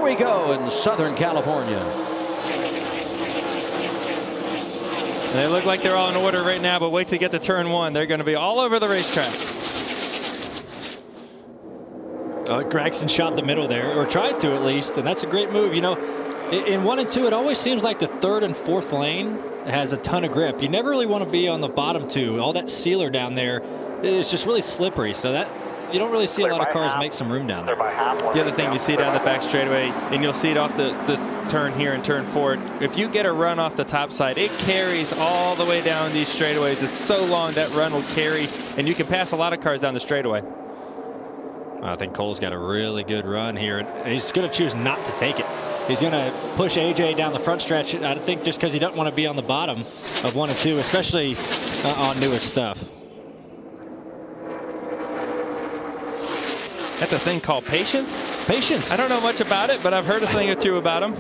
we go in Southern California. They look like they're all in order right now, but wait till you get to turn 1. They're going to be all over the racetrack. Gragson shot the middle there, or tried to at least, and that's a great move. You know, in 1 and 2, it always seems like the 3rd and 4th lane has a ton of grip. You never really want to be on the bottom 2. All that sealer down there is just really slippery, so that you don't really see a lot of cars make some room down there. The other thing you see down the back straightaway, and you'll see it off this turn here and turn 4, if you get a run off the top side, it carries all the way down these straightaways. It's so long that run will carry, and you can pass a lot of cars down the straightaway. I think Cole's got a really good run here, and he's going to choose not to take it. He's going to push AJ down the front stretch, I think, just because he doesn't want to be on the bottom of 1 and 2, especially on newer stuff. That's a thing called patience. Patience. I don't know much about it, but I've heard a thing or two about him.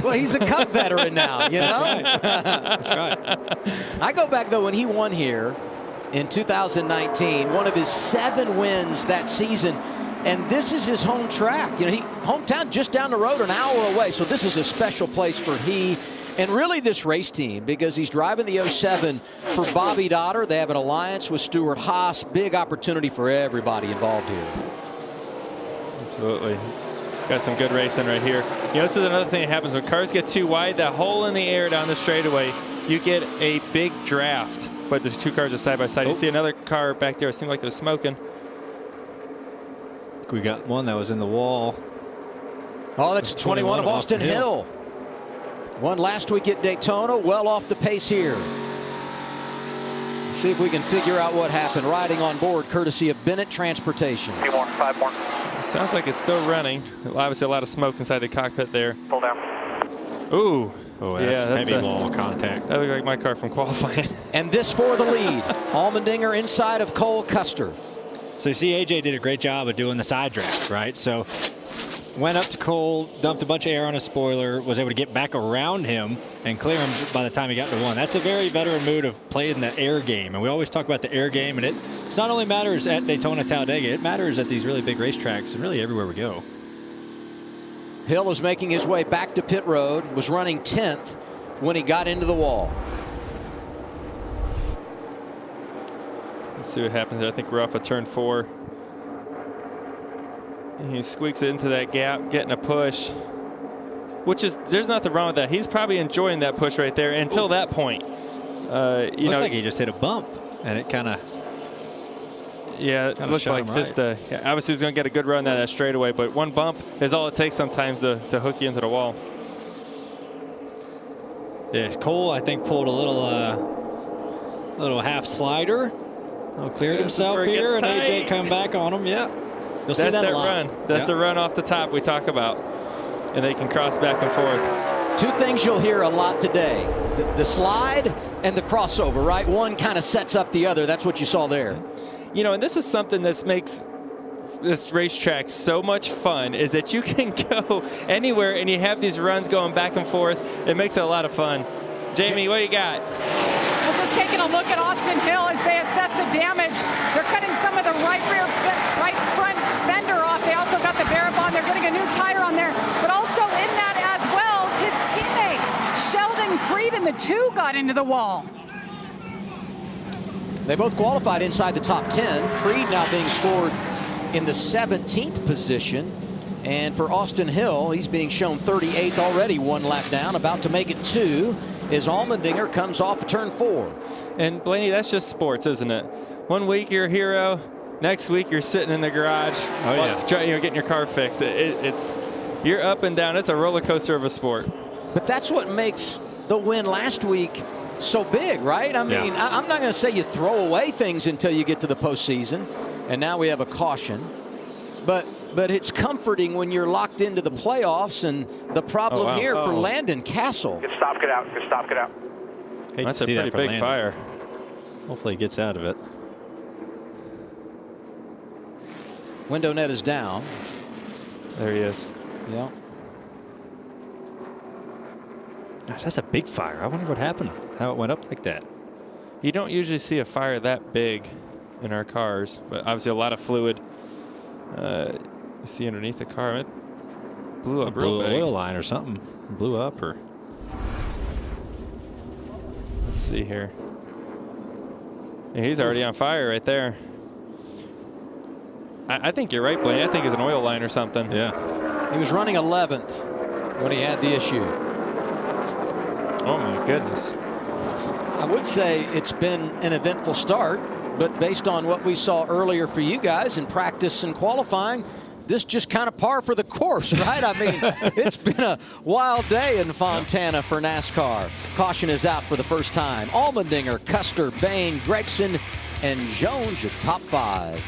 Well, he's a Cup veteran now, you know? That's right. I go back, though, when he won here in 2019, one of his 7 wins that season. And this is his home track. You know, hometown just down the road, an hour away. So this is a special place for he and really this race team, because he's driving the 07 for Bobby Dotter. They have an alliance with Stuart Haas. Big opportunity for everybody involved here. Absolutely. He's got some good racing right here. You know, this is another thing that happens when cars get too wide. That hole in the air down the straightaway, you get a big draft. But there's 2 cars are side by side. You see another car back there. It seemed like it was smoking. We got one that was in the wall. Oh, that's 21 of Austin Hill. Won last week at Daytona. Well off the pace here. See if we can figure out what happened. Riding on board courtesy of Bennett Transportation. 2 more, 5 more. Sounds like it's still running. Obviously a lot of smoke inside the cockpit there. Pull down. Ooh. Oh, that's heavy wall contact. That looked like my car from qualifying. And this for the lead. Allmendinger inside of Cole Custer. So you see AJ did a great job of doing the side draft, right? So went up to Cole, dumped a bunch of air on his spoiler, was able to get back around him and clear him by the time he got to 1. That's a very veteran move of playing the air game. And we always talk about the air game, and it's not only matters at Daytona, Talladega, it matters at these really big racetracks and really everywhere we go. Hill is making his way back to pit road, was running 10th when he got into the wall. Let's see what happens there. I think we're off of turn 4. He squeaks it into that gap, getting a push, which is, there's nothing wrong with that. He's probably enjoying that push right there until that point. Looks like he just hit a bump, and it kind of. Yeah, it looks like just obviously he's going to get a good run at that straightaway, but one bump is all it takes sometimes to hook you into the wall. Yeah, Cole, I think, pulled a little half slider. Cleared himself here, and AJ come back on him. Yeah, you'll see that a lot. Run. That's the run off the top we talk about, and they can cross back and forth. 2 things you'll hear a lot today: the slide and the crossover. Right, one kind of sets up the other. That's what you saw there. You know, and this is something that makes this racetrack so much fun, is that you can go anywhere and you have these runs going back and forth. It makes it a lot of fun. Jamie, what do you got? Well, just taking a look at Austin Hill as they assess the damage. They're cutting some of the right front fender off. They also got the Barabon. They're getting a new tire on there. But also in that as well, his teammate, Sheldon Creed, in the 2 got into the wall. They both qualified inside the top 10. Creed now being scored in the 17th position. And for Austin Hill, he's being shown 38th already, 1 lap down, about to make it 2 as Allmendinger comes off of turn 4. And Blaney, that's just sports, isn't it? One week you're a hero, next week you're sitting in the garage, getting your car fixed. It's you're up and down. It's a roller coaster of a sport. But that's what makes the win last week so big, right? I mean, I'm not going to say you throw away things until you get to the postseason, and now we have a caution. But it's comforting when you're locked into the playoffs, and the problem here for Landon Castle. Good stop, get out. Good stop, get out. That's a pretty big fire. Hopefully he gets out of it. Window net is down. There he is. Yeah. Gosh, that's a big fire. I wonder what happened, how it went up like that. You don't usually see a fire that big in our cars, but obviously a lot of fluid. You see underneath the car. Blew up real big. Oil line or something. Blew up or. Let's see here. Yeah, he's already on fire right there. I think you're right, Blaine. I think it's an oil line or something. Yeah. He was running 11th when he had the issue. Oh, my goodness. I would say it's been an eventful start, but based on what we saw earlier for you guys in practice and qualifying, this just kind of par for the course, right? I mean, it's been a wild day in Fontana for NASCAR. Caution is out for the first time. Allmendinger, Custer, Bain, Gregson, and Jones, your top 5.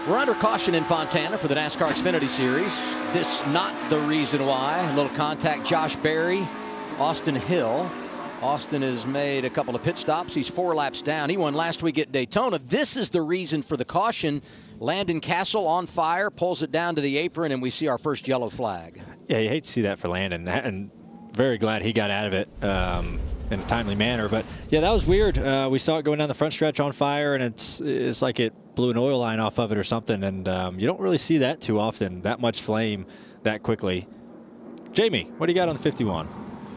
We're under caution in Fontana for the NASCAR Xfinity Series. This not the reason why. A little contact, Josh Berry, Austin Hill. Austin has made a couple of pit stops. He's 4 laps down. He won last week at Daytona. This is the reason for the caution. Landon Castle on fire, pulls it down to the apron, and we see our first yellow flag. Yeah, you hate to see that for Landon, and very glad he got out of it in a timely manner. But yeah, that was weird. We saw it going down the front stretch on fire, and it's like it blew an oil line off of it or something. And you don't really see that too often, that much flame that quickly. Jamie, what do you got on the 51?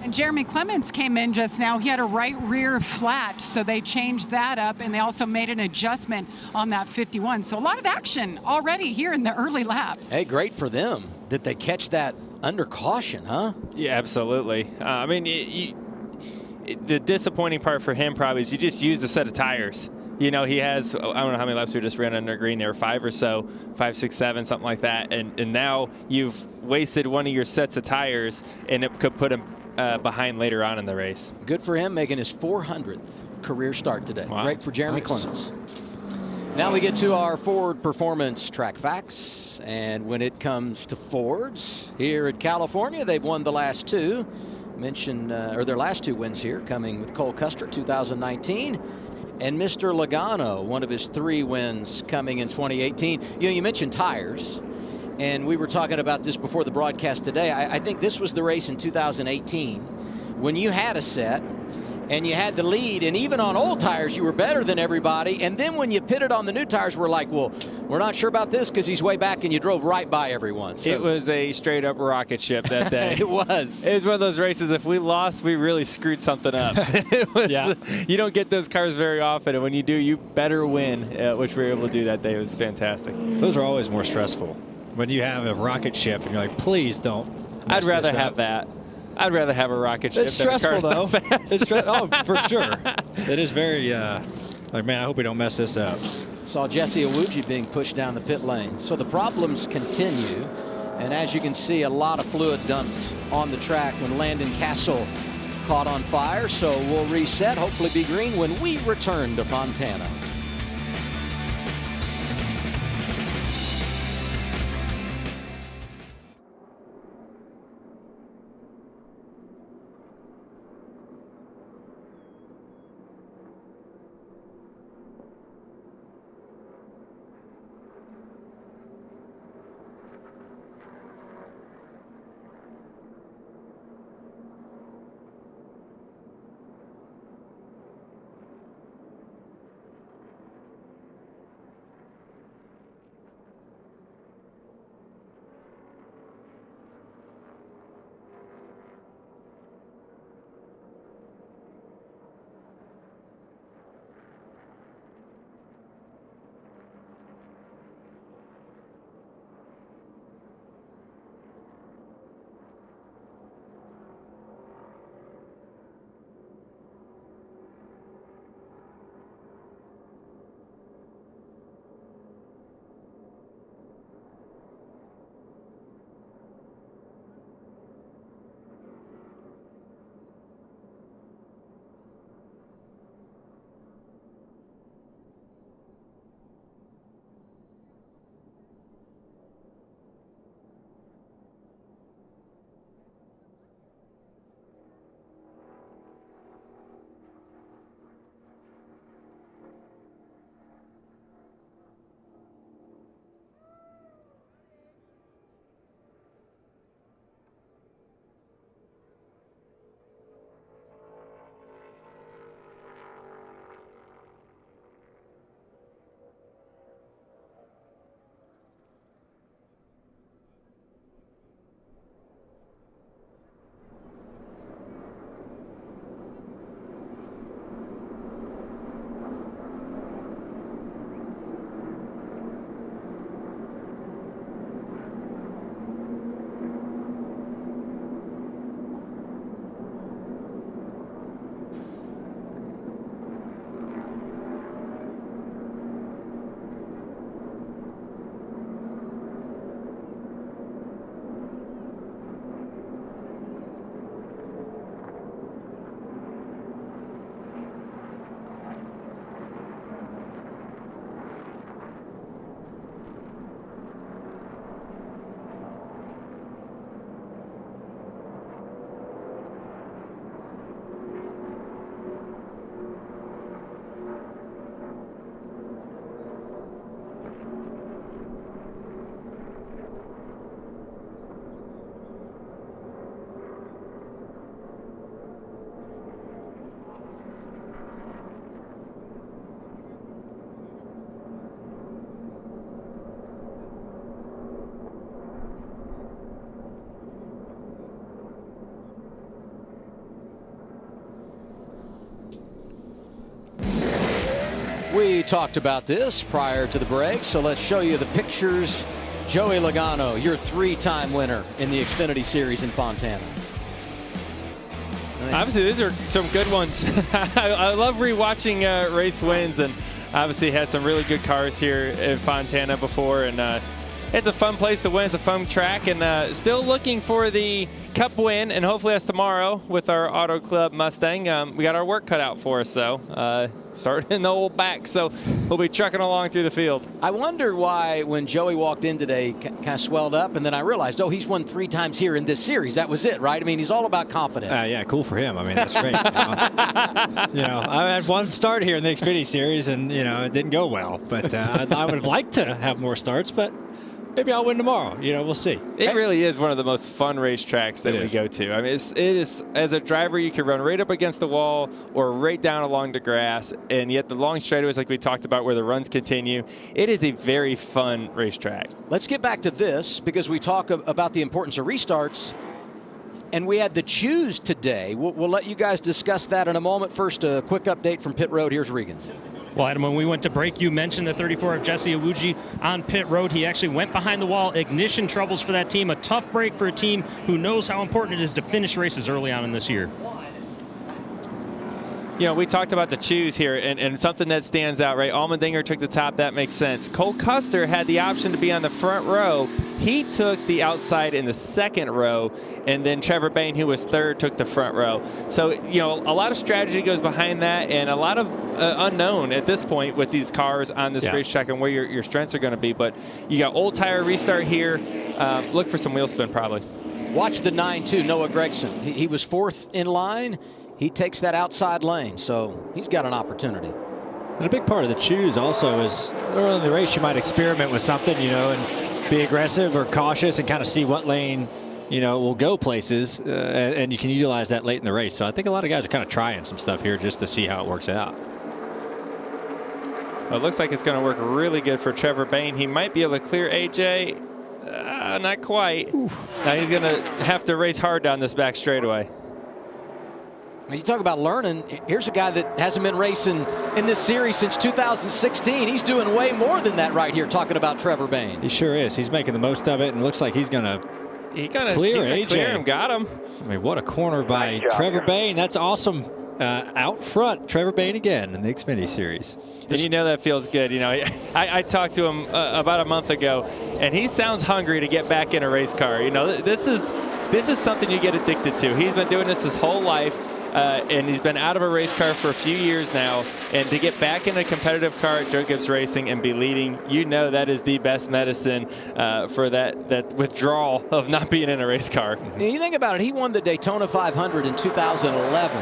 And Jeremy Clements came in just now. He had a right rear flat, so they changed that up, and they also made an adjustment on that 51. So a lot of action already here in the early laps. Hey, great for them that they catch that under caution, huh? Yeah, absolutely. I mean, the disappointing part for him probably is you just used a set of tires. You know, he has, I don't know how many laps we just ran under green there, 5 or so, 5, 6, 7, something like that. And now you've wasted one of your sets of tires, and it could put him behind later on in the race. Good for him, making his 400th career start today. Wow. Great for Jeremy Nice. Clements. Now we get to our Ford Performance Track Facts. And when it comes to Fords here at California, they've won the last two. Or their last two wins here, coming with Cole Custer 2019. And Mr. Logano, one of his 3 wins coming in 2018. You mentioned tires. And we were talking about this before the broadcast today. I think this was the race in 2018 when you had a set and you had the lead, and even on old tires you were better than everybody, and then when you pitted on the new tires, we're like, well, we're not sure about this because he's way back, and you drove right by everyone. So. It was a straight up rocket ship that day. It was. It was one of those races, if we lost, we really screwed something up. You don't get those cars very often, and when you do, you better win, which we were able to do that day. It was fantastic. Those are always more stressful. When you have a rocket ship and you're like, please don't. I'd rather have that. I'd rather have a rocket ship. It's stressful, though. It's for sure. It is very, like, man, I hope we don't mess this up. Saw Jesse Iwuji being pushed down the pit lane. So the problems continue. And as you can see, a lot of fluid dumped on the track when Landon Castle caught on fire. So we'll reset, hopefully be green when we return to Fontana. We talked about this prior to the break, so let's show you the pictures. Joey Logano, your 3-time winner in the Xfinity Series in Fontana. Obviously, these are some good ones. I love rewatching race wins, and obviously had some really good cars here in Fontana before, and it's a fun place to win. It's a fun track, and still looking for the Cup win, and hopefully that's tomorrow with our Auto Club Mustang. We got our work cut out for us, though. Starting in the old back, so we'll be trucking along through the field. I wondered why when Joey walked in today, kind of swelled up, and then I realized, oh, he's won 3 times here in this series. That was it, right? I mean, he's all about confidence. Yeah, cool for him. I mean, that's great. I had one start here in the Xfinity series, and it didn't go well. But I would have liked to have more starts, but maybe I'll win tomorrow. We'll see. It really is one of the most fun racetracks that we go to. I mean, it is, as a driver, you can run right up against the wall or right down along the grass, and yet the long straightaways like we talked about where the runs continue, it is a very fun racetrack. Let's get back to this because we talk about the importance of restarts, and we had the choose today. We'll let you guys discuss that in a moment. First, a quick update from pit road. Here's Regan. Well, Adam, when we went to break, you mentioned the 34 of Jesse Iwuji on pit road. He actually went behind the wall. Ignition troubles for that team. A tough break for a team who knows how important it is to finish races early on in this year. We talked about the choose here, and something that stands out, right? Allmendinger took the top. That makes sense. Cole Custer had the option to be on the front row. He took the outside in the second row, and then Trevor Bayne, who was third, took the front row. So, a lot of strategy goes behind that, and a lot of unknown at this point with these cars on this racetrack and where your strengths are going to be. But you got old tire restart here. Look for some wheel spin probably. Watch the 9-2, Noah Gregson. He was 4th in line. He takes that outside lane, so he's got an opportunity. And a big part of the choose also is early in the race you might experiment with something, and be aggressive or cautious and kind of see what lane, will go places, and you can utilize that late in the race. So I think a lot of guys are kind of trying some stuff here just to see how it works out. Well, it looks like it's going to work really good for Trevor Bayne. He might be able to clear AJ. Not quite. Now he's going to have to race hard down this back straightaway. You talk about learning. Here's a guy that hasn't been racing in this series since 2016. He's doing way more than that right here, talking about Trevor Bayne. He sure is. He's making the most of it, and looks like he's going to clear AJ. Clear him, got him. I mean, what a corner by Trevor Bayne. That's awesome. Out front, Trevor Bayne again in the Xfinity Series. And that feels good. I talked to him about a month ago, and he sounds hungry to get back in a race car. This is something you get addicted to. He's been doing this his whole life. And he's been out of a race car for a few years now, and to get back in a competitive car at Joe Gibbs Racing and be leading, that is the best medicine for that withdrawal of not being in a race car. You think about it, he won the Daytona 500 in 2011,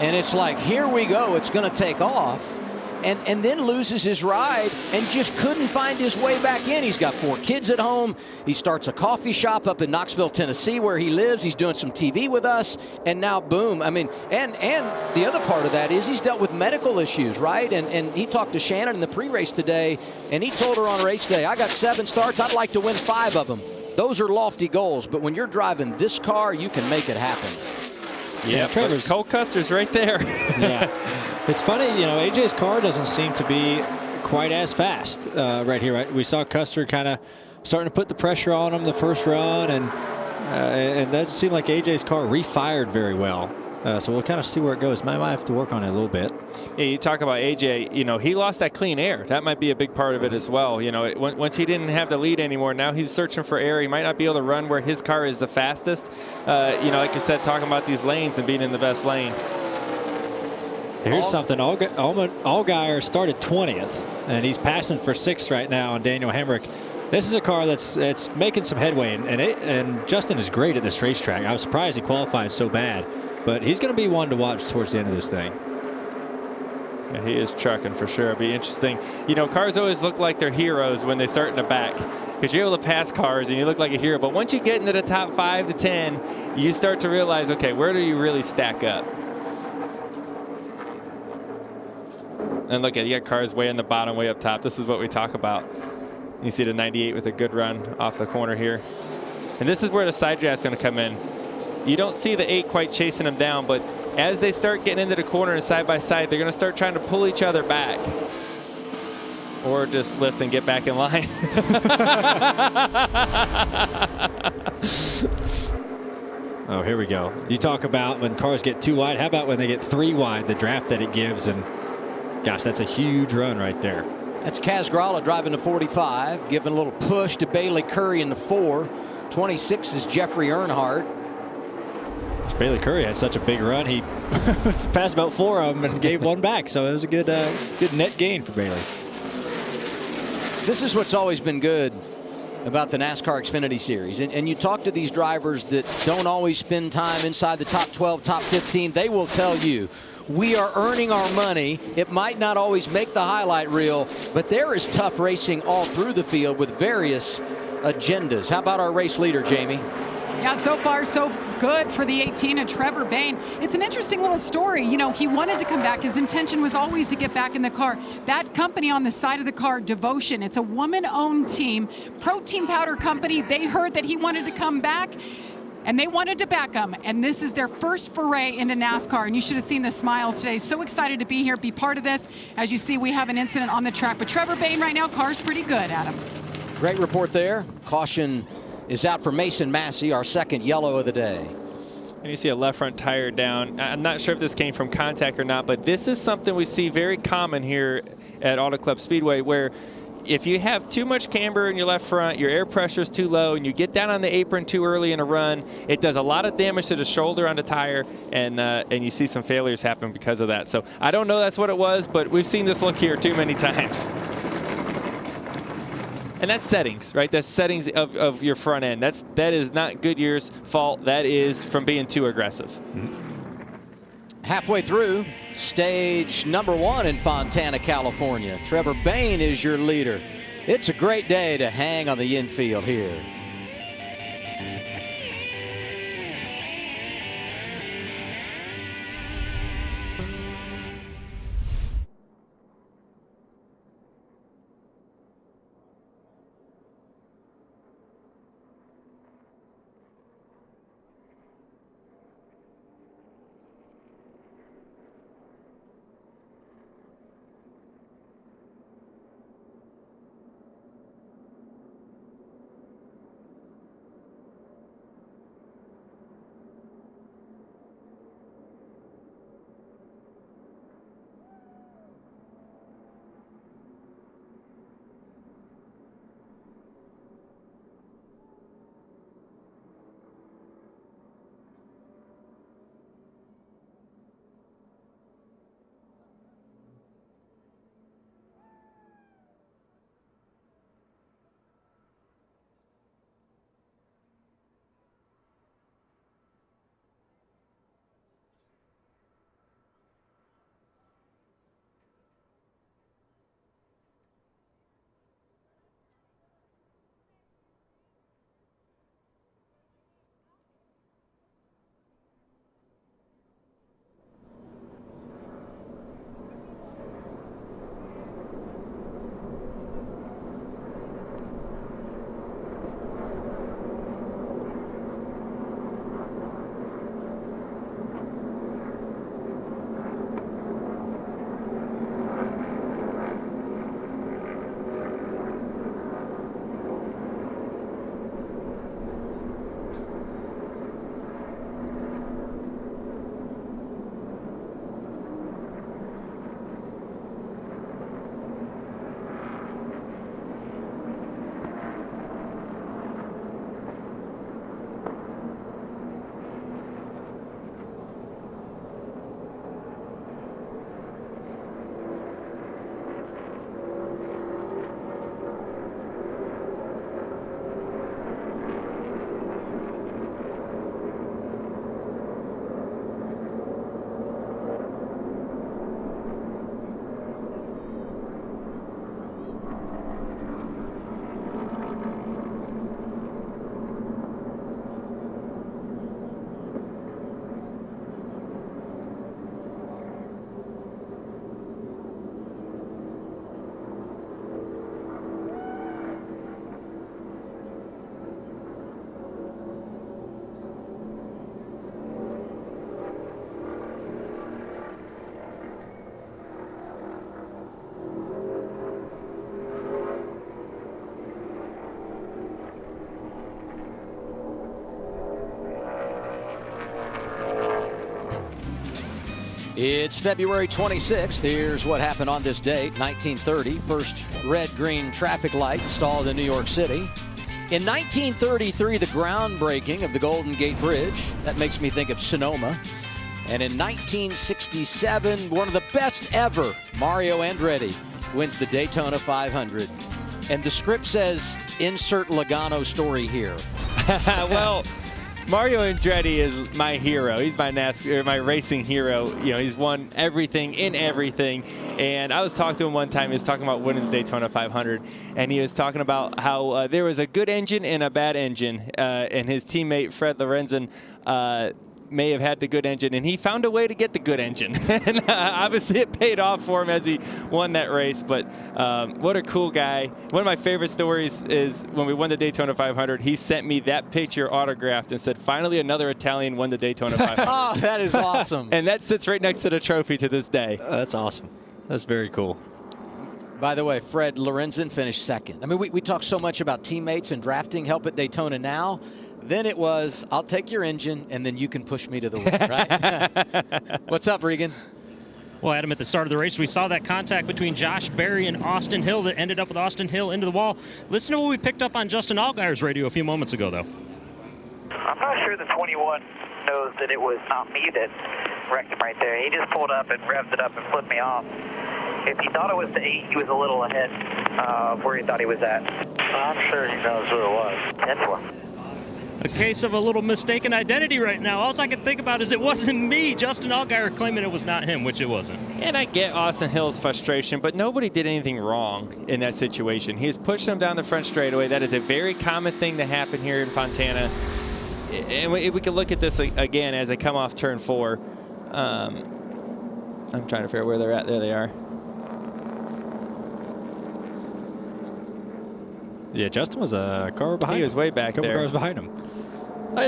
and it's like, here we go, it's going to take off. And then loses his ride and just couldn't find his way back in. He's got 4 kids at home. He starts a coffee shop up in Knoxville, Tennessee, where he lives. He's doing some TV with us, and now boom. I mean, and the other part of that is he's dealt with medical issues, right? And he talked to Shannon in the pre-race today, and he told her on race day, I got 7 starts. I'd like to win 5 of them. Those are lofty goals, but when you're driving this car, you can make it happen. Yeah, Cole Custer's right there. Yeah. It's funny, AJ's car doesn't seem to be quite as fast right here. Right? We saw Custer kind of starting to put the pressure on him the first run, and that seemed like AJ's car refired very well. So we'll kind of see where it goes. Might have to work on it a little bit. Yeah, you talk about AJ, he lost that clean air. That might be a big part of it as well. Once he didn't have the lead anymore, now he's searching for air. He might not be able to run where his car is the fastest. Like you said, talking about these lanes and being in the best lane. Here's something. Allgaier started 20th, and he's passing for 6th right now on Daniel Hemrick. This is a car that's making some headway, and Justin is great at this racetrack. I was surprised he qualified so bad, but he's going to be one to watch towards the end of this thing. Yeah, he is trucking for sure. It'll be interesting. Cars always look like they're heroes when they start in the back, because you're able to pass cars and you look like a hero. But once you get into the top 5 to 10, you start to realize, okay, where do you really stack up? And look at, you got cars way in the bottom, way up top. This is what we talk about. You see the 98 with a good run off the corner here. And this is where the side draft's going to come in. You don't see the 8 quite chasing them down, but as they start getting into the corner and side by side, they're going to start trying to pull each other back. Or just lift and get back in line. Oh, here we go. You talk about when cars get too wide. How about when they get 3 wide, the draft that it gives? And gosh, that's a huge run right there. That's Kaz Gralla driving the 45, giving a little push to Bailey Curry in the 4. 26 is Jeffrey Earnhardt. Bailey Curry had such a big run. He passed about 4 of them and gave one back. So it was a good net gain for Bailey. This is what's always been good about the NASCAR Xfinity Series. And you talk to these drivers that don't always spend time inside the top 12, top 15. They will tell you, we are earning our money. It might not always make the highlight reel, but there is tough racing all through the field with various agendas. How about our race leader, Jamie? Yeah, so far so good for the 18 and Trevor Bayne. It's an interesting little story. You know, he wanted to come back. His intention was always to get back in the car. That company on the side of the car, Devotion, it's a woman-owned team, protein powder company. They heard that he wanted to come back, and they wanted to back him. And this is their first foray into NASCAR. And you should have seen the smiles today. So excited to be here, be part of this. As you see, we have an incident on the track. But Trevor Bayne right now, car's pretty good, Adam. Great report there. Caution is out for Mason Massey, our second yellow of the day. And you see a left front tire down. I'm not sure if this came from contact or not, but this is something we see very common here at Auto Club Speedway, where if you have too much camber in your left front, your air pressure is too low, and you get down on the apron too early in a run, it does a lot of damage to the shoulder on the tire, and you see some failures happen because of that. So I don't know that's what it was, but we've seen this look here too many times. And that's settings, right? That's settings of your front end. That is not Goodyear's fault. That is from being too aggressive. Halfway through stage number 1 in Fontana, California. Trevor Bayne is your leader. It's a great day to hang on the infield here. It's February 26th. Here's what happened on this date, 1930. First red-green traffic light installed in New York City. In 1933, the groundbreaking of the Golden Gate Bridge. That makes me think of Sonoma. And in 1967, one of the best ever, Mario Andretti wins the Daytona 500. And the script says, insert Logano story here. Well, Mario Andretti is my hero. He's my my racing hero. You know, he's won everything in everything. And I was talking to him one time. He was talking about winning the Daytona 500, and he was talking about how there was a good engine and a bad engine, and his teammate Fred Lorenzen may have had the good engine, and he found a way to get the good engine. And obviously it paid off for him as he won that race. But what a cool guy. One of my favorite stories is when we won the Daytona 500, he sent me that picture autographed and said, finally another Italian won the Daytona 500. Oh, that is awesome. And that sits right next to the trophy to this day. That's awesome. That's very cool. By the way, Fred Lorenzen finished second. I mean, we talk so much about teammates and drafting help at Daytona now. Then it was, I'll take your engine, and then you can push me to the win, right? What's up, Regan? Well, Adam, at the start of the race, we saw that contact between Josh Berry and Austin Hill that ended up with Austin Hill into the wall. Listen to what we picked up on Justin Allgaier's radio a few moments ago, though. I'm not sure the 21 knows that it was not me that wrecked him right there. He just pulled up and revved it up and flipped me off. If he thought it was the 8, he was a little ahead of where he thought he was at. I'm sure he knows who it was. 10-4. A case of a little mistaken identity right now. All I can think about is it wasn't me. Justin Allgaier claiming it was not him, which it wasn't. And I get Austin Hill's frustration, but nobody did anything wrong in that situation. He was pushing him down the front straightaway. That is a very common thing to happen here in Fontana. And we can look at this again as they come off turn 4. I'm trying to figure out where they're at. There they are. Yeah, Justin was a car behind him. He was way back there. A couple cars behind him.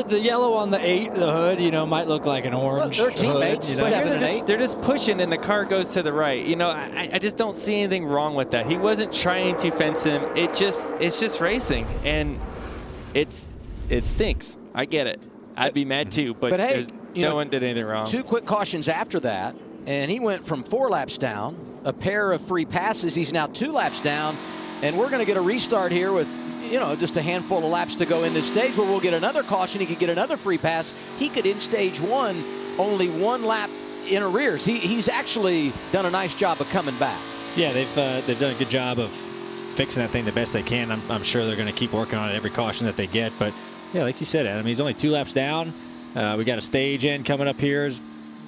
The yellow on the 8, the hood, you know, might look like an orange. Well, they're teammates, hood, you know? 7 and 8. They're just pushing, and the car goes to the right. You know, I just don't see anything wrong with that. He wasn't trying to fence him. It's just racing, and it stinks. I get it. I'd be mad too, but hey, no one did anything wrong. 2 quick cautions after that, and he went from 4 laps down, a pair of free passes. He's now 2 laps down, and we're going to get a restart here with, you know, just a handful of laps to go in this stage where we'll get another caution. He could get another free pass. He could, in stage 1, only 1 lap in arrears. He's actually done a nice job of coming back. Yeah, they've done a good job of fixing that thing the best they can. I'm sure they're going to keep working on it every caution that they get. But, yeah, like you said, Adam, he's only 2 laps down. We got a stage in coming up here,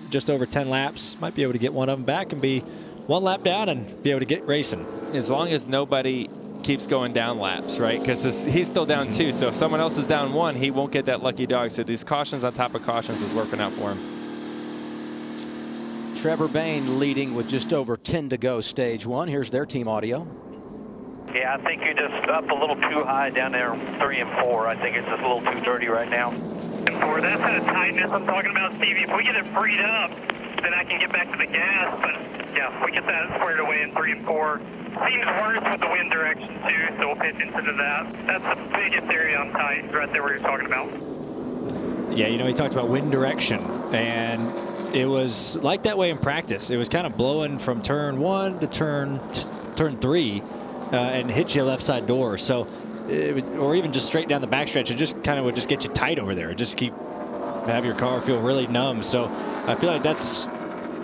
just over 10 laps. Might be able to get one of them back and be 1 lap down and be able to get racing. As long as nobody keeps going down laps, right? Because he's still down 2. So if someone else is down 1, he won't get that lucky dog. So these cautions on top of cautions is working out for him. Trevor Bayne leading with just over 10 to go, stage 1. Here's their team audio. Yeah, I think you're just up a little too high down there, 3 and 4. I think it's just a little too dirty right now. And 4, that's kind of tightness I'm talking about, Stevie. If we get it freed up, then I can get back to the gas. But yeah, if we get that squared away in 3 and 4. Seems worse with the wind direction too, so we'll pay attention to that. That's the biggest area on tight, right there where you're talking about. Yeah, you know, he talked about wind direction, and it was like that way in practice. It was kind of blowing from turn 1 to turn 3 and hit you left side door. So, or even just straight down the backstretch, it just kind of would just get you tight over there. Just have your car feel really numb. So I feel like that's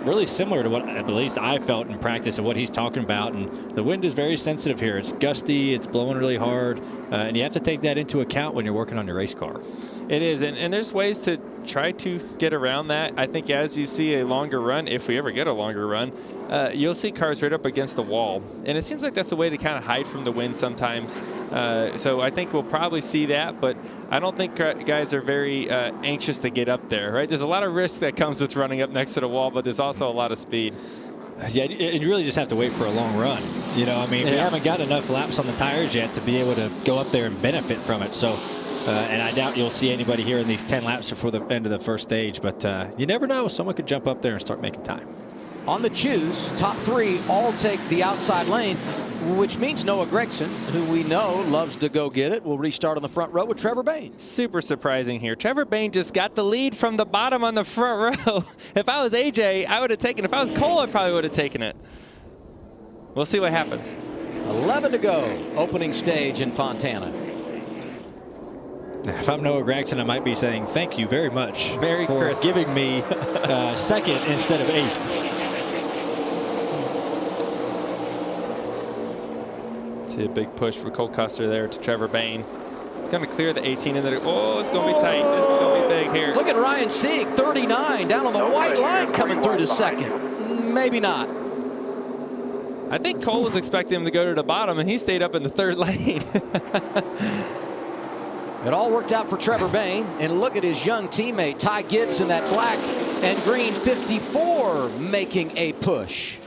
really similar to what at least I felt in practice of what he's talking about. And the wind is very sensitive here. It's gusty, it's blowing really hard, and you have to take that into account when you're working on your race car. It is, and there's ways to try to get around that. I think as you see a longer run, if we ever get a longer run, you'll see cars right up against the wall. And it seems like that's a way to kind of hide from the wind sometimes. So I think we'll probably see that, but I don't think guys are very anxious to get up there, right? There's a lot of risk that comes with running up next to the wall, but there's also a lot of speed. Yeah, and you really just have to wait for a long run. You know, I mean, we haven't got enough laps on the tires yet to be able to go up there and benefit from it. So, and I doubt you'll see anybody here in these 10 laps before the end of the first stage. But you never know. Someone could jump up there and start making time. On the choose, top 3 all take the outside lane, which means Noah Gregson, who we know loves to go get it, will restart on the front row with Trevor Bayne. Super surprising here. Trevor Bayne just got the lead from the bottom on the front row. If I was AJ, I would have taken it. If I was Cole, I probably would have taken it. We'll see what happens. 11 to go, opening stage in Fontana. If I'm Noah Gragson, I might be saying thank you very much Merry for Christmas. giving me second instead of 8th. See a big push for Cole Custer there to Trevor Bayne. Going to clear the 18 in there. Oh, it's going to be tight. This is going to be big here. Look at Ryan Sieg, 39, down on the white line, coming through to second. Maybe not. I think Cole was expecting him to go to the bottom, and he stayed up in the 3rd lane. It all worked out for Trevor Bayne, and look at his young teammate Ty Gibbs in that black and green 54 making a push.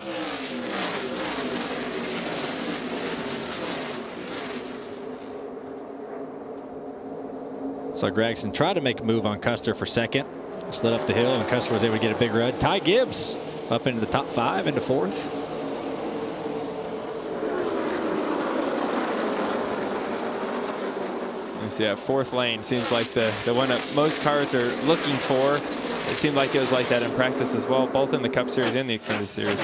So Gragson tried to make a move on Custer for second. Slid up the hill, and Custer was able to get a big run. Ty Gibbs up into the top 5, into 4th. You see that 4th lane seems like the one that most cars are looking for. It seemed like it was like that in practice as well, both in the Cup Series and the Xfinity Series.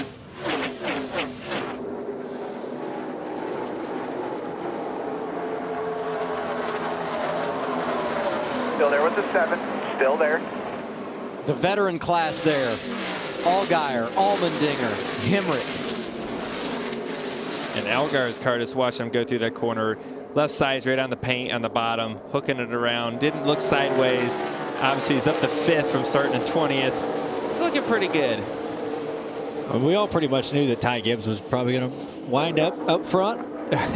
Still there with the 7. Still there. The veteran class there. Allgaier, Allmendinger, Hemrick. And Allgaier's car, just watching him go through that corner. Left side's right on the paint on the bottom, hooking it around. Didn't look sideways. Obviously, he's up to 5th from starting in 20th. He's looking pretty good. Well, we all pretty much knew that Ty Gibbs was probably going to wind up front,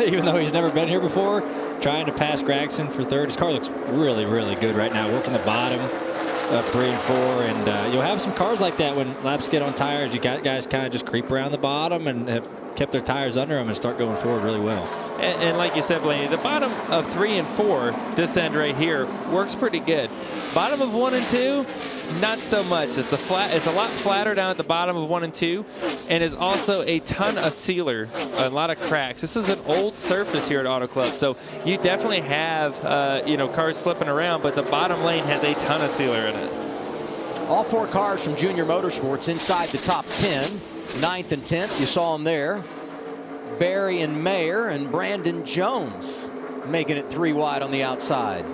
even though he's never been here before. Trying to pass Gragson for 3rd. His car looks really, really good right now. Working the bottom of 3 and 4, and you'll have some cars like that when laps get on tires. You got guys kind of just creep around the bottom and have kept their tires under them and start going forward really well. And like you said, Blaney, the bottom of 3 and 4, this end right here, works pretty good. Bottom of 1 and 2, not so much. It's a lot flatter down at the bottom of 1 and 2, and is also a ton of sealer, a lot of cracks. This is an old surface here at Auto Club, so you definitely have cars slipping around, but the bottom lane has a ton of sealer in it. All 4 cars from Junior Motorsports inside the top 10. 9th and 10th, you saw them there. Barry and Mayer and Brandon Jones making it 3 wide on the outside.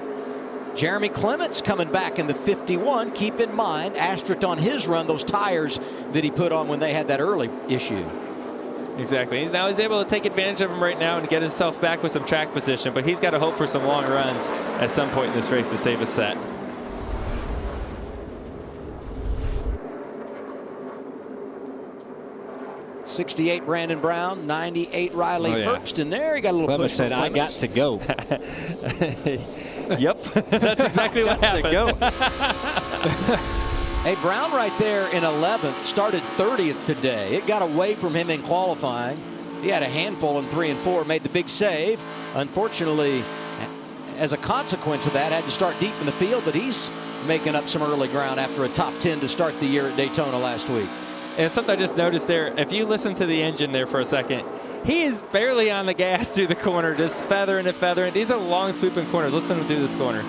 Jeremy Clements coming back in the 51. Keep in mind, asterisk on his run, those tires that he put on when they had that early issue. Exactly. He's able to take advantage of them right now and get himself back with some track position, but he's got to hope for some long runs at some point in this race to save his set. 68 Brandon Brown, 98 Riley Herbst in there. He got a little Clemens push. said, I got to go. Yep, that's exactly what happened. Hey, Brown right there in 11th, started 30th today. It got away from him in qualifying. He had a handful in 3 and 4, made the big save. Unfortunately, as a consequence of that, had to start deep in the field, but he's making up some early ground after a top 10 to start the year at Daytona last week. And something I just noticed there, if you listen to the engine there for a second, he is barely on the gas through the corner, just feathering and feathering. These are long sweeping corners. Listen to him do this corner.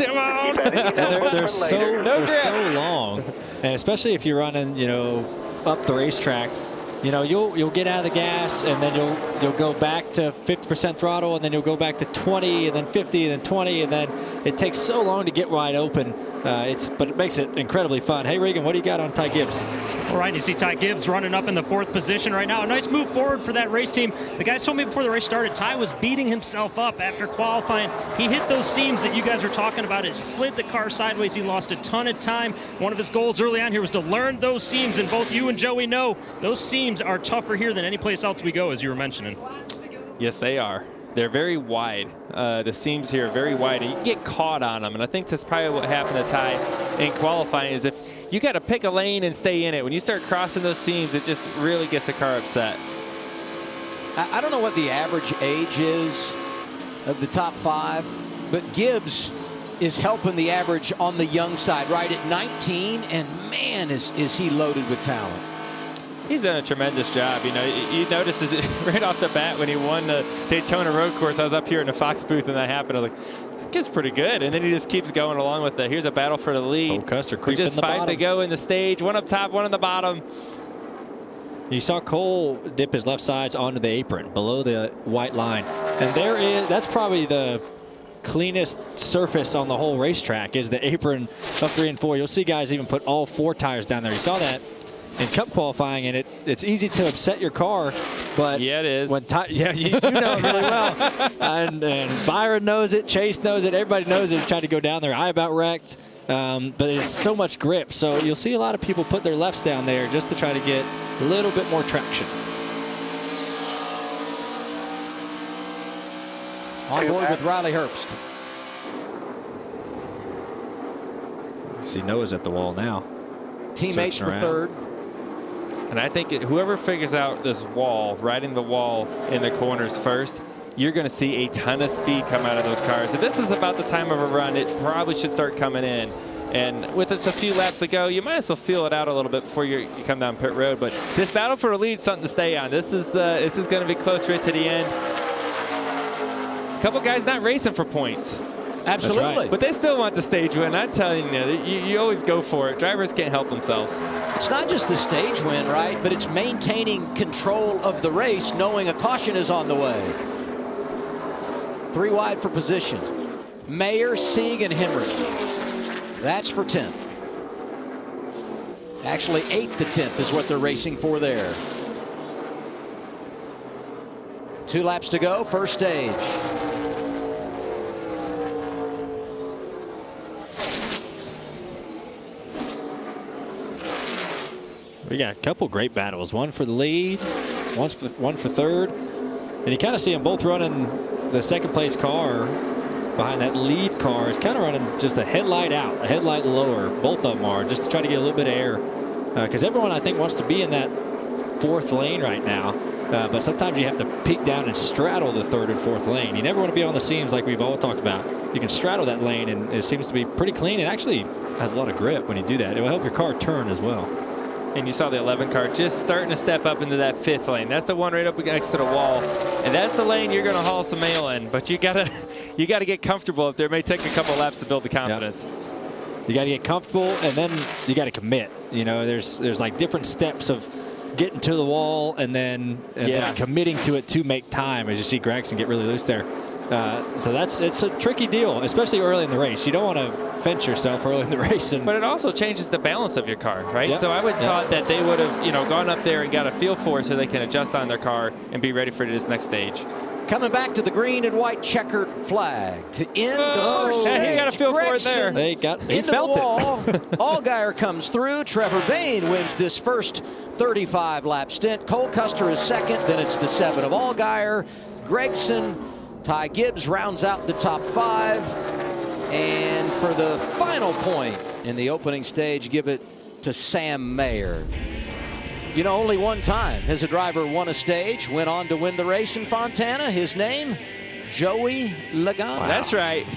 Come on. They're so long, and especially if you're running, up the racetrack. You'll get out of the gas, and then you'll go back to 50% throttle, and then you'll go back to 20, and then 50, and then 20, and then it takes so long to get wide open. But it makes it incredibly fun. Hey, Regan, what do you got on Ty Gibbs? All right, you see Ty Gibbs running up in the 4th position right now. A nice move forward for that race team. The guys told me before the race started, Ty was beating himself up after qualifying. He hit those seams that you guys were talking about. It slid the car sideways. He lost a ton of time. One of his goals early on here was to learn those seams, and both you and Joey know those seams are tougher here than any place else we go, as you were mentioning. Yes, they are. They're very wide. The seams here are very wide, and you get caught on them. And I think that's probably what happened to Ty in qualifying, is if you got to pick a lane and stay in it. When you start crossing those seams, it just really gets the car upset. I don't know what the average age is of the top 5, but Gibbs is helping the average on the young side right at 19, and man, is he loaded with talent. He's done a tremendous job. You notice right off the bat when he won the Daytona road course. I was up here in the Fox booth and that happened. I was like, this kid's pretty good. And then he just keeps going along with it. Here's a battle for the lead. Custer with just 5 to go in the stage. One up top, one on the bottom. You saw Cole dip his left sides onto the apron below the white line. And that's probably the cleanest surface on the whole racetrack is the apron of 3 and 4. You'll see guys even put all 4 tires down there. You saw that in Cup qualifying, and it's easy to upset your car, but yeah, it is. When you know it really well. And Byron knows it, Chase knows it, everybody knows it. Tried to go down there, I about wrecked, but it's so much grip. So you'll see a lot of people put their lefts down there just to try to get a little bit more traction. On board with Riley Herbst. See Noah's at the wall now. Teammates for third. And I think whoever figures out this wall, riding the wall in the corners first, you're going to see a ton of speed come out of those cars. If this is about the time of a run, it probably should start coming in. And with just a few laps to go, you might as well feel it out a little bit before you come down pit road. But this battle for a lead is something to stay on. This is going to be close right to the end. A couple guys not racing for points. Absolutely. Right. But they still want the stage win. I'm telling you always go for it. Drivers can't help themselves. It's not just the stage win, right? But it's maintaining control of the race, knowing a caution is on the way. 3 wide for position. Mayer, Sieg, and Hemrick. That's for 10th. Actually, 8th to 10th is what they're racing for there. 2 laps to go, first stage. We got a couple great battles. One for the lead, one for third. And you kind of see them both running the second place car behind that lead car. It's kind of running just a headlight out, a headlight lower. Both of them are, just to try to get a little bit of air. Because everyone, I think, wants to be in that 4th lane right now. But sometimes you have to peek down and straddle the 3rd and 4th lane. You never want to be on the seams like we've all talked about. You can straddle that lane, and it seems to be pretty clean. It actually has a lot of grip when you do that. It will help your car turn as well. And you saw the 11 car just starting to step up into that 5th lane. That's the one right up next to the wall, and that's the lane you're going to haul some mail in. But you gotta get comfortable up there. It may take a couple laps to build the confidence. Yep. You got to get comfortable, and then you got to commit. You know, there's like different steps of getting to the wall and then committing to it to make time. As you see Gregson get really loose there. So it's a tricky deal, especially early in the race. You don't want to fence yourself early in the race. But it also changes the balance of your car, right? Yep. So I would thought that they would have, gone up there and got a feel for it so they can adjust on their car and be ready for this next stage. Coming back to the green and white checkered flag to end the first stage. He got a feel for it there. He felt it. Allgaier comes through. Trevor Bayne wins this first 35-lap stint. Cole Custer is second. Then it's the 7 of Allgaier. Gregson, Ty Gibbs rounds out the top 5. And for the final point in the opening stage, give it to Sam Mayer. You know, only one time has a driver won a stage, went on to win the race in Fontana. His name, Joey Logano. Wow. That's right.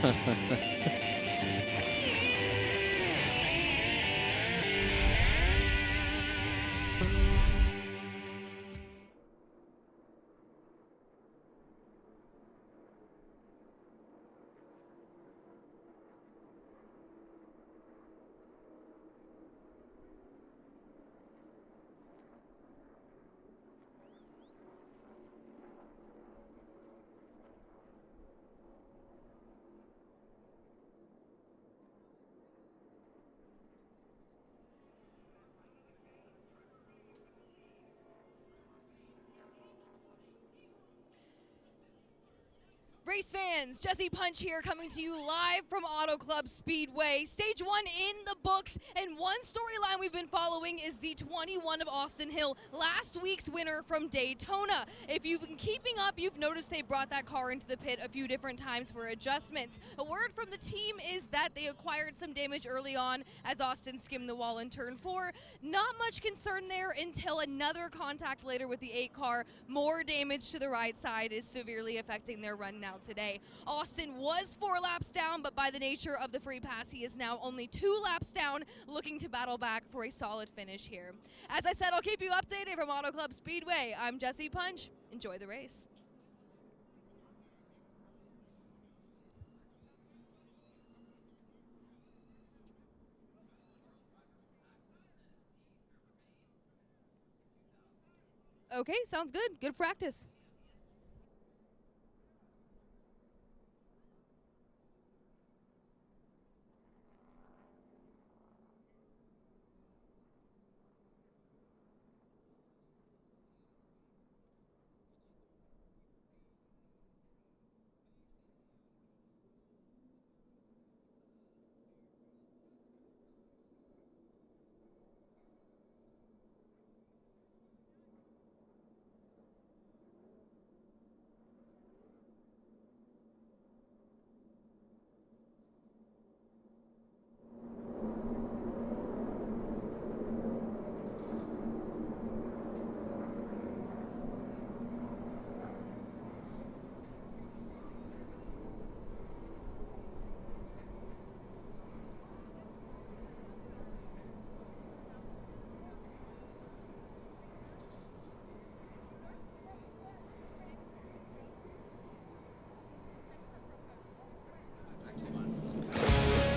Race fans, Jesse Punch here coming to you live from Auto Club Speedway. Stage 1 in the books, and one storyline we've been following is the 21 of Austin Hill, last week's winner from Daytona. If you've been keeping up, you've noticed they brought that car into the pit a few different times for adjustments. A word from the team is that they acquired some damage early on as Austin skimmed the wall in turn 4. Not much concern there until another contact later with the 8 car. More damage to the right side is severely affecting their run now today. Austin was 4 laps down, but by the nature of the free pass, he is now only 2 laps down, looking to battle back for a solid finish here. As I said, I'll keep you updated from Auto Club Speedway. I'm Jesse Punch. Enjoy the race. Okay, sounds good. Good practice.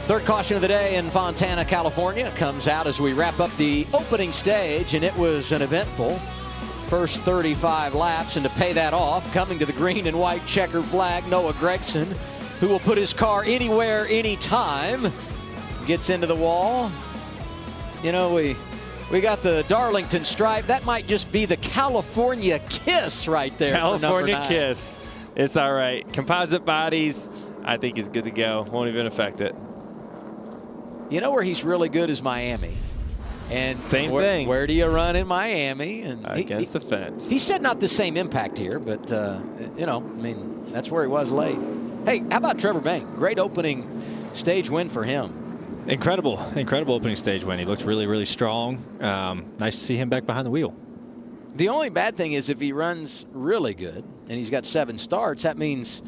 Third caution of the day in Fontana, California comes out as we wrap up the opening stage, and it was an eventful first 35 laps. And to pay that off, coming to the green and white checkered flag, Noah Gragson, who will put his car anywhere, anytime, gets into the wall. You know, we got the Darlington stripe. That might just be the California kiss right there. California kiss. It's all right. Composite bodies, I think is good to go. Won't even affect it. You know where he's really good is Miami. And same thing. Where do you run in Miami? And against the fence. He said not the same impact here, but, you know, I mean, that's where he was late. Hey, how about Trevor Bayne? Great opening stage win for him. Incredible opening stage win. He looked really, really strong. Nice to see him back behind the wheel. The only bad thing is if he runs really good and he's got 7 starts, that means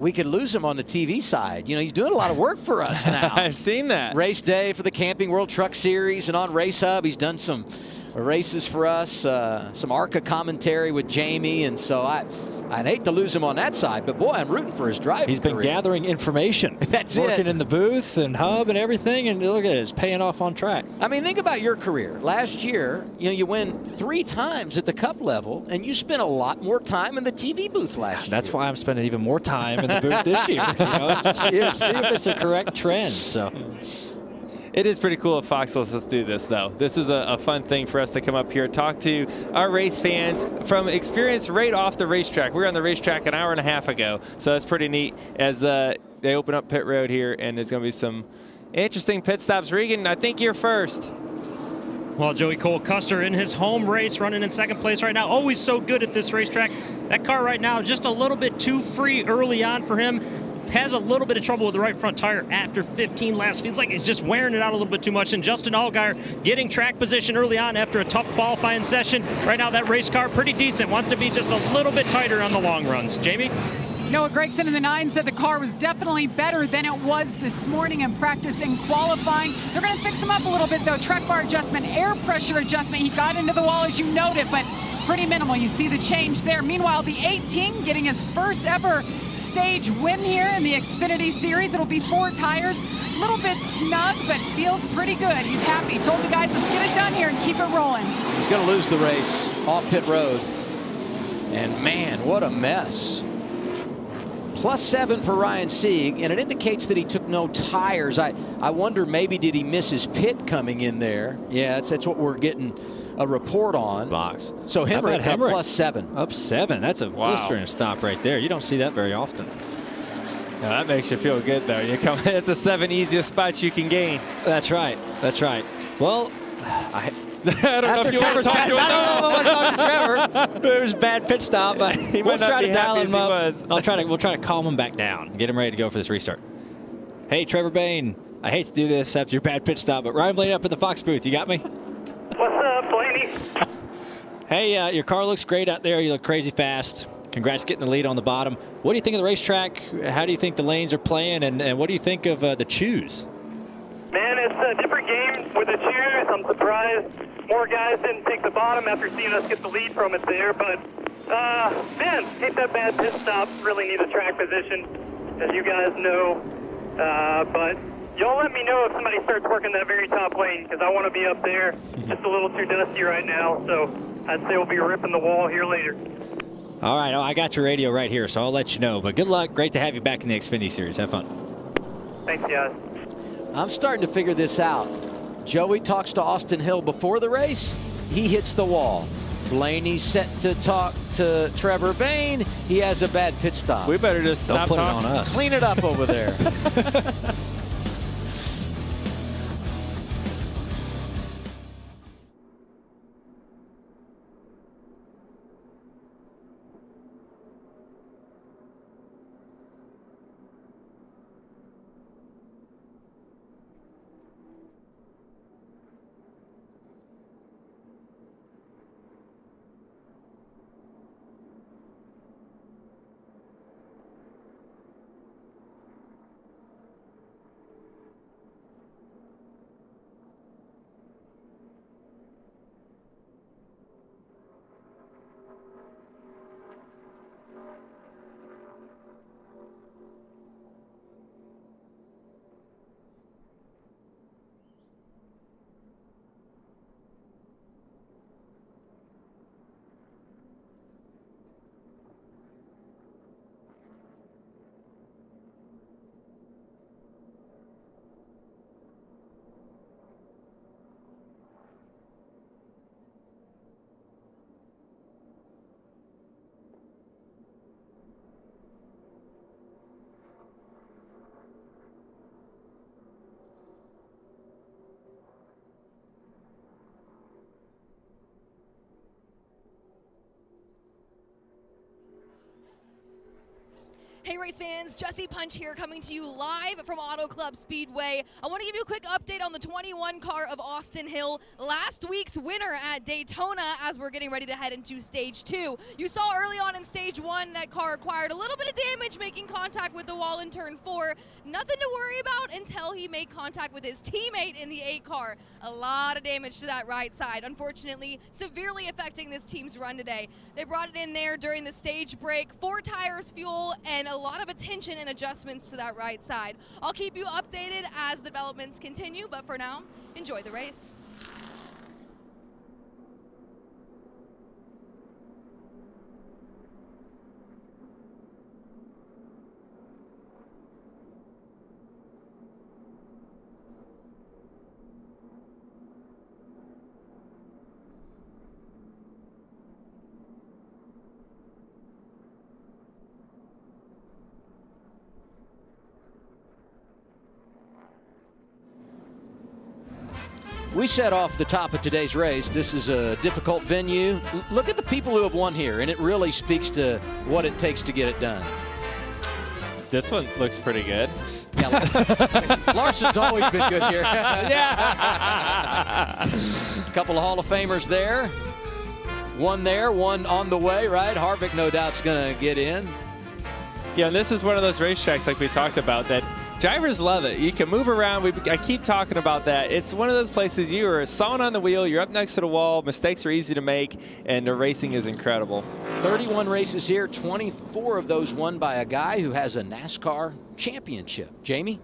we could lose him on the TV side. You know, he's doing a lot of work for us now. I've seen that. Race day for the Camping World Truck Series, and on Race Hub, he's done some races for us, some ARCA commentary with Jamie, and so I'd hate to lose him on that side, but boy, I'm rooting for his driving He's been career. gathering information. That's working in the booth and hub and everything, and look at it, it's paying off on track. I mean, think about your career. Last year, you know, you win 3 times at the Cup level, and you spent a lot more time in the TV booth last year. That's why I'm spending even more time in the booth this year. You know, see if it's a correct trend. So. It is pretty cool if Fox lets us do this, though. This is a fun thing for us to come up here, talk to our race fans from experience right off the racetrack. We were on the racetrack an hour and a half ago, so that's pretty neat as they open up pit road here, and there's going to be some interesting pit stops. Regan, I think you're first. Well, Joey Cole Custer in his home race, running in second place right now. Always so good at this racetrack. That car right now just a little bit too free early on for him. Has a little bit of trouble with the right front tire after 15 laps. Feels like he's just wearing it out a little bit too much. And Justin Allgaier getting track position early on after a tough qualifying session. Right now, that race car pretty decent. Wants to be just a little bit tighter on the long runs. Jamie? Noah Gragson in the 9 said the car was definitely better than it was this morning in practice and qualifying. They're going to fix him up a little bit, though. Track bar adjustment, air pressure adjustment. He got into the wall, as you noted, but pretty minimal. You see the change there. Meanwhile, the 18 getting his first ever stage win here in the Xfinity Series. It'll be 4 tires. A little bit snug, but feels pretty good. He's happy. Told the guys, let's get it done here and keep it rolling. He's going to lose the race off pit road. And man, what a mess. +7 for Ryan Sieg, and it indicates that he took no tires. I wonder, maybe did he miss his pit coming in there? Yeah, that's what we're getting a report on. Box. So Hemrick up +7. Up 7. That's a blistering stop right there. You don't see that very often. Now, that makes you feel good, though. It's a 7 easiest spots you can gain. That's right. That's right. Well, I don't know if you want to talk to him. I don't know if I want to talk to Trevor. It was a bad pit stop, but we'll try to dial him up. We'll try to calm him back down, get him ready to go for this restart. Hey, Trevor Bayne, I hate to do this after your bad pit stop, but Ryan Blaney up in the Fox booth. You got me? What's up, Blaney? Hey, your car looks great out there. You look crazy fast. Congrats getting the lead on the bottom. What do you think of the racetrack? How do you think the lanes are playing, and what do you think of the choose? Man, it's a different game with the choose. I'm surprised more guys didn't take the bottom after seeing us get the lead from it there. But, man, hate that bad pit stop. Really need a track position, as you guys know. But y'all let me know if somebody starts working that very top lane, because I want to be up there. Just a little too dusty right now. So I'd say we'll be ripping the wall here later. All right, I got your radio right here, so I'll let you know. But good luck. Great to have you back in the Xfinity Series. Have fun. Thanks, guys. I'm starting to figure this out. Joey talks to Austin Hill before the race. He hits the wall. Blaney's set to talk to Trevor Bayne. He has a bad pit stop. We better just Don't stop put talking. it on us. Clean it up over there. Hey race fans, Jesse Punch here coming to you live from Auto Club Speedway. I want to give you a quick update on the 21 car of Austin Hill, last week's winner at Daytona as we're getting ready to head into stage 2. You saw early on in stage 1 that car acquired a little bit of damage making contact with the wall in turn 4. Nothing to worry about until he made contact with his teammate in the 8 car. A lot of damage to that right side, unfortunately severely affecting this team's run today. They brought it in there during the stage break, 4 tires, fuel, and a lot of attention and adjustments to that right side. I'll keep you updated as developments continue, but for now, enjoy the race. We set off the top of today's race. This is a difficult venue. Look at the people who have won here, and it really speaks to what it takes to get it done. This one looks pretty good. Yeah, Larson's always been good here. Yeah. A couple of Hall of Famers there. One there, one on the way, right? Harvick, no doubt, is going to get in. Yeah, and this is one of those racetracks like we talked about that drivers love it. You can move around. I keep talking about that. It's one of those places you are sawing on the wheel. You're up next to the wall. Mistakes are easy to make, and the racing is incredible. 31 races here, 24 of those won by a guy who has a NASCAR championship. Jamie?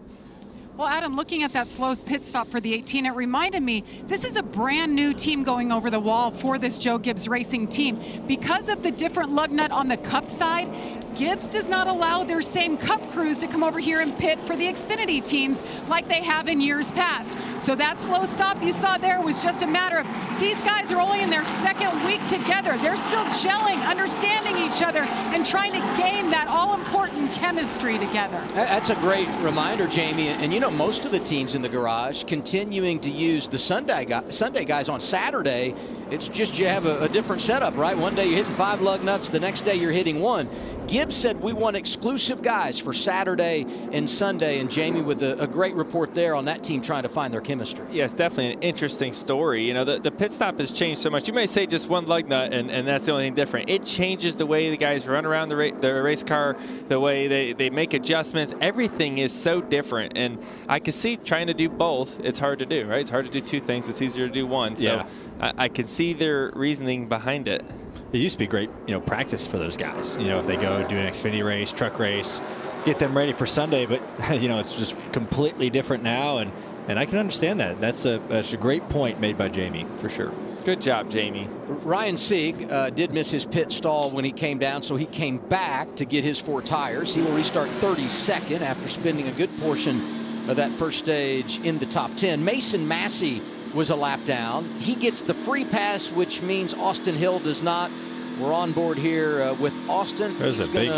Well, Adam, looking at that slow pit stop for the 18, it reminded me this is a brand new team going over the wall for this Joe Gibbs racing team. Because of the different lug nut on the Cup side, Gibbs does not allow their same Cup crews to come over here and pit for the Xfinity teams like they have in years past. So that slow stop you saw there was just a matter of these guys are only in their second week together. They're still gelling, understanding each other, and trying to gain that all-important chemistry together. That's a great reminder, Jamie. And you know, most of the teams in the garage continuing to use the Sunday guys on Saturday. It's just you have a different setup, right? One day you're hitting 5 lug nuts, the next day you're hitting 1. Gibbs said we want exclusive guys for Saturday and Sunday, and Jamie with a great report there on that team trying to find their chemistry. Yeah, it's definitely an interesting story. You know, the pit stop has changed so much. You may say just one lug nut, and that's the only thing different. It changes the way the guys run around the race car, the way they make adjustments. Everything is so different, and I can see trying to do both. It's hard to do, right? It's hard to do 2 things. It's easier to do 1. So yeah. I can see their reasoning behind it. It used to be great, practice for those guys. If they go do an Xfinity race, truck race, get them ready for Sunday. But it's just completely different now, and I can understand that. That's a great point made by Jamie for sure. Good job, Jamie. Ryan Sieg did miss his pit stall when he came down, so he came back to get his 4 tires. He will restart 32nd after spending a good portion of that first stage in the top 10. Mason Massey was a lap down. He gets the free pass, which means Austin Hill does not. We're on board here with Austin. There's a big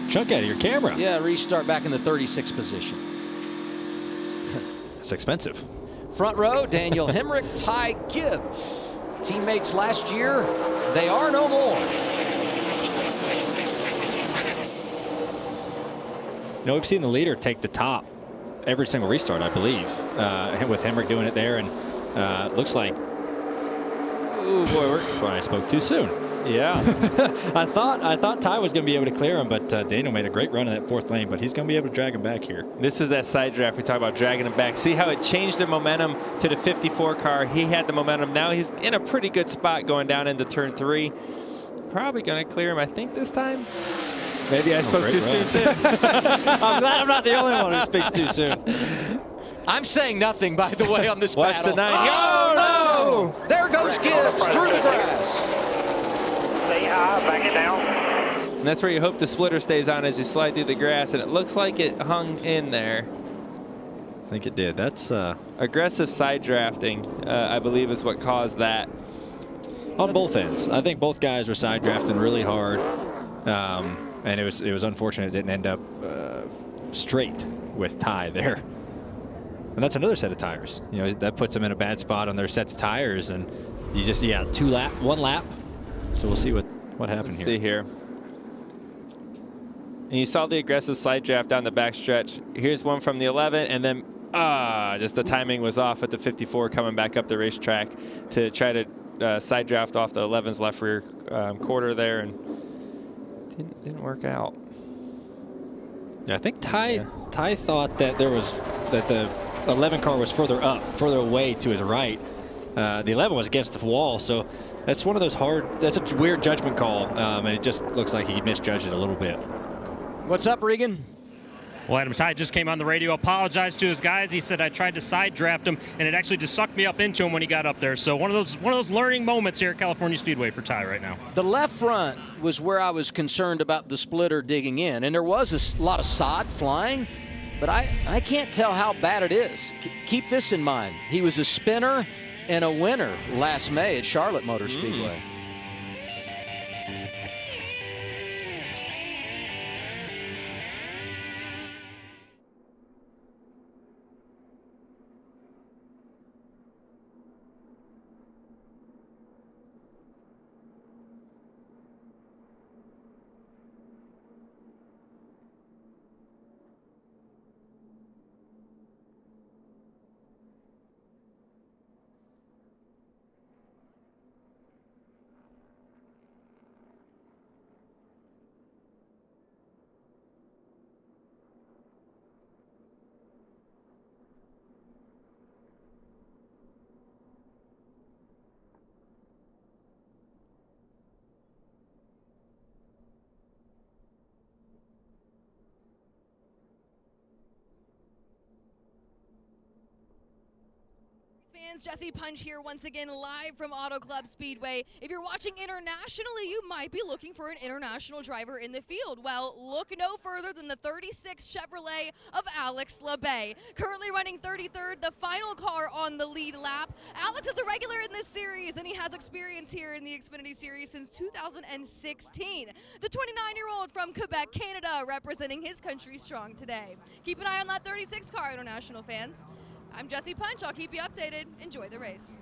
chunk out of your camera. Yeah, restart back in the 36th position. It's expensive. Front row, Daniel Hemrick, Ty Gibbs. Teammates last year, they are no more. You know, we've seen the leader take the top every single restart, I believe, with Hemrick doing it there, and looks like, oh boy, I spoke too soon. Yeah. I thought Ty was going to be able to clear him, but Daniel made a great run in that 4th lane, but he's going to be able to drag him back here. This is that side draft we talk about, dragging him back. See how it changed their momentum to the 54 car. He had the momentum. Now he's in a pretty good spot going down into turn 3. Probably going to clear him, I think, this time. Maybe I spoke too soon, too. I'm glad I'm not the only one who speaks too soon. I'm saying nothing, by the way, on this Watch battle. the 9. Oh, no! There goes Gibbs through the grass. Stay high, back it down. And that's where you hope the splitter stays on as you slide through the grass, and it looks like it hung in there. I think it did. That's aggressive side drafting, I believe, is what caused that. On both ends. I think both guys were side drafting really hard, and it was unfortunate it didn't end up straight with Ty there. And that's another set of tires. You know, that puts them in a bad spot on their sets of tires, and you just, yeah, 1 lap. So we'll see what happened here. See here. And you saw the aggressive slide draft down the backstretch. Here's one from the 11, and then just the timing was off at the 54 coming back up the racetrack to try to side draft off the 11's left rear quarter there, and didn't work out. Yeah, I think Ty thought that the 11 car was further away to his right. The 11 was against the wall, so that's one of those that's a weird judgment call, and it just looks like he misjudged it a little bit. What's up, Regan? Well, Adam Ty just came on the radio, apologized to his guys. He said I tried to side draft him, and it actually just sucked me up into him when he got up there. So one of those learning moments here at California Speedway for Ty right now. The left front was where I was concerned about the splitter digging in, and there was a lot of sod flying, but I can't tell how bad it is. Keep this in mind. He was a spinner and a winner last May at Charlotte Motor Speedway. Fans, Jesse Punch here once again live from Auto Club Speedway. If you're watching internationally, you might be looking for an international driver in the field. Well, look no further than the 36 Chevrolet of Alex Labay. Currently running 33rd, the final car on the lead lap. Alex is a regular in this series, and he has experience here in the Xfinity Series since 2016. The 29-year-old from Quebec, Canada, representing his country strong today. Keep an eye on that 36 car, international fans. I'm Jesse Punch. I'll keep you updated. Enjoy the race.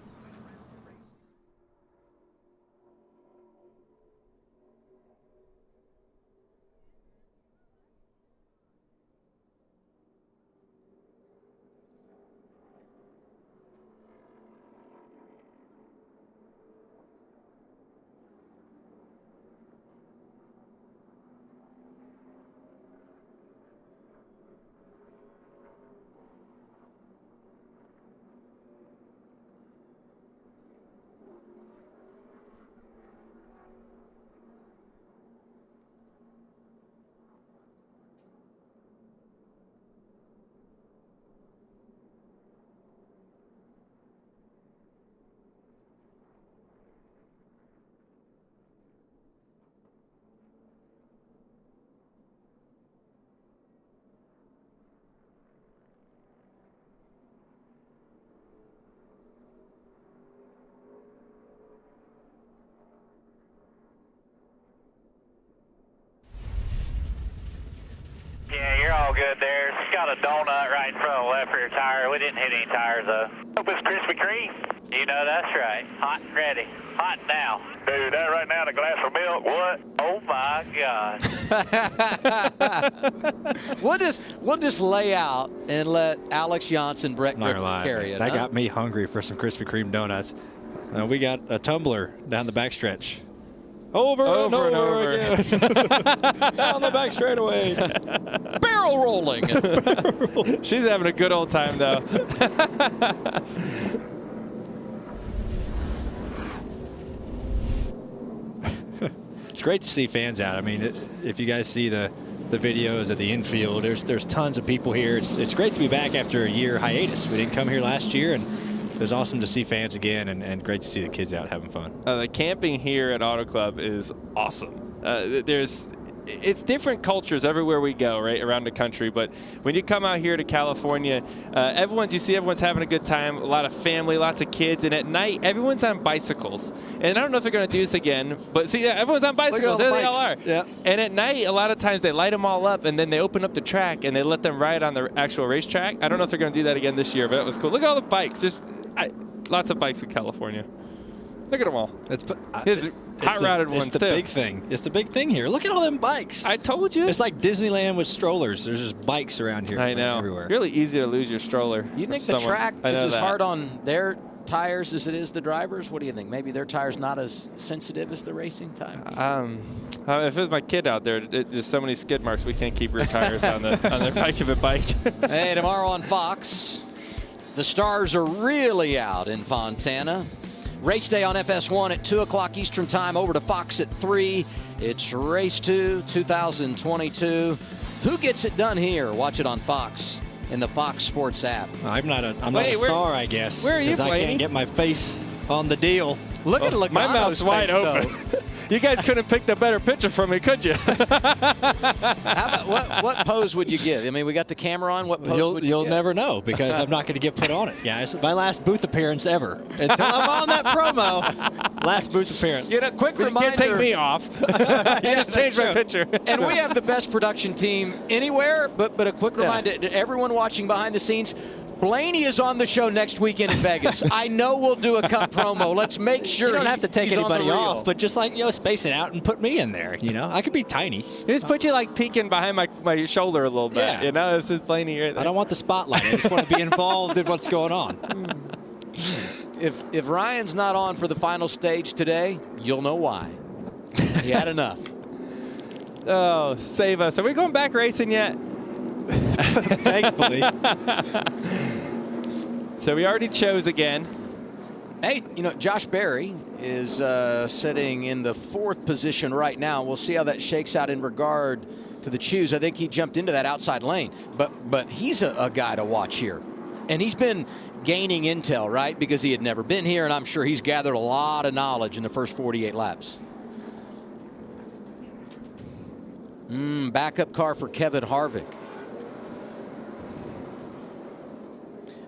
you're all good there. It's got a donut right in front of the left rear tire. We didn't hit any tires, though. Hope it's Krispy Kreme. You know that's right. Hot and ready. Hot now. Dude, that right now in a glass of milk. What? Oh, my God. We'll just lay out and let Alex Johnson, Brett Griffin carry it. That got me hungry for some Krispy Kreme donuts. We got a tumbler down the backstretch. Over and over again. Down the back straightaway. Barrel rolling. She's having a good old time, though. It's great to see fans out. I mean, if you guys see the videos at the infield, there's tons of people here. It's great to be back after a year hiatus. We didn't come here last year, and it was awesome to see fans again, and great to see the kids out having fun. The camping here at Auto Club is awesome. It's different cultures everywhere we go, right, around the country. But when you come out here to California, you see everyone's having a good time, a lot of family, lots of kids. And at night, everyone's on bicycles. And I don't know if they're going to do this again, but see, everyone's on bicycles. There they all are. Yeah. And at night, a lot of times they light them all up, and then they open up the track, and they let them ride on the actual racetrack. I don't know if they're going to do that again this year, but it was cool. Look at all the bikes. There's lots of bikes in California. Look at them all. His hot-rodded ones, too. It's the big thing. It's the big thing here. Look at all them bikes. I told you. It's like Disneyland with strollers. There's just bikes around here. I know. Everywhere. Really easy to lose your stroller. You think the track is as hard on their tires as it is the drivers? What do you think? Maybe their tire's not as sensitive as the racing tire? If it was my kid out there, there's so many skid marks, we can't keep rear tires on their pivot bike. Hey, tomorrow on Fox, the stars are really out in Fontana. Race day on FS1 at 2 o'clock Eastern time, over to Fox at 3. It's Race 2 2022. Who gets it done here? Watch it on Fox in the Fox Sports app. I'm not a star, I guess. Where are you, because I can't get my face on the deal. Look at Logano's my mouth's wide open. You guys couldn't pick the better picture from me, could you? How about what pose would you give? I mean, we got the camera on. What pose would you You'll give? never know, because I'm not going to get put on it, guys. My last booth appearance ever. Until I'm on that promo. Last booth appearance. You know, quick You reminder. can't take me off. You just changed my picture. And we have the best production team anywhere, but a quick reminder to everyone watching behind the scenes, Blaney is on the show next weekend in Vegas. I know we'll do a Cup promo. Let's make sure You don't have to take he's anybody on the reel. off, but just space it out and put me in there. I could be tiny. Just put you peeking behind my shoulder a little bit. Yeah. This is Blaney right there. I don't want the spotlight. I just want to be involved in what's going on. If Ryan's not on for the final stage today, you'll know why. He had enough. Oh, save us. Are we going back racing yet? Thankfully. So we already chose again. Hey, Josh Berry is sitting in the 4th position right now. We'll see how that shakes out in regard to the choose. I think he jumped into that outside lane, but he's a guy to watch here. And he's been gaining intel, right? Because he had never been here, and I'm sure he's gathered a lot of knowledge in the first 48 laps. Backup car for Kevin Harvick.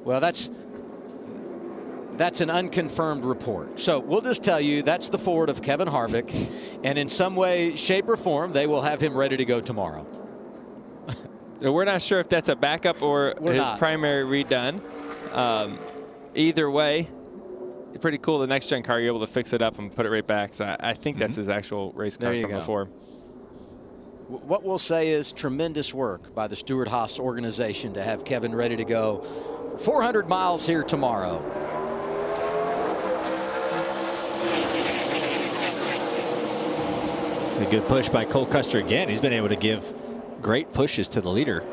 Well, that's an unconfirmed report. So we'll just tell you that's the Ford of Kevin Harvick, and in some way, shape, or form, they will have him ready to go tomorrow. We're not sure if that's a backup or his primary redone. Either way, pretty cool. The next gen car, you're able to fix it up and put it right back. So I think that's his actual race car from before. What we'll say is tremendous work by the Stewart-Haas organization to have Kevin ready to go 400 miles here tomorrow. A good push by Cole Custer again. He's been able to give great pushes to the leader.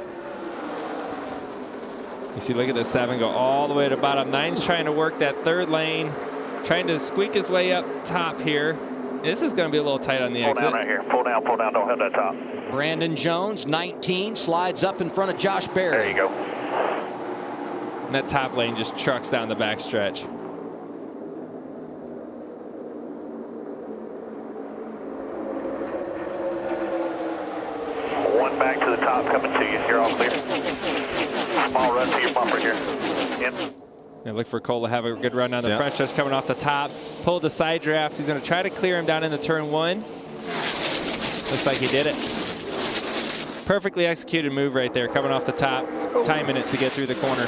You see, look at the 7 go all the way to bottom. 9's trying to work that 3rd lane, trying to squeak his way up top here. This is going to be a little tight on the exit. Pull down right here. Pull down, don't hit that top. Brandon Jones, 19, slides up in front of Josh Berry. There you go. And that top lane just trucks down the backstretch. One back to the top coming to you. You're all clear. Small run to your bumper here. In. Yeah, look for Cole to have a good run down the front stretch coming off the top. Pull the side draft. He's going to try to clear him down into turn 1. Looks like he did it. Perfectly executed move right there, coming off the top, timing it to get through the corner.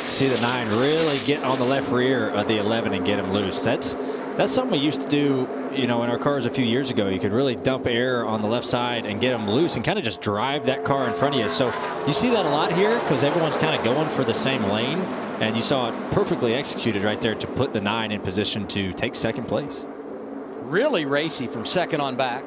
See the 9 really get on the left rear of the 11 and get him loose. That's something we used to do, you know, in our cars a few years ago. You could really dump air on the left side and get them loose and kind of just drive that car in front of you. So you see that a lot here because everyone's kind of going for the same lane, and you saw it perfectly executed right there to put the 9 in position to take second place. Really racy from second on back.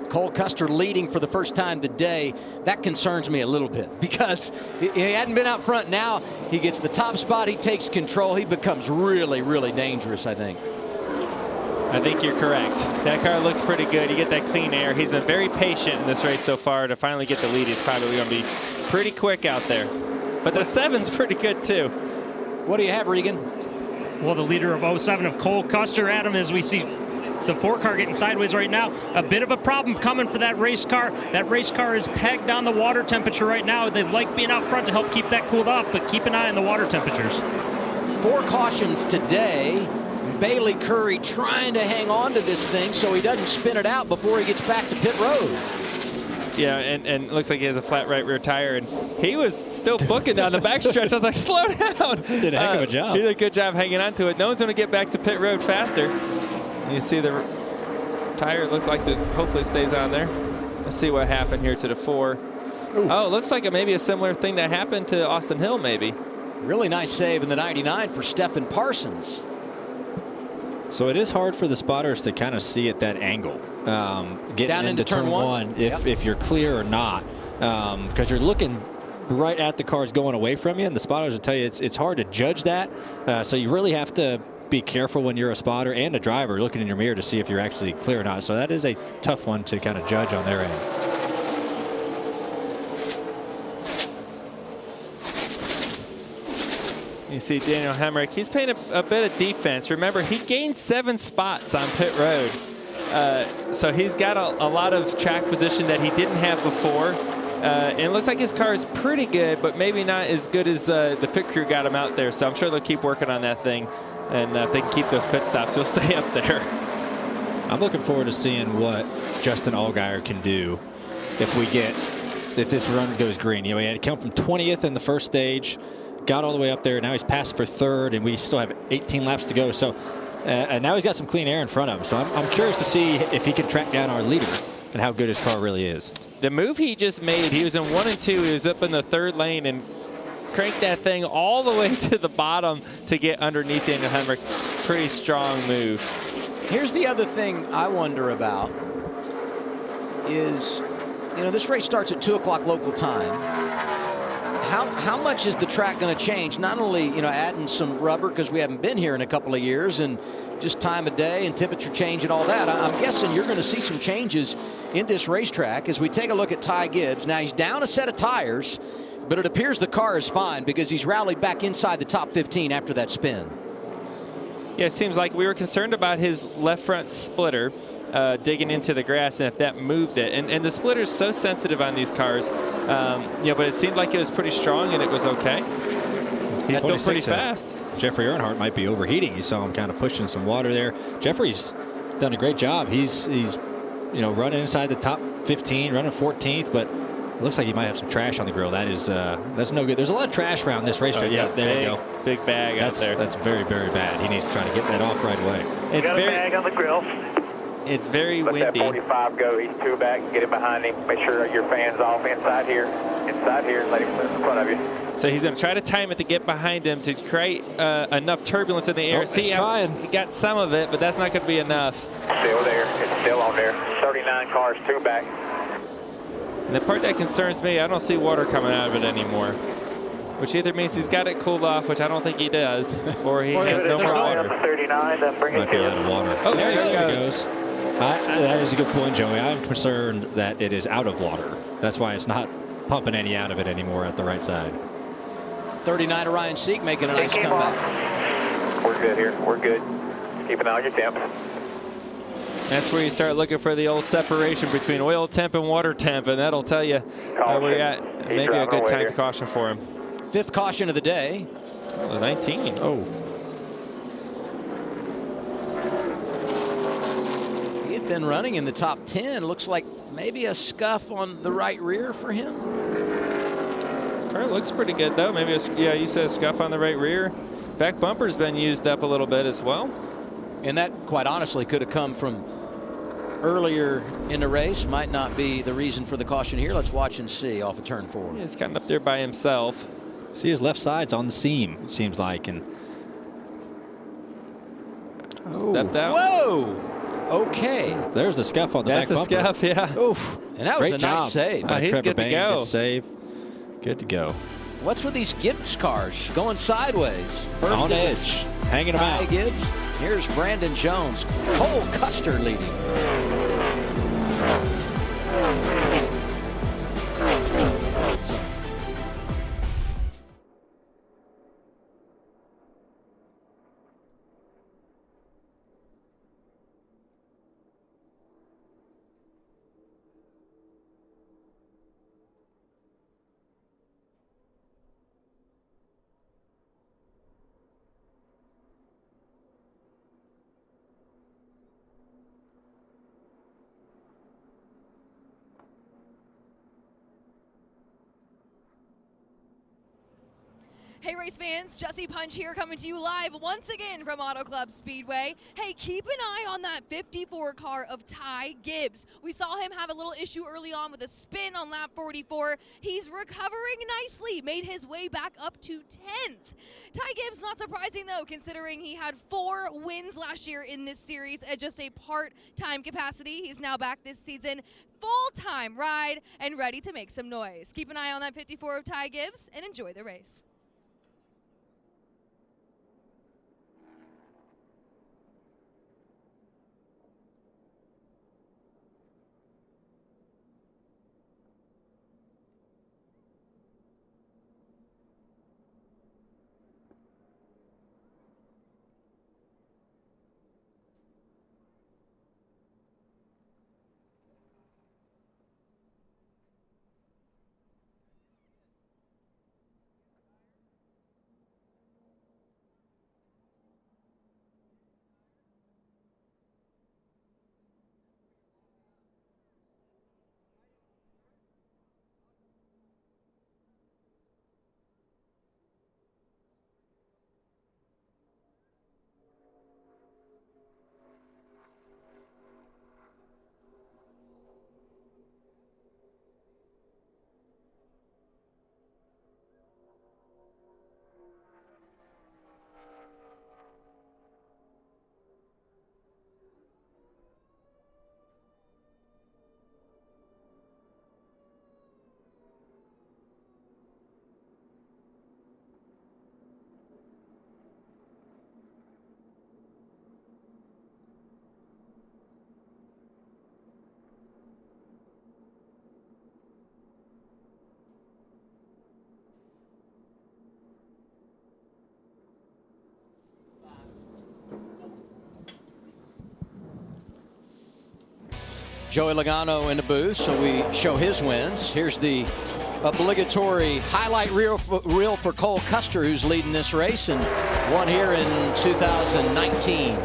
Cole Custer leading for the first time today. That concerns me a little bit because he hadn't been out front. Now he gets the top spot. He takes control. He becomes really, really dangerous, I think. I think you're correct. That car looks pretty good. You get that clean air. He's been very patient in this race so far. To finally get the lead, he's probably going to be pretty quick out there. But the 7's pretty good, too. What do you have, Regan? Well, the leader of 07 of Cole Custer, Adam, as we see the 4 car getting sideways right now. A bit of a problem coming for that race car. That race car is pegged on the water temperature right now. They like being out front to help keep that cooled off, but keep an eye on the water temperatures. 4 cautions today. Bailey Curry trying to hang on to this thing so he doesn't spin it out before he gets back to pit road. Yeah, and it looks like he has a flat right rear tire, and he was still booking down the backstretch. I was like, slow down. Did a heck of a job. He did a good job hanging on to it. No one's going to get back to pit road faster. You see the tire look like it hopefully stays on there. Let's see what happened here to the 4. Ooh. Oh, it looks like maybe a similar thing that happened to Austin Hill maybe. Really nice save in the 99 for Stephen Parsons. So it is hard for the spotters to kind of see at that angle. Getting down into turn one if you're clear or not. Because you're looking right at the cars going away from you, and the spotters will tell you it's hard to judge that. So you really have to be careful when you're a spotter and a driver looking in your mirror to see if you're actually clear or not. So that is a tough one to kind of judge on their end. You see Daniel Hemrick, he's playing a bit of defense. Remember, he gained 7 spots on pit road. So he's got a lot of track position that he didn't have before. And it looks like his car is pretty good, but maybe not as good as the pit crew got him out there. So I'm sure they'll keep working on that thing. And if they can keep those pit stops, he'll stay up there. I'm looking forward to seeing what Justin Allgaier can do if this run goes green. You know, he had to come from 20th in the first stage, got all the way up there. Now he's passed for 3rd, and we still have 18 laps to go. So, and now he's got some clean air in front of him. So I'm curious to see if he can track down our leader and how good his car really is. The move he just made, he was in 1 and 2. He was up in the 3rd lane and cranked that thing all the way to the bottom to get underneath Daniel Hemrick. Pretty strong move. Here's the other thing I wonder about is, you know, this race starts at 2 o'clock local time. How much is the track going to change? Not only, you know, adding some rubber because we haven't been here in a couple of years, and just time of day and temperature change and all that. I'm guessing you're going to see some changes in this racetrack as we take a look at Ty Gibbs. Now he's down a set of tires, but it appears the car is fine because he's rallied back inside the top 15 after that spin. Yeah, it seems like we were concerned about his left front splitter digging into the grass and if that moved it. And the splitter's so sensitive on these cars. But it seemed like it was pretty strong and it was okay. He's still pretty fast. Jeffrey Earnhardt might be overheating. You saw him kind of pushing some water there. Jeffrey's done a great job. He's running inside the top 15, running 14th, but it looks like he might have some trash on the grill. That's no good. There's a lot of trash around this racetrack. Yeah, there we go. Big bag out there. That's very, very bad. He needs to try to get that off right away. It's got a bag on the grill. It's very windy. Let that 45 go. He's 2 back. Get him behind him. Make sure your fan's off inside here. Let him move in front of you. So he's going to try to time it to get behind him to create enough turbulence in the air. See, trying. He got some of it, but that's not going to be enough. Still there. It's still on there. 39 cars, 2 back. And the part that concerns me, I don't see water coming out of it anymore, which either means he's got it cooled off, which I don't think he does, or he has no more water. 39, then bring Might it be to out of water. Oh, there he goes. That is a good point, Joey. I'm concerned that it is out of water. That's why it's not pumping any out of it anymore at the right side. 39 Ryan Sieg making a nice comeback. We're good here. We're good. Keep an eye on your temps. That's where you start looking for the old separation between oil temp and water temp, and that'll tell you we got maybe a good time to caution for him. 5th caution of the day. Oh, 19. Oh. been running in the top 10. Looks like maybe a scuff on the right rear for him. Car looks pretty good though. Maybe yeah, you said a scuff on the right rear. Back bumper's been used up a little bit as well. And that, quite honestly, could have come from earlier in the race. Might not be the reason for the caution here. Let's watch and see off of turn 4. Yeah, he's kind of up there by himself. See, his left side's on the seam, it seems like. And stepped out. Whoa! Okay. There's a scuff on the back bumper. That's a scuff, yeah. Oof. And that was Great a job nice save. He's Trevor good to Bayne. go. Good save. Good to go. What's with these Gibbs cars going sideways? First On it was edge, hanging them Ty out. Gibbs. Here's Brandon Jones. Cole Custer leading. Hey race fans, Jesse Punch here coming to you live once again from Auto Club Speedway. Hey, keep an eye on that 54 car of Ty Gibbs. We saw him have a little issue early on with a spin on lap 44. He's recovering nicely, made his way back up to 10th. Ty Gibbs, not surprising though, considering he had 4 wins last year in this series at just a part-time capacity. He's now back this season, full-time ride and ready to make some noise. Keep an eye on that 54 of Ty Gibbs and enjoy the race. Joey Logano in the booth, so we show his wins. Here's the obligatory highlight reel for Cole Custer, who's leading this race and won here in 2019.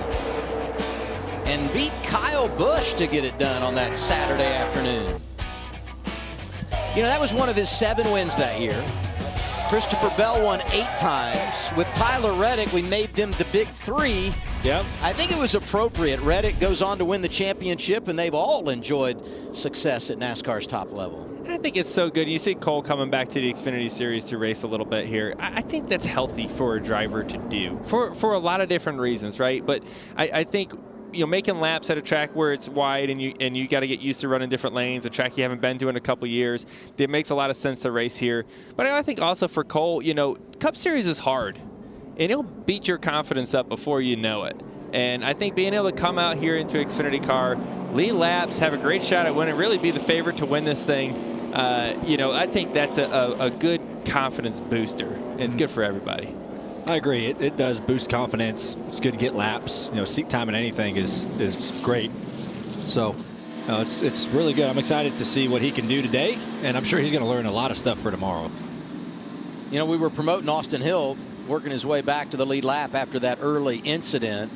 And beat Kyle Busch to get it done on that Saturday afternoon. You know, that was one of his 7 wins that year. Christopher Bell won 8 times. With Tyler Reddick, we made them the big 3. Yep. I think it was appropriate. Reddick goes on to win the championship, and they've all enjoyed success at NASCAR's top level. And I think it's so good. You see Cole coming back to the Xfinity Series to race a little bit here. I think that's healthy for a driver to do for a lot of different reasons, right? But I think, you know, making laps at a track where it's wide and you got to get used to running different lanes, a track you haven't been to in a couple years, it makes a lot of sense to race here. But I think also for Cole, you know, Cup Series is hard, and it'll beat your confidence up before you know it. And I think being able to come out here into Xfinity car, lead laps, have a great shot at winning, really be the favorite to win this thing, you know, I think that's a good confidence booster. And it's good for everybody. I agree. It does boost confidence. It's good to get laps. You know, seat time and anything is great. So it's really good. I'm excited to see what he can do today, and I'm sure he's going to learn a lot of stuff for tomorrow. You know, we were promoting Austin Hill, working his way back to the lead lap after that early incident.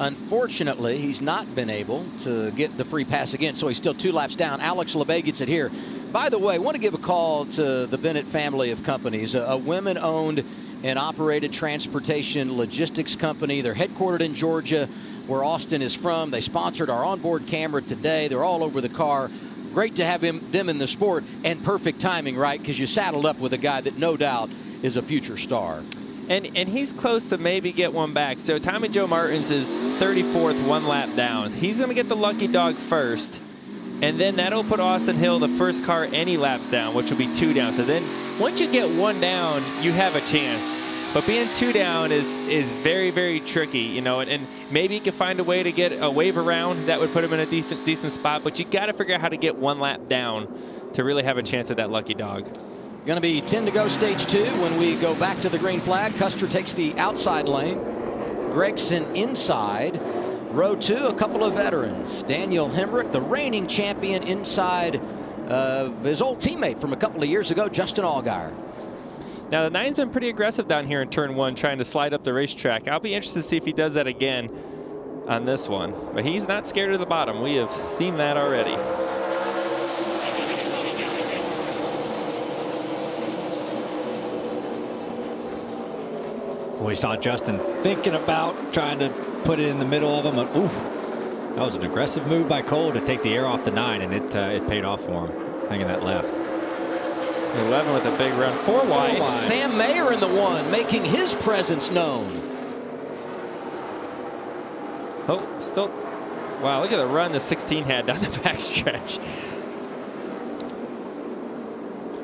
Unfortunately, he's not been able to get the free pass again, so he's still 2 laps down. Alex LeBay gets it here. By the way, I want to give a call to the Bennett family of companies, a women-owned and operated transportation logistics company. They're headquartered in Georgia, where Austin is from. They sponsored our onboard camera today. They're all over the car. Great to have them in the sport, and perfect timing, right? Because you saddled up with a guy that no doubt is a future star. And he's close to maybe get one back. So Tommy Joe Martins is 34th, 1 lap down. He's going to get the lucky dog first, and then that'll put Austin Hill the first car any laps down, which will be 2 down. So then once you get 1 down, you have a chance. But being 2 down is very, very tricky, you know, and maybe you can find a way to get a wave around that would put him in a decent spot, but you got to figure out how to get 1 lap down to really have a chance at that lucky dog. Going to be 10 to go stage 2 when we go back to the green flag. Custer takes the outside lane. Gregson inside. Row 2, a couple of veterans. Daniel Hemrick, the reigning champion, inside of his old teammate from a couple of years ago, Justin Allgaier. Now, the 9's been pretty aggressive down here in turn 1, trying to slide up the racetrack. I'll be interested to see if he does that again on this one. But he's not scared of the bottom. We have seen that already. We saw Justin thinking about trying to put it in the middle of them. Oof, that was an aggressive move by Cole to take the air off the 9, and it paid off for him, hanging that left. 11 with a big run, 4 wide. Sam Mayer in the 1, making his presence known. Oh, still, wow, look at the run the 16 had down the backstretch.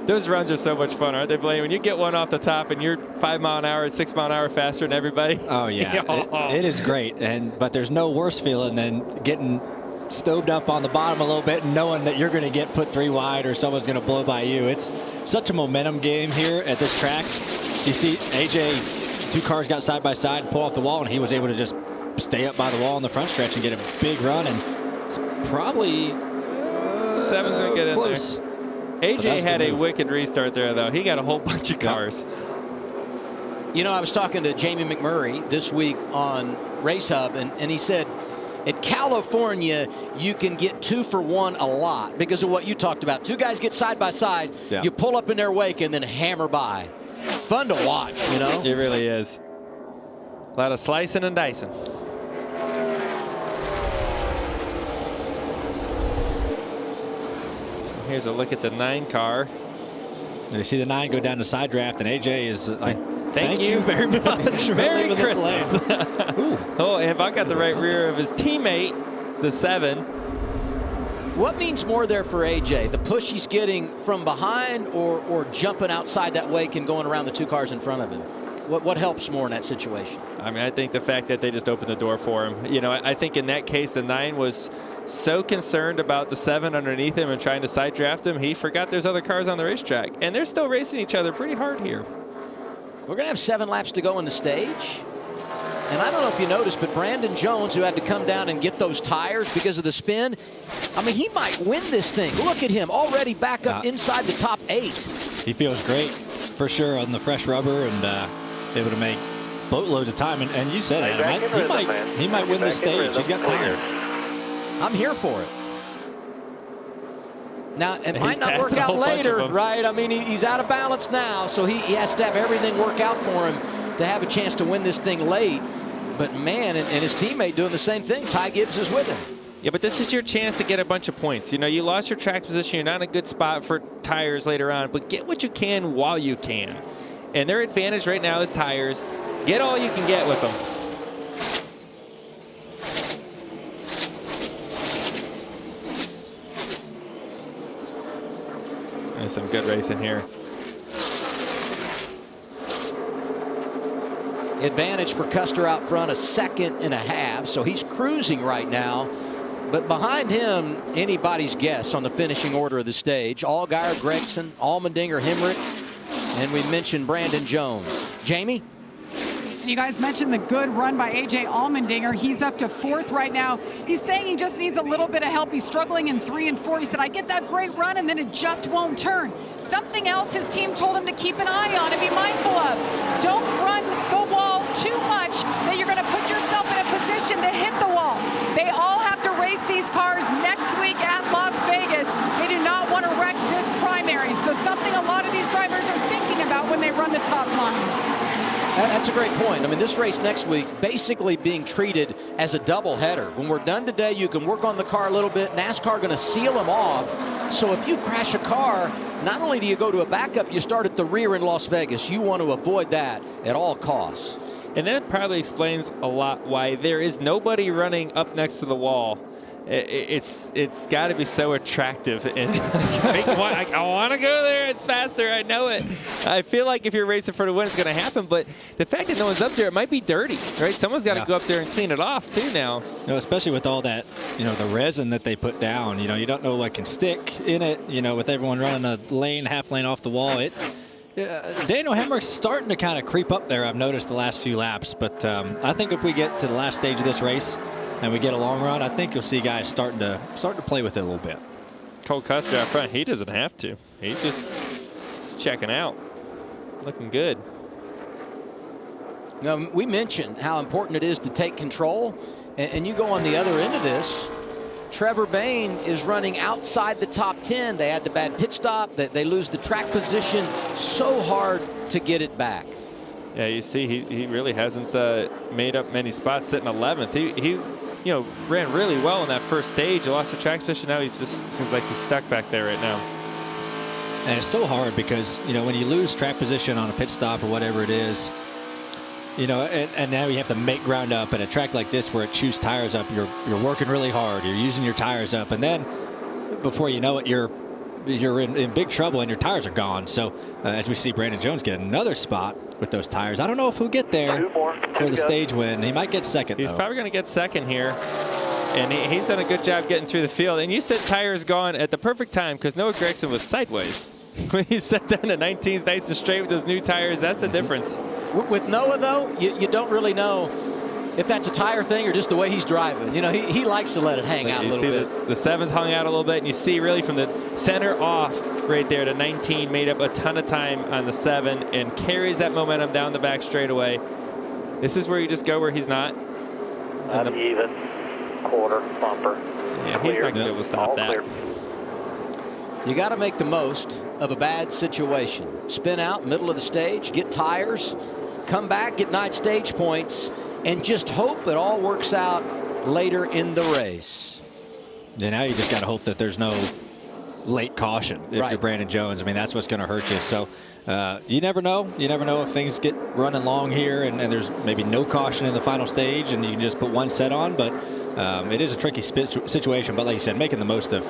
Those runs are so much fun, aren't they, Blaine? When you get one off the top and you're 5 mile an hour, 6 mile an hour faster than everybody. Oh, yeah. It is great. But there's no worse feeling than getting stoved up on the bottom a little bit and knowing that you're going to get put 3 wide or someone's going to blow by you. It's such a momentum game here at this track. You see AJ, 2 cars got side by side and pull off the wall, and he was able to just stay up by the wall in the front stretch and get a big run. And it's probably 7's going to get in close. there. AJ had a wicked restart there, though. He got a whole bunch of cars. You know, I was talking to Jamie McMurray this week on Race Hub, and he said, at California, you can get 2 for 1 a lot because of what you talked about. 2 guys get side by side, you pull up in their wake and then hammer by. Fun to watch, you know? It really is. A lot of slicing and dicing. Here's a look at the 9 car. And you see the 9 go down to side draft, and AJ is like, thank you very much. Merry Christmas. Oh, and if I got the right rear of his teammate, the 7. What means more there for AJ? The push he's getting from behind or jumping outside that wake and going around the 2 cars in front of him? What helps more in that situation? I mean, I think the fact that they just opened the door for him. You know, I think in that case, the 9 was so concerned about the 7 underneath him and trying to side draft him, he forgot there's other cars on the racetrack. And they're still racing each other pretty hard here. We're going to have 7 laps to go in the stage. And I don't know if you noticed, but Brandon Jones, who had to come down and get those tires because of the spin, I mean, he might win this thing. Look at him, already back up inside the top 8. He feels great, for sure, on the fresh rubber and able to make boatloads of time. And you said it, he might win this stage. He's got tires. I'm here for it. Now, it might not work out later, right? I mean, he's out of balance now, so he has to have everything work out for him to have a chance to win this thing late. But, man, and his teammate doing the same thing. Ty Gibbs is with him. Yeah, but this is your chance to get a bunch of points. You know, you lost your track position. You're not in a good spot for tires later on, but get what you can while you can. And their advantage right now is tires. Get all you can get with them. There's some good racing here. Advantage for Custer out front, 1.5 seconds, so he's cruising right now. But behind him, anybody's guess on the finishing order of the stage. Allgaier, Gregson, Allmendinger, Hemrick, and we mentioned Brandon Jones. Jamie? And you guys mentioned the good run by A.J. Allmendinger. He's up to 4th right now. He's saying he just needs a little bit of help. He's struggling in 3 and 4. He said, I get that great run, and then it just won't turn. Something else his team told him to keep an eye on and be mindful of. Don't run the wall too much that you're going to put yourself in a position position to hit the wall. They all have to race these cars next week at Las Vegas. They do not want to wreck this primary. So something a lot of these drivers are thinking about when they run the top line. That's a great point. I mean, this race next week basically being treated as a doubleheader. When we're done today, you can work on the car a little bit. NASCAR going to seal them off. So if you crash a car, not only do you go to a backup, you start at the rear in Las Vegas. You want to avoid that at all costs. And that probably explains a lot why there is nobody running up next to the wall. It's got to be so attractive, and I want to go there. It's faster. I know it. I feel like if you're racing for the win, it's going to happen. But the fact that no one's up there, it might be dirty, right? Someone's got to go up there and clean it off too now. You know, especially with all that, the resin that they put down. You don't know what can stick in it. With everyone running a lane, half lane off the wall, Daniel Hemrick's starting to kind of creep up there. I've noticed the last few laps, but I think if we get to the last stage of this race and we get a long run, I think you'll see guys starting to play with it a little bit. Cole Custer out front, he doesn't have to. He's just checking out, looking good. Now, we mentioned how important it is to take control, and you go on the other end of this. Trevor Bayne is running outside the top 10. They had the bad pit stop. They lose the track position. So hard to get it back. Yeah, you see, he really hasn't made up many spots, sitting 11th. He ran really well in that first stage. He lost the track position. Now he's just seems like he's stuck back there right now. And it's so hard because when you lose track position on a pit stop or whatever it is, and now you have to make ground up at a track like this where it chews tires up. You're working really hard. You're using your tires up, and then before you know it, you're in big trouble and your tires are gone. So as we see Brandon Jones get another spot with those tires, I don't know if he'll get there for the stage win. He might get second. He's probably going to get second here. And he's done a good job getting through the field. And you said tires gone at the perfect time because Noah Gragson was sideways. When he set down to 19s nice and straight with those new tires, that's the difference. With Noah, though, you don't really know if that's a tire thing or just the way he's driving. He likes to let it hang out a little bit. The 7's hung out a little bit, and you see really from the center off right there to 19 made up a ton of time on the 7 and carries that momentum down the back straightaway. This is where you just go where he's not. Even quarter bumper. Yeah, he's not going to be able to stop that. Clear. You got to make the most of a bad situation. Spin out, middle of the stage, get tires, come back, get 9 stage points, and just hope it all works out later in the race. Yeah, now you just got to hope that there's no late caution if you're Brandon Jones. I mean, that's what's going to hurt you. So you never know. You never know if things get running long here and there's maybe no caution in the final stage and you can just put one set on. But it is a tricky situation. But like you said, making the most of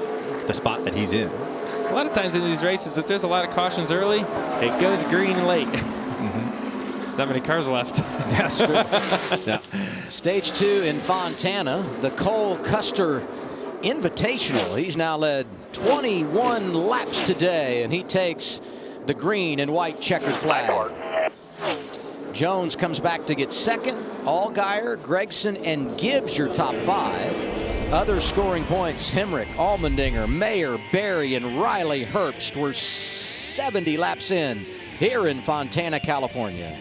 the spot that he's in. A lot of times in these races, if there's a lot of cautions early, it goes green late. There's not many cars left. That's true. Yeah. Stage 2 in Fontana, the Cole Custer Invitational. He's now led 21 laps today, and he takes the green and white checkered flag. Jones comes back to get second. Allgaier, Gregson, and Gibbs your top 5. Others scoring points: Hemrick, Allmendinger, Mayer, Berry, and Riley Herbst. We're 70 laps in here in Fontana, California.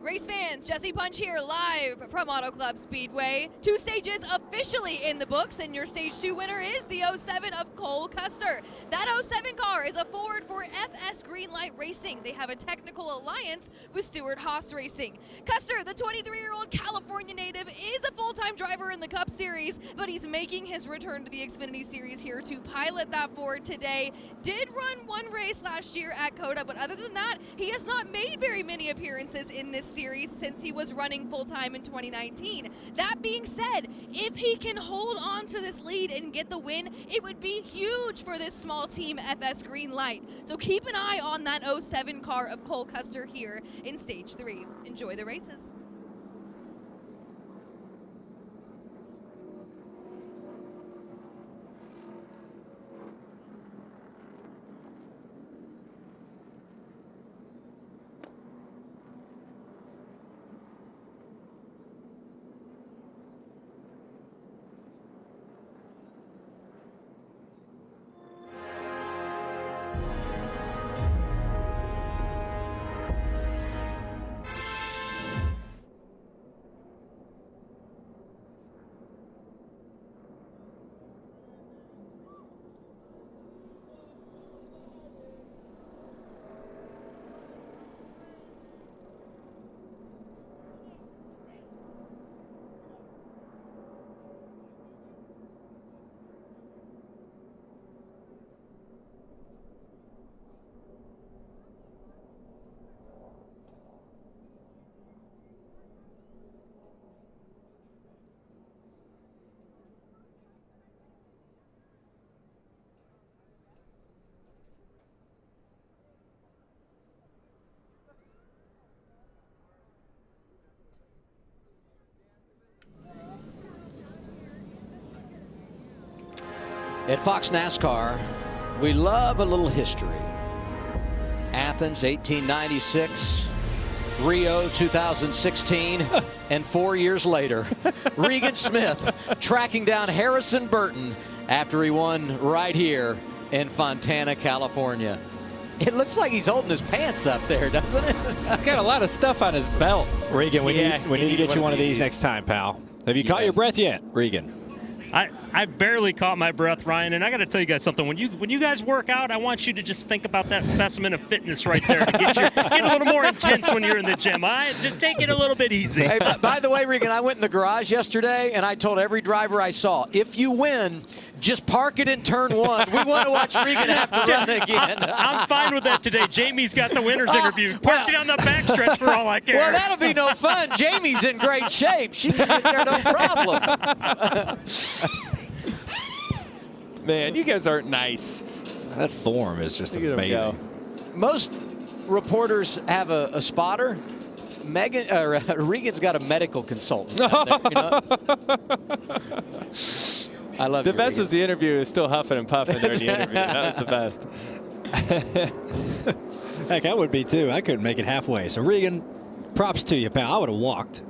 Race fans, Jesse Punch here live from Auto Club Speedway. 2 stages officially in the books, and your Stage 2 winner is the 07 of Cole Custer. That 07 car is a Ford for FS Greenlight Racing. They have a technical alliance with Stewart Haas Racing. Custer, the 23-year-old California native, is a full-time driver in the Cup Series, but he's making his return to the Xfinity Series here to pilot that Ford today. Did run one race last year at COTA, but other than that, he has not made very many appearances in this series since he was running full-time in 2019. That being said, if he can hold on to this lead and get the win, it would be huge for this small team FS Greenlight. So keep an eye on that 07 car of Cole Custer here in Stage 3. Enjoy the races. At Fox NASCAR, we love a little history. Athens, 1896, Rio, 2016, and 4 years later, Regan Smith tracking down Harrison Burton after he won right here in Fontana, California. It looks like he's holding his pants up there, doesn't it? He's got a lot of stuff on his belt. Regan, we need to get you one of these next time, pal. Have you caught your breath yet, Regan? I barely caught my breath, Ryan, and I got to tell you guys something. When you guys work out, I want you to just think about that specimen of fitness right there to get a little more intense when you're in the gym. All right? Just take it a little bit easy. Hey, by the way, Regan, I went in the garage yesterday, and I told every driver I saw, if you win, just park it in turn one. We want to watch Regan have to run again. I'm fine with that today. Jamie's got the winner's interview. Park it on the backstretch for all I care. Well, that'll be no fun. Jamie's in great shape. She can get there no problem. Man, you guys aren't nice. That form is just amazing. Most reporters have a spotter. Regan's got a medical consultant out there, you know? I love the you, best Regan. was the interview is still huffing and puffing during the interview. That was the best. Heck, I would be too. I couldn't make it halfway. So Regan, props to you, pal. I would have walked.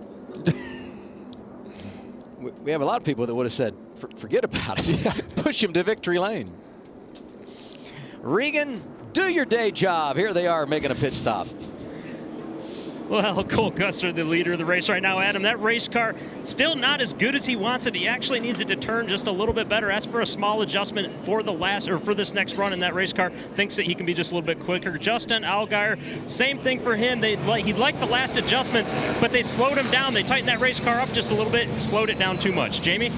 We have a lot of people that would have said, forget about it. Push him to victory lane. Regan, do your day job. Here they are making a pit stop. Well, Cole Custer, the leader of the race right now, Adam. That race car still not as good as he wants it. He actually needs it to turn just a little bit better. As for a small adjustment for for this next run in that race car, thinks that he can be just a little bit quicker. Justin Allgaier, same thing for him. He liked the last adjustments, but they slowed him down. They tightened that race car up just a little bit and slowed it down too much. Jamie?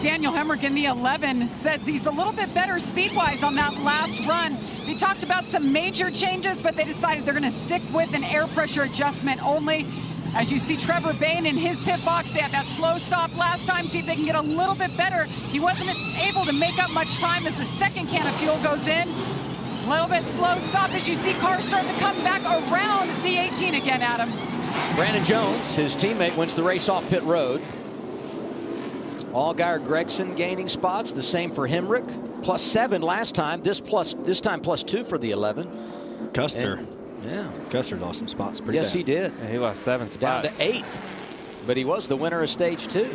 Daniel Hemrick in the 11 says he's a little bit better speed-wise on that last run. They talked about some major changes, but they decided they're going to stick with an air pressure adjustment only. As you see Trevor Bayne in his pit box, they had that slow stop last time, see if they can get a little bit better. He wasn't able to make up much time as the second can of fuel goes in. A little bit slow stop as you see cars starting to come back around the 18 again, Adam. Brandon Jones, his teammate, wins the race off pit road. Allgaier, Gregson gaining spots. The same for Hemrick. +7 last time. This time +2 for the 11. Custer. Yeah. Custer lost some spots pretty Yes, bad. he did. Yeah, he lost 7 spots. Down to 8th. But he was the winner of stage 2.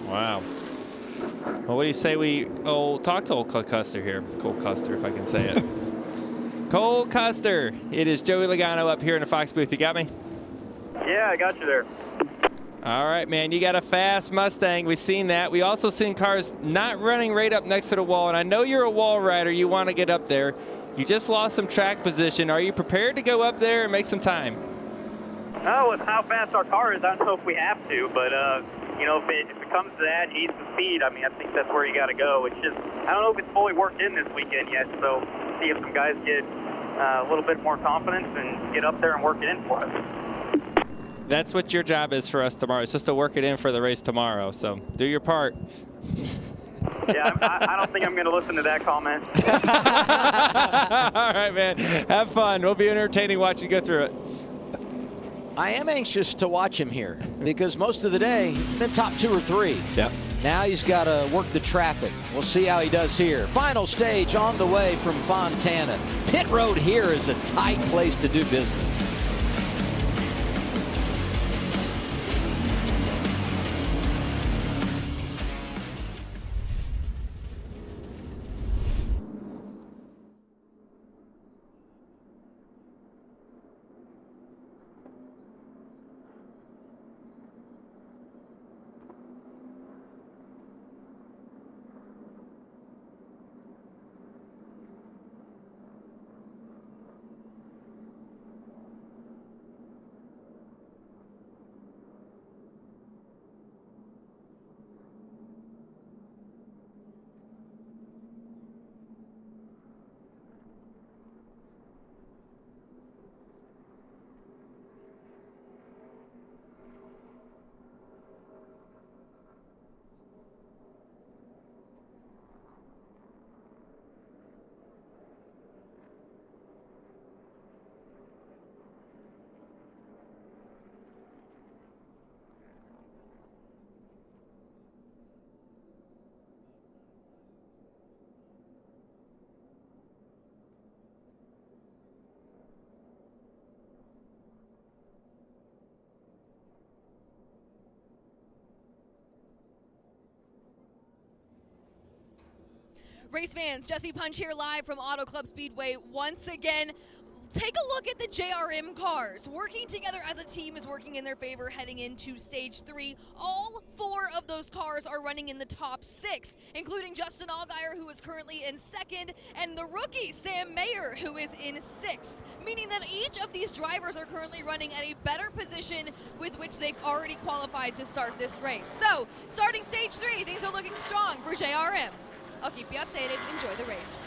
Wow. Well, what do you say we talk to old Cole Custer here? Cole Custer, if I can say it. Cole Custer. It is Joey Logano up here in the Fox booth. You got me? Yeah, I got you there. All right, man, you got a fast Mustang. We've seen that. We also seen cars not running right up next to the wall, and I know you're a wall rider. You want to get up there. You just lost some track position. Are you prepared to go up there and make some time? No, with how fast our car is, I don't know if we have to, but you know, if it comes to that, needs the speed, I mean, I think that's where you got to go. It's just, I don't know if it's fully worked in this weekend yet, so see if some guys get a little bit more confidence and get up there and work it in for us. That's what your job is for us tomorrow. It's just to work it in for the race tomorrow. So do your part. Yeah, I don't think I'm going to listen to that comment. All right, man. Have fun. We'll be entertaining watching you go through it. I am anxious to watch him here because most of the day, he's been top 2 or 3. Yep. Now he's got to work the traffic. We'll see how he does here. Final stage on the way from Fontana. Pit road here is a tight place to do business. Race fans, Jesse Punch here live from Auto Club Speedway once again. Take a look at the JRM cars. Working together as a team is working in their favor heading into stage 3. All 4 of those cars are running in the top 6, including Justin Allgaier, who is currently in 2nd, and the rookie, Sam Mayer, who is in 6th, meaning that each of these drivers are currently running at a better position with which they've already qualified to start this race. So, starting stage 3, things are looking strong for JRM. I'll keep you updated. Enjoy the race.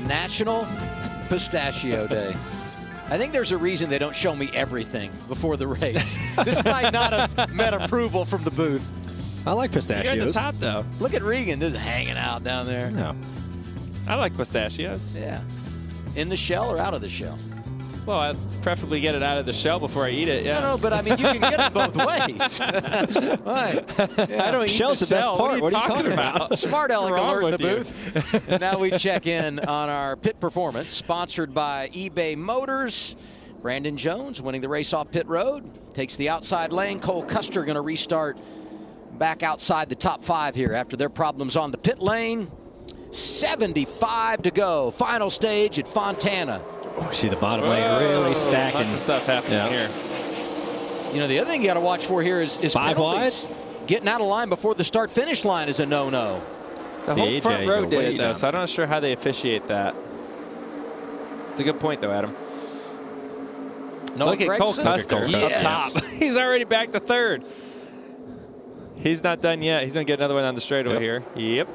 National Pistachio Day. I think there's a reason they don't show me everything before the race. This might not have met approval from the booth. I like pistachios. You're at the top, though. Look at Regan, just hanging out down there. No. I like pistachios. Yeah. In the shell or out of the shell? Well, I'd preferably get it out of the shell before I eat it. Yeah. No, but I mean, you can get it both ways. Right. Yeah. I don't eat Shell's the the best shell. part. What are you talking about? Smart Aleck What's wrong alert in the with booth. And now we check in on our pit performance, sponsored by eBay Motors. Brandon Jones winning the race off pit road. Takes the outside lane. Cole Custer going to restart back outside the top 5 here after their problems on the pit lane. 75 to go. Final stage at Fontana. Oh, see the bottom lane really stacking. Lots of stuff happening here. You know, the other thing you got to watch for here is 5 penalties. wide. Getting out of line before the start-finish line is a no-no. The whole front row did it, though, so I'm not sure how they officiate that. It's a good point, though, Adam. Noah Look at Cole Gregson. Custer Yes. up top. He's already back to 3rd. He's not done yet. He's going to get another one on the straightaway here. Yep.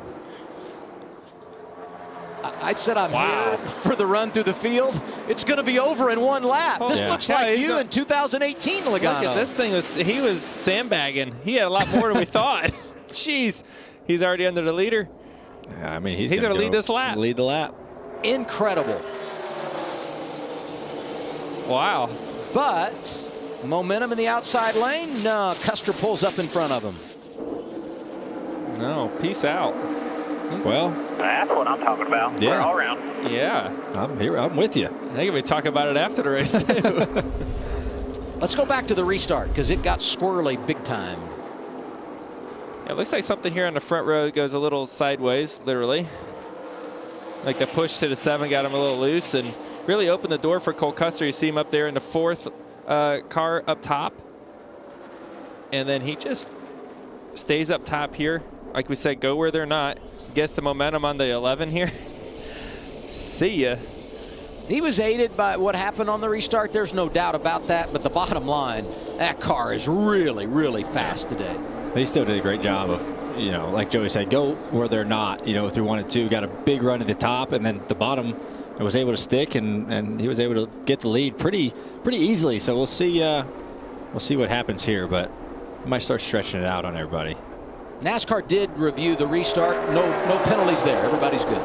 I said I'm here for the run through the field. It's going to be over in 1 lap. This looks like you in 2018, Logano. Look at this thing. He was sandbagging. He had a lot more than we thought. Jeez. He's already under the leader. I mean, he's going to lead this lap. Lead the lap. Incredible. Wow. But momentum in the outside lane. No, Custer pulls up in front of him. No, peace out. Well, that's what I'm talking about. Yeah. We're all around. Yeah. I'm here. I'm with you. I think we talk about it after the race, too. Let's go back to the restart because it got squirrely big time. It looks like something here on the front row goes a little sideways, literally. Like the push to the 7 got him a little loose and really opened the door for Cole Custer. You see him up there in the 4th car up top. And then he just stays up top here. Like we said, go where they're not. Gets the momentum on the 11 here. See ya. He was aided by what happened on the restart. There's no doubt about that. But the bottom line, that car is really, really fast today. They still did a great job of, you know, like Joey said, go where they're not, you know, through 1 and 2. Got a big run at the top, and then the bottom was able to stick, and he was able to get the lead pretty easily. So we'll see what happens here, but we might start stretching it out on everybody. NASCAR did review the restart. No penalties there. Everybody's good.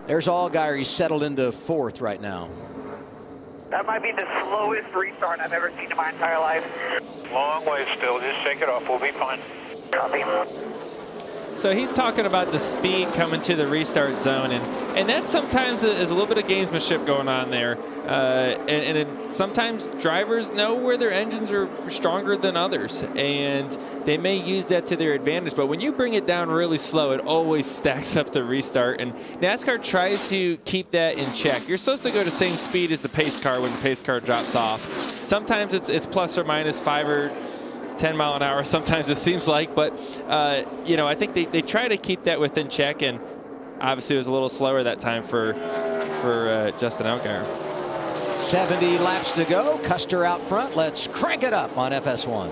There's Allgaier. He's settled into 4th right now. That might be the slowest restart I've ever seen in my entire life. Long way still. Just shake it off. We'll be fine. Copy. So he's talking about the speed coming to the restart zone, and that sometimes is a little bit of gamesmanship going on there. And sometimes drivers know where their engines are stronger than others, and they may use that to their advantage. But when you bring it down really slow, it always stacks up the restart. And NASCAR tries to keep that in check. You're supposed to go the same speed as the pace car when the pace car drops off. Sometimes it's plus or minus 5 or 10 mile an hour, sometimes it seems like, but you know, I think they try to keep that within check, and obviously it was a little slower that time for Justin Allgaier. 70 laps to go. Custer out front. Let's crank it up on FS1.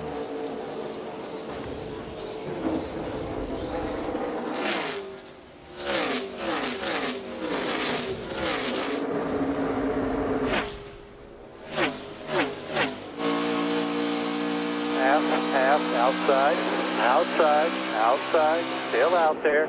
Outside, still out there.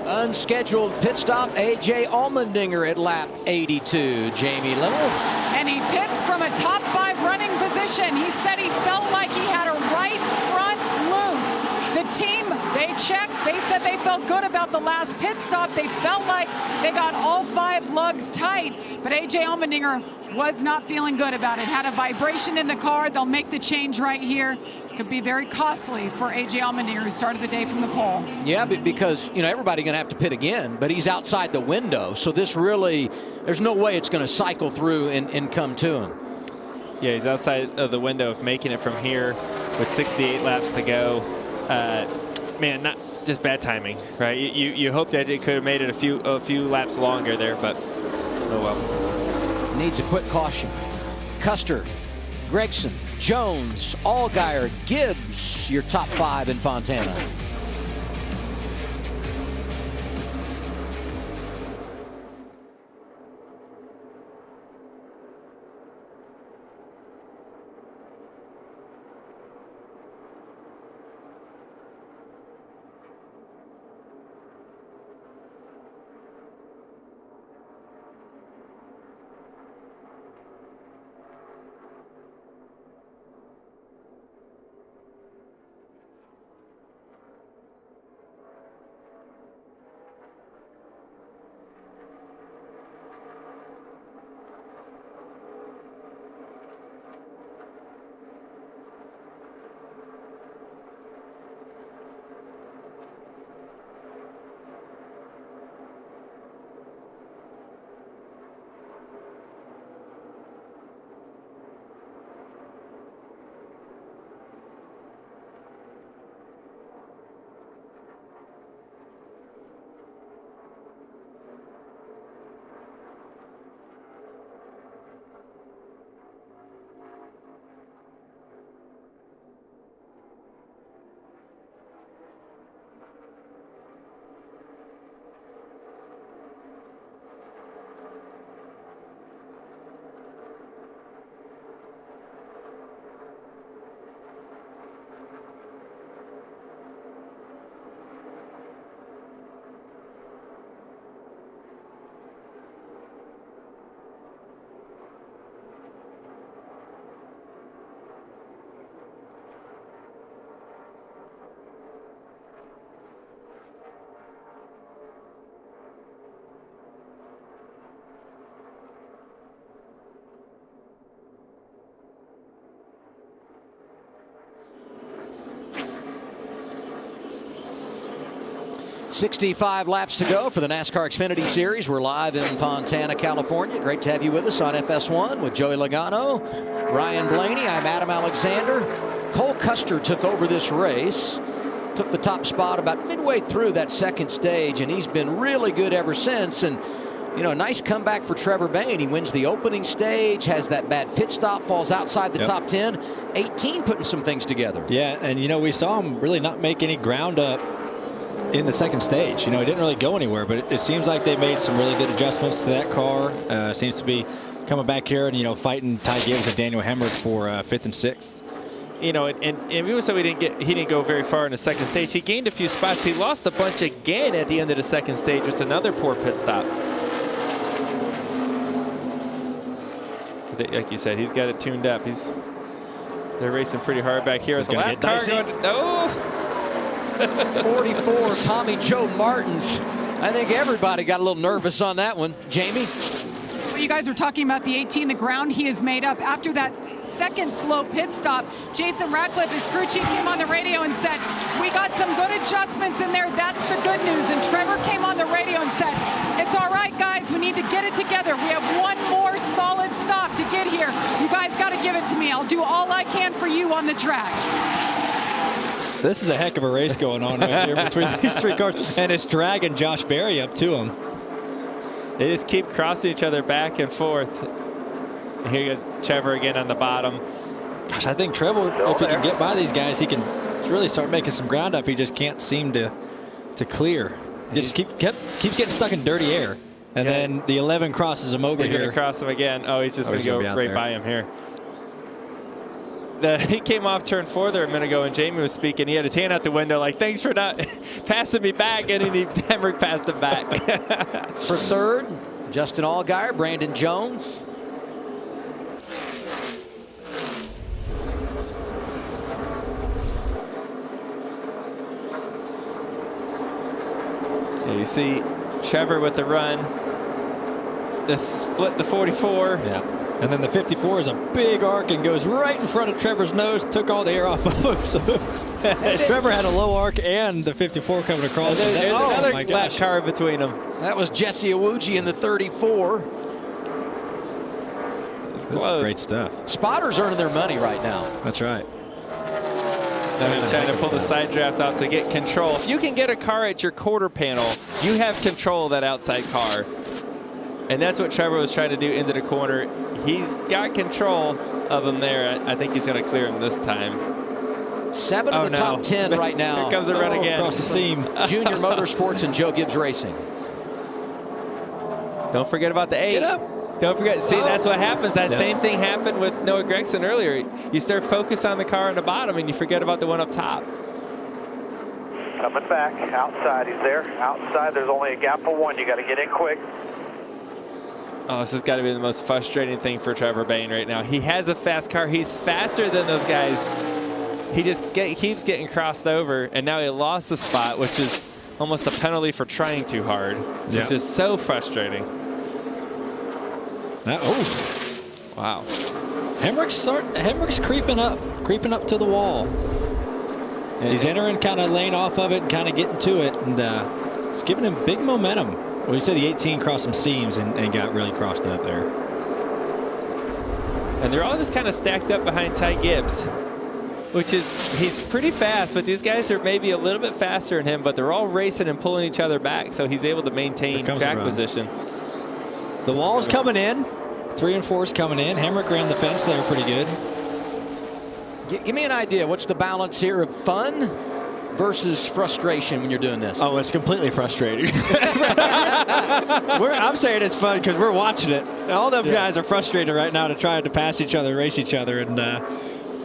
Unscheduled pit stop. A.J. Allmendinger at lap 82. Jamie Little. And he pits from a top 5 running position. He said he felt like he had a right front loose. The team, they checked. They said they felt good about the last pit stop. They felt like they got all 5 lugs tight. But A.J. Allmendinger was not feeling good about it. Had a vibration in the car. They'll make the change right here. Could be very costly for A.J. Allmendinger, who started the day from the pole. Yeah, because, you know, everybody's going to have to pit again, but he's outside the window. So this really, there's no way it's going to cycle through and come to him. Yeah, he's outside of the window of making it from here with 68 laps to go. Man, not just bad timing, right? You hope that it could have made it a few laps longer there, but oh well. Needs a quick caution. Custer, Gregson, Jones, Allgaier, Gibbs, your top 5 in Fontana. 65 laps to go for the NASCAR Xfinity Series. We're live in Fontana, California. Great to have you with us on FS1 with Joey Logano, Ryan Blaney. I'm Adam Alexander. Cole Custer took over this race, took the top spot about midway through that second stage, and he's been really good ever since. And you know, a nice comeback for Trevor Bayne. He wins the opening stage, has that bad pit stop, falls outside the top 10. 18 putting some things together. Yeah, and you know, we saw him really not make any ground up in the second stage. You know, he didn't really go anywhere, but it seems like they made some really good adjustments to that car. Seems to be coming back here and, you know, fighting Ty Gibbs and Daniel Hemrick for 5th and 6th. You know, and even so he didn't go very far in the second stage. He gained a few spots. He lost a bunch again at the end of the second stage with another poor pit stop. Like you said, he's got it tuned up. They're racing pretty hard back here. It's going to get dicey. 44, Tommy Joe Martins. I think everybody got a little nervous on that one. Jamie? Well, you guys were talking about the 18, the ground he has made up after that second slow pit stop. Jason Ratcliffe, his crew chief, came on the radio and said, we got some good adjustments in there. That's the good news. And Trevor came on the radio and said, it's all right, guys. We need to get it together. We have one more solid stop to get here. You guys got to give it to me. I'll do all I can for you on the track. This is a heck of a race going on right here between these three cars, and it's dragging Josh Berry up to him. They just keep crossing each other back and forth. And here goes Trevor again on the bottom. Gosh, I think Trevor, if he can get by these guys, he can really start making some ground up. He just can't seem to clear. Just keeps getting stuck in dirty air. And then the 11 crosses him over here. He's going to cross him again. Oh, he's just going to go right by him here. He came off turn 4 there a minute ago, and Jamie was speaking. He had his hand out the window like, thanks for not passing me back. And Hemrick passed him back. For third, Justin Allgaier, Brandon Jones. Yeah, you see Trevor with the run. The split the 44. Yeah. And then the 54 is a big arc and goes right in front of Trevor's nose, took all the air off of him. So Trevor had a low arc and the 54 coming across. There's another lap car between them. That was Jesse Iwuji in the 34. This is great stuff. Spotters earning their money right now. That's right. Now he's trying to pull the side draft out to get control. If you can get a car at your quarter panel, you have control of that outside car. And that's what Trevor was trying to do into the corner. He's got control of him there. I think he's going to clear him this time. 7 of the top 10 right now. Here comes the run again. Across the seam. Junior Motorsports and Joe Gibbs Racing. Don't forget about the 8. Get up. Don't forget. See, that's what happens. That same thing happened with Noah Gragson earlier. You start focus on the car on the bottom, and you forget about the one up top. Coming back. Outside. He's there. Outside. There's only a gap of 1. You got to get in quick. Oh, this has got to be the most frustrating thing for Trevor Bayne right now. He has a fast car. He's faster than those guys. He just keeps getting crossed over, and now he lost the spot, which is almost a penalty for trying too hard, which is so frustrating. Wow. Hemrick's creeping up to the wall. And he's entering kind of lane off of it and kind of getting to it, and it's giving him big momentum. Well, you said the 18 crossed some seams and got really crossed up there. And they're all just kind of stacked up behind Ty Gibbs, which is, he's pretty fast, but these guys are maybe a little bit faster than him, but they're all racing and pulling each other back, so he's able to maintain track position. The wall's coming in. 3 and 4 is coming in. Hemrick ran the fence there pretty good. Give me an idea. What's the balance here of fun versus frustration when you're doing this? Oh, it's completely frustrating. I'm saying it's fun because we're watching it. All them guys are frustrated right now to try to pass each other, race each other, and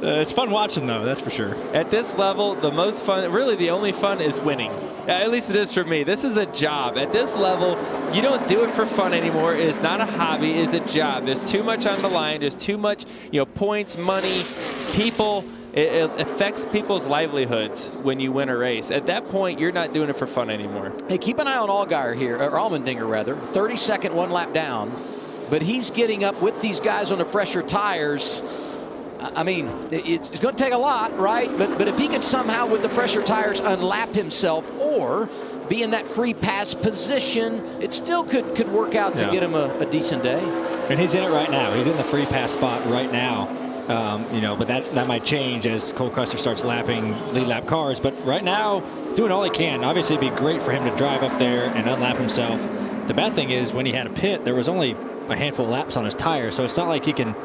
it's fun watching, though, that's for sure. At this level, the most fun, really the only fun is winning. At least it is for me. This is a job. At this level, you don't do it for fun anymore. It is not a hobby. It is a job. There's too much on the line. There's too much, points, money, people. It affects people's livelihoods when you win a race. At that point, you're not doing it for fun anymore. Hey, keep an eye on Allgaier here, or Allmendinger rather. 32nd, 1 lap down, but he's getting up with these guys on the fresher tires. I mean, it's going to take a lot, right? But if he can somehow, with the fresher tires, unlap himself or be in that free pass position, it still could work out to get him a decent day. And he's in it right now. He's in the free pass spot right now. But that might change as Cole Custer starts lapping lead lap cars. But right now, he's doing all he can. Obviously, it'd be great for him to drive up there and unlap himself. The bad thing is when he had a pit, there was only a handful of laps on his tire, so it's not like he can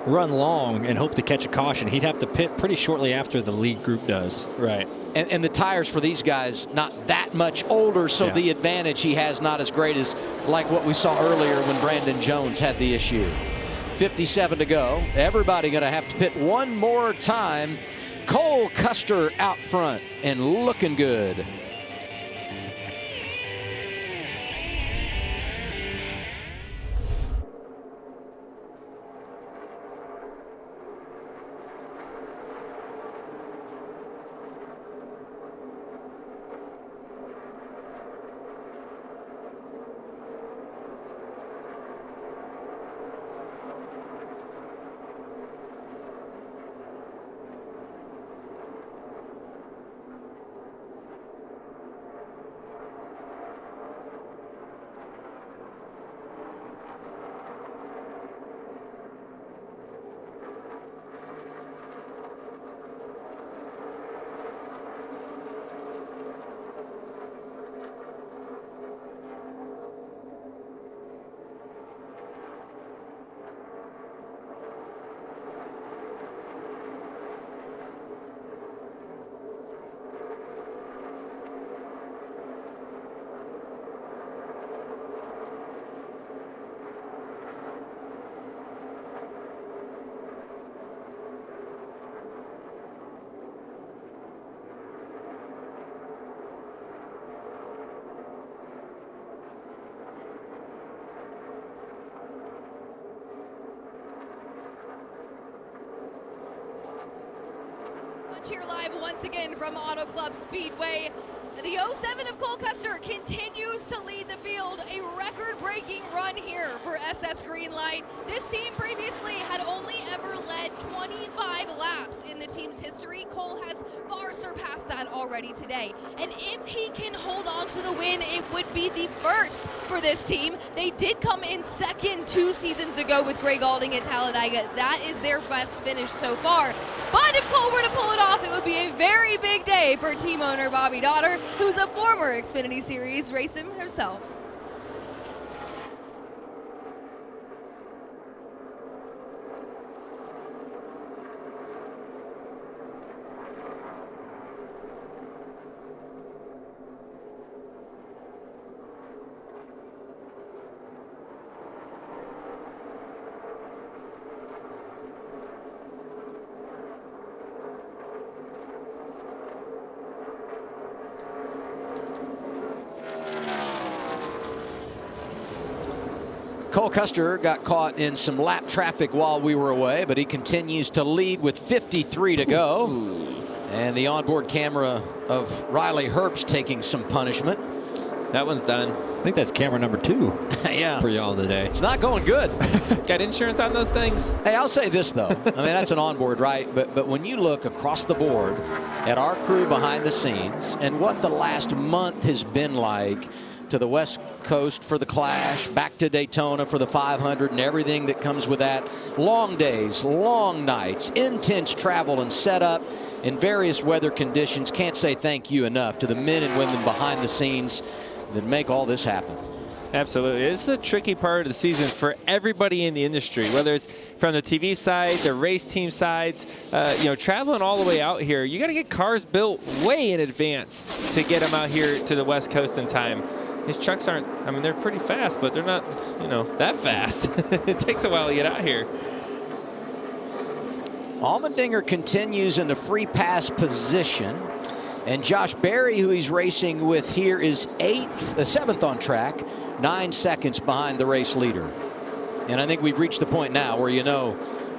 run long and hope to catch a caution. He'd have to pit pretty shortly after the lead group does. Right. And the tires for these guys not that much older, so the advantage he has not as great as like what we saw earlier when Brandon Jones had the issue. 57 to go. Everybody going to have to pit one more time. Cole Custer out front and looking good. Here live once again from Auto Club Speedway. The 07 of Cole Custer continues to lead the field. A record-breaking run here for SS Greenlight. This team previously had only ever led 25 laps in the team's history. Cole has far surpassed that already today. And if he can hold on to the win, it would be the first for this team. They did come in second 2 seasons ago with Greg Alding at Talladega. That is their best finish so far. But if Cole were to pull it off, it would be a very big day for team owner Bobby Dotter, who's a former Xfinity Series racer herself. Cole Custer got caught in some lap traffic while we were away, but he continues to lead with 53 to go. And the onboard camera of Riley Herbst taking some punishment. That one's done. I think that's camera number 2 for y'all today. It's not going good. Got insurance on those things? Hey, I'll say this, though. I mean, that's an onboard, right? But when you look across the board at our crew behind the scenes and what the last month has been like to the West Coast for the Clash, back to Daytona for the 500 and everything that comes with that. Long days, long nights, intense travel and setup in various weather conditions. Can't say thank you enough to the men and women behind the scenes that make all this happen. Absolutely. This is a tricky part of the season for everybody in the industry, whether it's from the TV side, the race team sides, traveling all the way out here. You got to get cars built way in advance to get them out here to the West Coast in time. These trucks aren't, I mean, they're pretty fast, but they're not, that fast. It takes a while to get out here. Allmendinger continues in the free pass position. And Josh Berry, who he's racing with here, is 7th on track, 9 seconds behind the race leader. And I think we've reached the point now where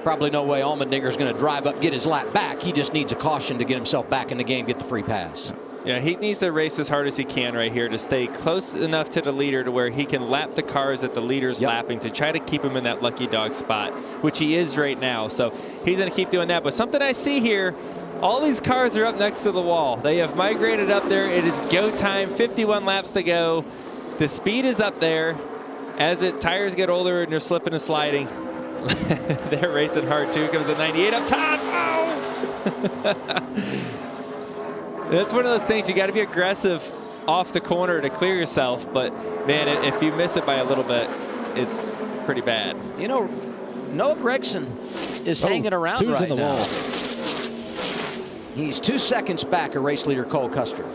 probably no way Allmendinger's going to drive up, get his lap back. He just needs a caution to get himself back in the game, get the free pass. Yeah, he needs to race as hard as he can right here to stay close enough to the leader to where he can lap the cars that the leader's lapping to try to keep him in that lucky dog spot, which he is right now. So he's going to keep doing that. But something I see here, All these cars are up next to the wall. They have migrated up there. It is go time, 51 laps to go. The speed is up there. As tires get older and they're slipping and sliding, they're racing hard too. Comes the 98 up top. Oh! That's one of those things, you got to be aggressive off the corner to clear yourself, but man, if you miss it by a little bit, it's pretty bad. You know, Noah Gragson is hanging around two's right in the now. wall. He's 2 seconds back of race leader Cole Custer.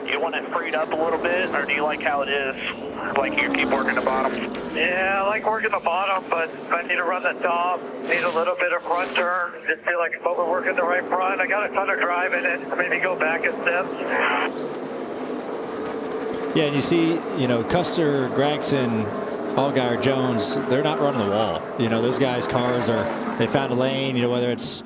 You want it freed up a little bit, or do you like how it is? Like you keep working the bottom? Yeah, I like working the bottom, but I need to run the top. Need a little bit of front turn. Just feel like I'm overworking the right front. I got a ton of drive in it. Maybe go back a step. Yeah, and you see, you know, Custer, Gragson, Allgaier, Jones, they're not running the wall. You know, those guys' cars they found a lane, you know, whether it's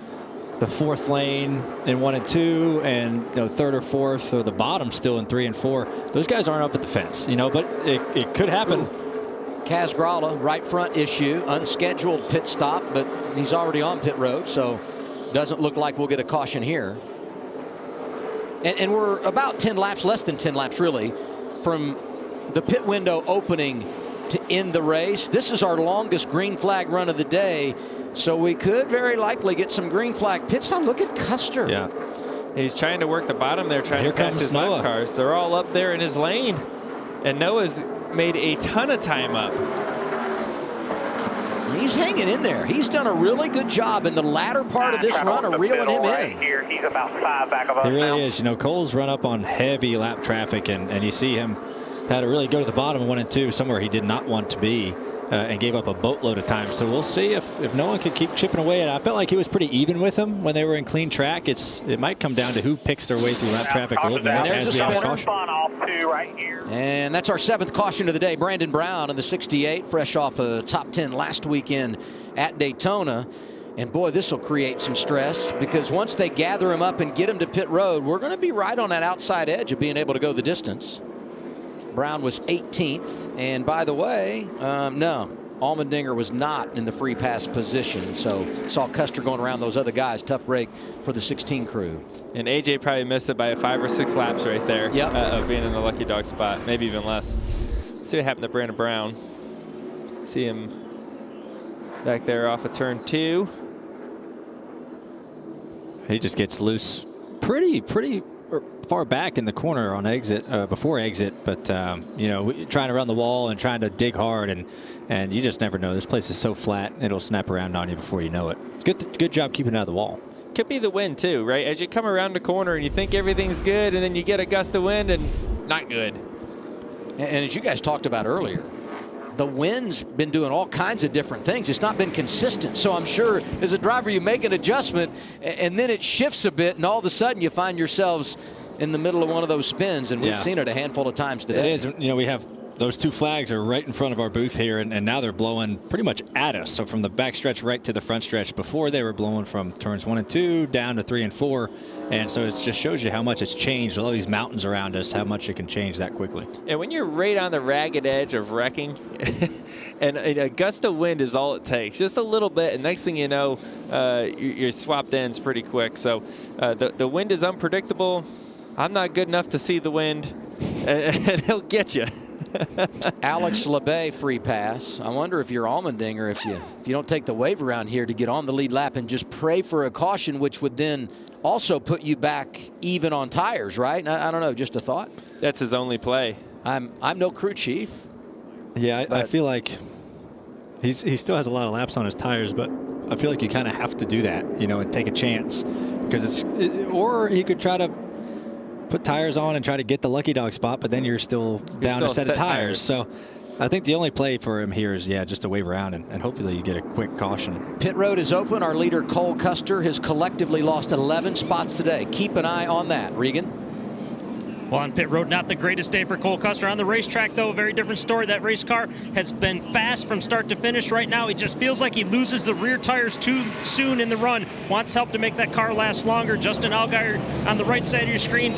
the 4th lane in 1 and 2 and, you know, 3rd or 4th, or the bottom still in 3 and 4. Those guys aren't up at the fence, you know, but it could happen. Kaz Grala, right front issue, unscheduled pit stop, but he's already on pit road, so doesn't look like we'll get a caution here. And we're about 10 laps, less than 10 laps really, from the pit window opening to end the race. This is our longest green flag run of the day, so we could very likely get some green flag pit stop. Look at Custer. Yeah. He's trying to work the bottom there, trying Here to pass comes his Noah. lap cars. They're all up there in his lane. And Noah's made a ton of time up. He's hanging in there. He's done a really good job in the latter part of this run of reeling him in. Here, he's about 5 back of us He really now. is. You know, Cole's run up on heavy lap traffic, and you see him had to really go to the bottom of 1 and 2, somewhere he did not want to be, and gave up a boatload of time. So we'll see if Noah can keep chipping away. And I felt like he was pretty even with him when they were in clean track. It might come down to who picks their way through lap traffic a little more There's as a we have a spinner. caution. Fun off too right here. And that's our 7th caution of the day. Brandon Brown in the 68, fresh off a top 10 last weekend at Daytona. And boy, this will create some stress, because once they gather him up and get him to pit road, we're going to be right on that outside edge of being able to go the distance. Brown was 18th. And by the way, no, Allmendinger was not in the free pass position. So saw Custer going around those other guys. Tough break for the 16 crew. And AJ probably missed it by 5 or 6 laps right there. Yep. Of being in the lucky dog spot, maybe even less. See what happened to Brandon Brown. See him back there off of turn 2. He just gets loose pretty far back in the corner on exit, before exit, but you know, trying to run the wall and trying to dig hard, and you just never know. This place is so flat, it'll snap around on you before you know it. Good job keeping it out of the wall. Could be the wind too, right? As you come around the corner and you think everything's good, and then you get a gust of wind and not good. And as you guys talked about earlier, the wind's been doing all kinds of different things. It's not been consistent. So I'm sure as a driver, you make an adjustment and then it shifts a bit, and all of a sudden you find yourselves in the middle of one of those spins. And we've seen it a handful of times today. It is. You know, we have those 2 flags are right in front of our booth here, and now they're blowing pretty much at us. So from the back stretch right to the front stretch. Before, they were blowing from turns 1 and 2 down to 3 and 4. And so it just shows you how much it's changed with all these mountains around us, how much it can change that quickly. And when you're right on the ragged edge of wrecking, and a gust of wind is all it takes, just a little bit, and next thing you know, you're swapped ends pretty quick. So the wind is unpredictable. I'm not good enough to see the wind, and he'll get you. Alex LeBay free pass. I wonder if you're Allmendinger, if you don't take the wave around here to get on the lead lap and just pray for a caution, which would then also put you back even on tires, right? I don't know, just a thought. That's his only play. I'm no crew chief. Yeah, I feel like he still has a lot of laps on his tires, but I feel like you kind of have to do that, you know, and take a chance, because or he could try to put tires on and try to get the lucky dog spot, but then you're still down a set of tires. So I think the only play for him here is, just to wave around and hopefully you get a quick caution. Pit road is open. Our leader, Cole Custer, has collectively lost 11 spots today. Keep an eye on that. Regan? Well, on pit road, not the greatest day for Cole Custer. On the racetrack, though, a very different story. That race car has been fast from start to finish. Right now, it just feels like he loses the rear tires too soon in the run. Wants help to make that car last longer. Justin Allgaier on the right side of your screen.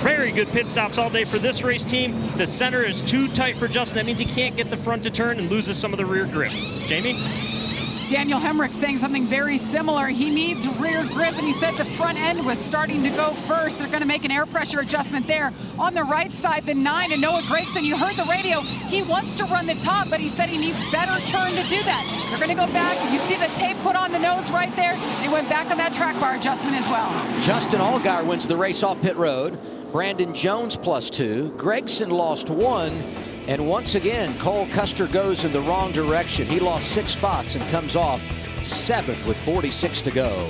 Very good pit stops all day for this race team. The center is too tight for Justin. That means he can't get the front to turn and loses some of the rear grip. Jamie? Daniel Hemrick saying something very similar. He needs rear grip, and he said the front end was starting to go first. They're going to make an air pressure adjustment there. On the right side, the 9 and Noah Gragson. You heard the radio. He wants to run the top, but he said he needs better turn to do that. They're going to go back. You see the tape put on the nose right there. They went back on that track bar adjustment as well. Justin Allgaier wins the race off pit road. Brandon Jones +2. Gregson lost 1. And once again, Cole Custer goes in the wrong direction. He lost 6 spots and comes off 7th with 46 to go.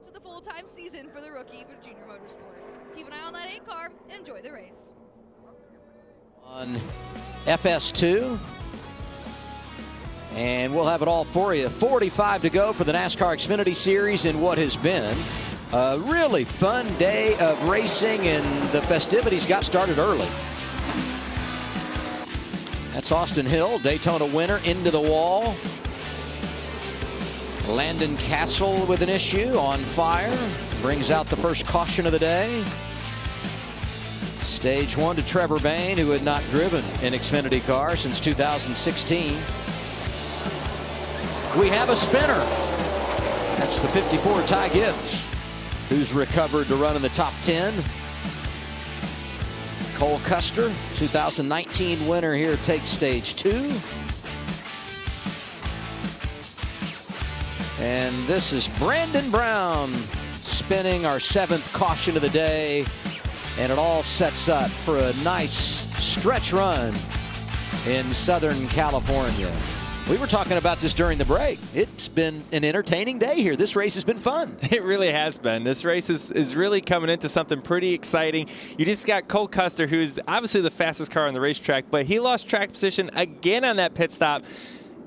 To the full-time season for the rookie with Junior Motorsports. Keep an eye on that 8 car and enjoy the race. On FS2. And we'll have it all for you. 45 to go for the NASCAR Xfinity Series in what has been a really fun day of racing, and the festivities got started early. That's Austin Hill, Daytona winner, into the wall. Landon Castle with an issue, on fire, brings out the first caution of the day. Stage 1 to Trevor Bayne, who had not driven an Xfinity car since 2016. We have a spinner. That's the 54 Ty Gibbs, who's recovered to run in the top 10. Cole Custer, 2019 winner here, takes stage 2. And this is Brandon Brown spinning our 7th caution of the day. And it all sets up for a nice stretch run in Southern California. We were talking about this during the break. It's been an entertaining day here. This race has been fun. It really has been. This race is really coming into something pretty exciting. You just got Cole Custer, who's obviously the fastest car on the racetrack, but he lost track position again on that pit stop.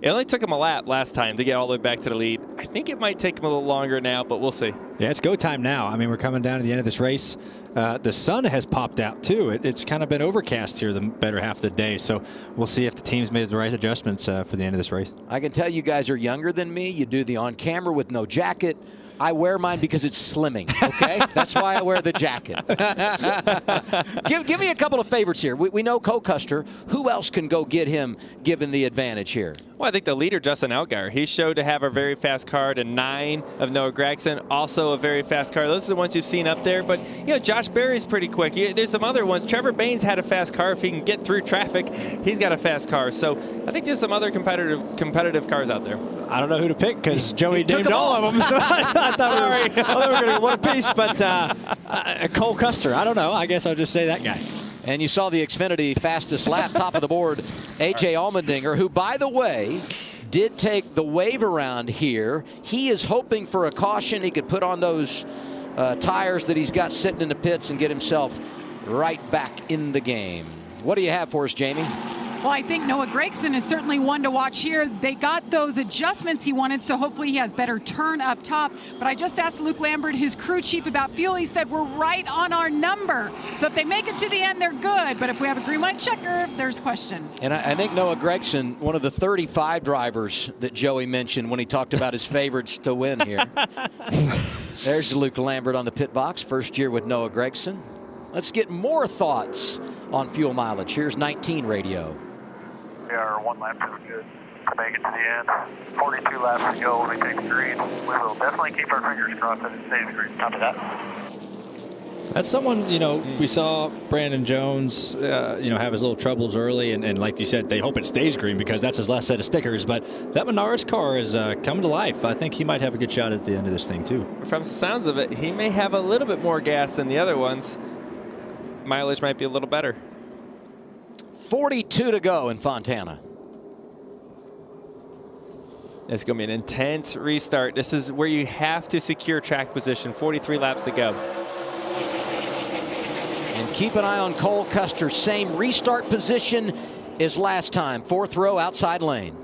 It only took him a lap last time to get all the way back to the lead. I think it might take him a little longer now, but we'll see. Yeah, it's go time now. I mean, we're coming down to the end of this race. The sun has popped out, too. It's kind of been overcast here the better half of the day, so we'll see if the team's made the right adjustments for the end of this race. I can tell you guys are younger than me. You do the on camera with no jacket. I wear mine because it's slimming, okay? That's why I wear the jacket. give me a couple of favorites here. We know Cole Custer. Who else can go get him given the advantage here? Well, I think the leader, Justin Allgaier, he showed to have a very fast car to 9 of Noah Gragson, also a very fast car. Those are the ones you've seen up there. But, you know, Josh Berry's pretty quick. There's some other ones. Trevor Baynes had a fast car. If he can get through traffic, he's got a fast car. So I think there's some other competitive cars out there. I don't know who to pick because Joey named all of them. So I thought we were going to get one apiece. But Cole Custer, I don't know. I guess I'll just say that guy. And you saw the Xfinity fastest lap, top of the board, A.J. Allmendinger, who, by the way, did take the wave around here. He is hoping for a caution. He could put on those tires that he's got sitting in the pits and get himself right back in the game. What do you have for us, Jamie? Well, I think Noah Gragson is certainly one to watch here. They got those adjustments he wanted, so hopefully he has better turn up top. But I just asked Luke Lambert, his crew chief, about fuel. He said we're right on our number. So if they make it to the end, they're good. But if we have a green light checker, there's question. And I think Noah Gragson, one of the 35 drivers that Joey mentioned when he talked about his favorites to win here. There's Luke Lambert on the pit box, first year with Noah Gragson. Let's get more thoughts on fuel mileage. Here's 19 radio. We are 1 lap pretty good to make it to the end. 42 laps to go when we take the green. We will definitely keep our fingers crossed that it stays green. Copy that. That's someone, you know, we saw Brandon Jones, have his little troubles early. And like you said, they hope it stays green because that's his last set of stickers. But that Menards car is coming to life. I think he might have a good shot at the end of this thing, too. From the sounds of it, he may have a little bit more gas than the other ones. Mileage might be a little better. 42 to go in Fontana. It's going to be an intense restart. This is where you have to secure track position. 43 laps to go. And keep an eye on Cole Custer. Same restart position as last time. 4th row, outside lane.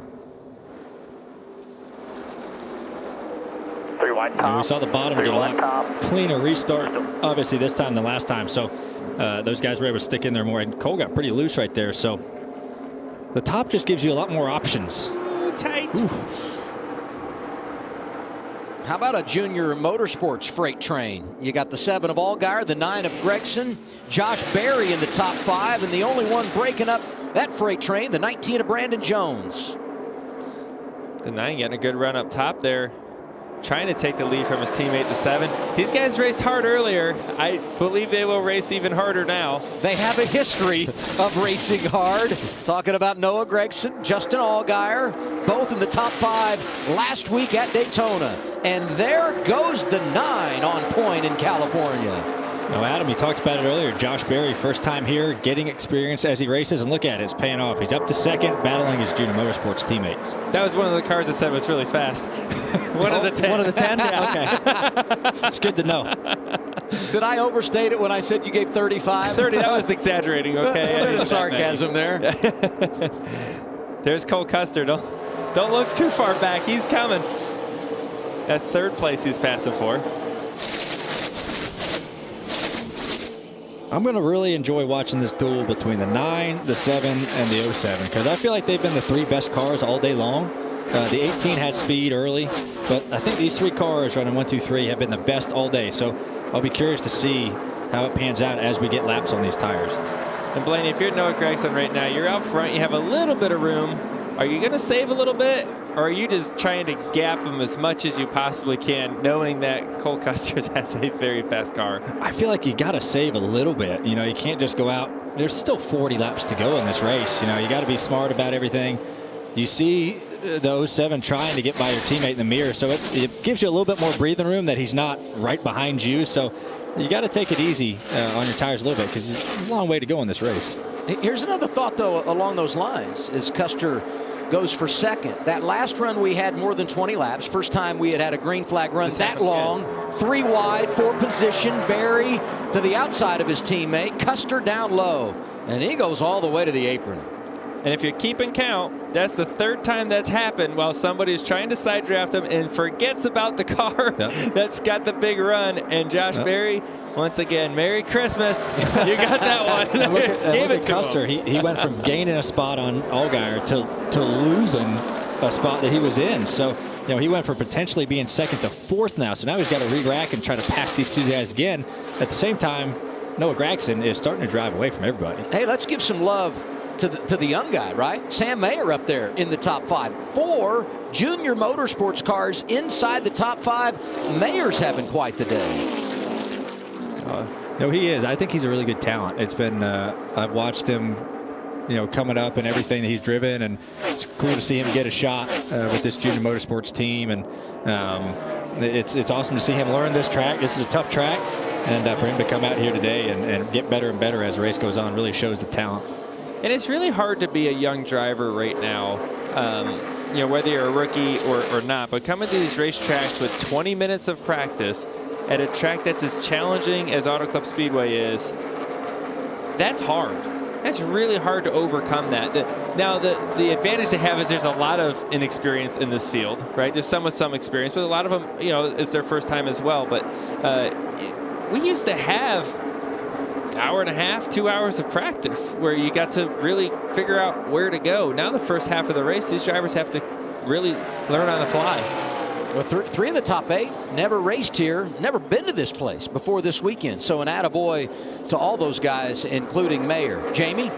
3 wide top. And we saw the bottom get a lot cleaner restart, obviously, this time than last time. So those guys were able to stick in there more. And Cole got pretty loose right there. So the top just gives you a lot more options. Ooh, tight. Ooh. How about a junior motorsports freight train? You got the 7 of Allgaier, the 9 of Gragson, Josh Berry in the top 5, and the only one breaking up that freight train, the 19 of Brandon Jones. The 9 getting a good run up top there, trying to take the lead from his teammate, the 7. These guys raced hard earlier. I believe they will race even harder now. They have a history of racing hard. Talking about Noah Gragson, Justin Allgaier, both in the top 5 last week at Daytona. And there goes the 9 on point in California. Now, Adam, you talked about it earlier. Josh Berry, first time here, getting experience as he races, and look at it, it's paying off. He's up to 2nd, battling his junior motorsports teammates. That was one of the cars that said was really fast. One of the 10. One of the 10? Yeah, okay. It's good to know. Did I overstate it when I said you gave 35? 30, that was exaggerating, okay? A bit of sarcasm there. There's Cole Custer. Don't look too far back. He's coming. That's 3rd place he's passing for. I'm going to really enjoy watching this duel between the 9, the 7, and the 07 because I feel like they've been the 3 best cars all day long. The 18 had speed early, but I think these 3 cars running 1, 2, 3 have been the best all day. So I'll be curious to see how it pans out as we get laps on these tires. And Blaney, if you're Noah Gragson right now, you're out front, you have a little bit of room. Are you going to save a little bit, or are you just trying to gap him as much as you possibly can, knowing that Cole Custer has a very fast car? I feel like you got to save a little bit. You know, you can't just go out. There's still 40 laps to go in this race. You know, you got to be smart about everything. You see the 07 trying to get by your teammate in the mirror, so it gives you a little bit more breathing room that he's not right behind you. So you got to take it easy on your tires a little bit because there's a long way to go in this race. Here's another thought, though, along those lines, as Custer goes for 2nd. That last run we had more than 20 laps. First time we had a green flag run that long. 3 wide, 4 position. Berry to the outside of his teammate. Custer down low. And he goes all the way to the apron. And if you're keeping count, that's the 3rd time that's happened while somebody's trying to side draft him and forgets about the car that's got the big run. And Josh Berry, once again, Merry Christmas. You got that one. And look at Custer. He went from gaining a spot on Allgaier to losing a spot that he was in. So you know, he went for potentially being second to fourth now. So now he's got to re-rack and try to pass these two guys again. At the same time, Noah Gragson is starting to drive away from everybody. Hey, let's give some love to the young guy, right? Sam Mayer up there in the top 5. 4 junior motorsports cars inside the top 5. Mayer's having quite the day. No, he is. I think he's a really good talent. It's been, I've watched him, you know, coming up and everything that he's driven, and it's cool to see him get a shot with this junior motorsports team. And it's awesome to see him learn this track. This is a tough track, and for him to come out here today and get better and better as the race goes on really shows the talent. And it's really hard to be a young driver right now, you know, whether you're a rookie or not. But coming to these racetracks with 20 minutes of practice at a track that's as challenging as Auto Club Speedway is, that's hard. That's really hard to overcome that. Now, the advantage they have is there's a lot of inexperience in this field, right? There's some with some experience, but a lot of them, you know, it's their first time as well. But we used to have hour and a half, 2 hours of practice where you got to really figure out where to go. Now the first half of the race, these drivers have to really learn on the fly. Well, 3 of the top 8 never raced here, never been to this place before this weekend. So an attaboy to all those guys, including Mayer. Jamie?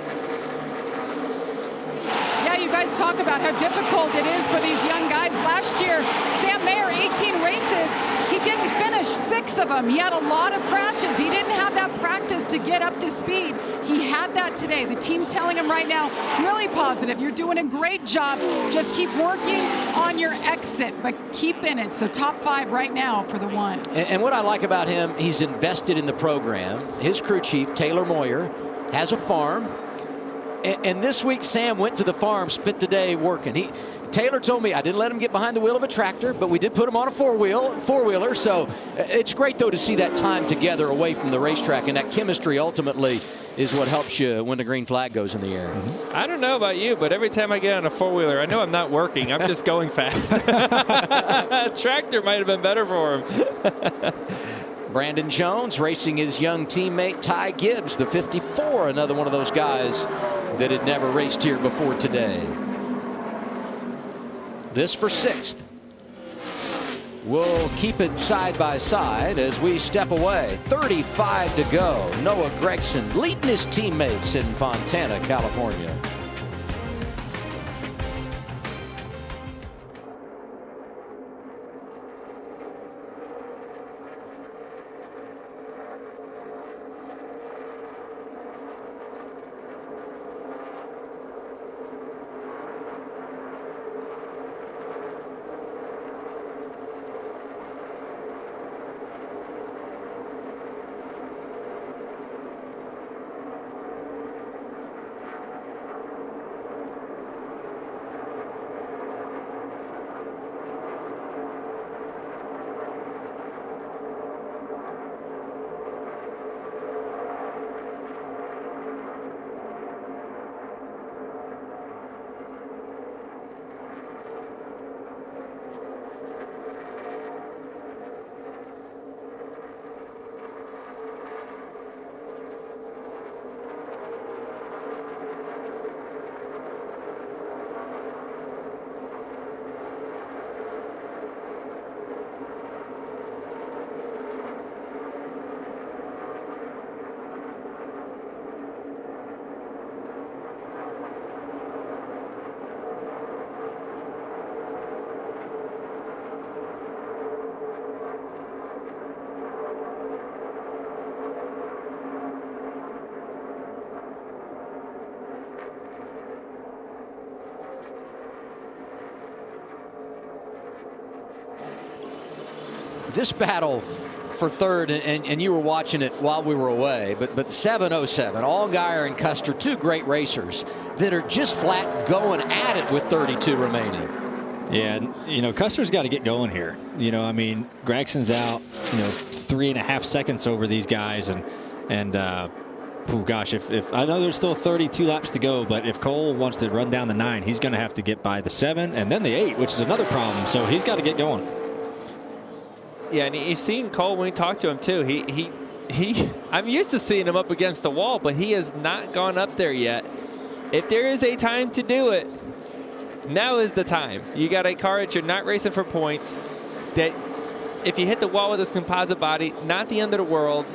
Yeah, you guys talk about how difficult it is for these young guys. Last year, Sam Mayer, 18 races. He didn't finish 6 of them. He had a lot of crashes. He didn't have that practice to get up to speed. He had that today. The team telling him right now, really positive. You're doing a great job. Just keep working on your exit, but keep in it. So top 5 right now for the 1. And what I like about him, he's invested in the program. His crew chief, Taylor Moyer, has a farm. And this week, Sam went to the farm, spent the day working. Taylor told me I didn't let him get behind the wheel of a tractor, but we did put him on a four-wheeler. So it's great, though, to see that time together away from the racetrack, and that chemistry ultimately is what helps you when the green flag goes in the air. I don't know about you, but every time I get on a four-wheeler, I know I'm not working. I'm just going fast. Tractor might have been better for him. Brandon Jones racing his young teammate Ty Gibbs, the 54, another one of those guys that had never raced here before today. This for 6th. We'll keep it side by side as we step away. 35 to go. Noah Gragson leading his teammates in Fontana, California. This battle for 3rd, and you were watching it while we were away, but 707, Allgaier and Custer, 2 great racers that are just flat going at it with 32 remaining. Yeah, you know, Custer's got to get going here. You know, I mean, Gragson's out, you know, 3.5 seconds over these guys, and oh gosh, if I know there's still 32 laps to go, but if Cole wants to run down the 9, he's going to have to get by the 7 and then the 8, which is another problem. So he's got to get going. Yeah, and he's seen Cole when we talked to him too. I'm used to seeing him up against the wall, but he has not gone up there yet. If there is a time to do it, Now is the time. You got a car that you're not racing for points, that if you hit the wall with this composite body, not the end of the world.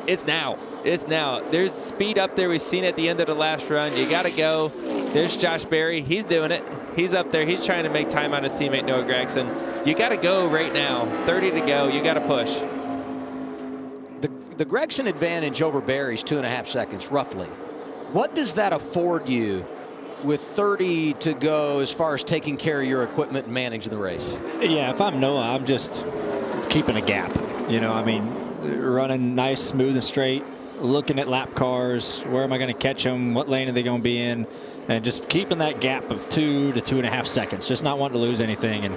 It's now. It's now. There's speed up there. We've seen it at the end of the last run. You got to go. There's Josh Berry. He's doing it. He's up there. He's trying to make time on his teammate Noah Gragson. You got to go right now. 30 to go. You got to push. The Gragson advantage over Berry's 2.5 seconds, roughly. What does that afford you with 30 to go as far as taking care of your equipment and managing the race? Yeah, if I'm Noah, I'm just keeping a gap. You know, I mean, running nice, smooth and straight, looking at lap cars. Where am I going to catch them? What lane are they going to be in? And just keeping that gap of 2 to 2.5 seconds. Just not wanting to lose anything. And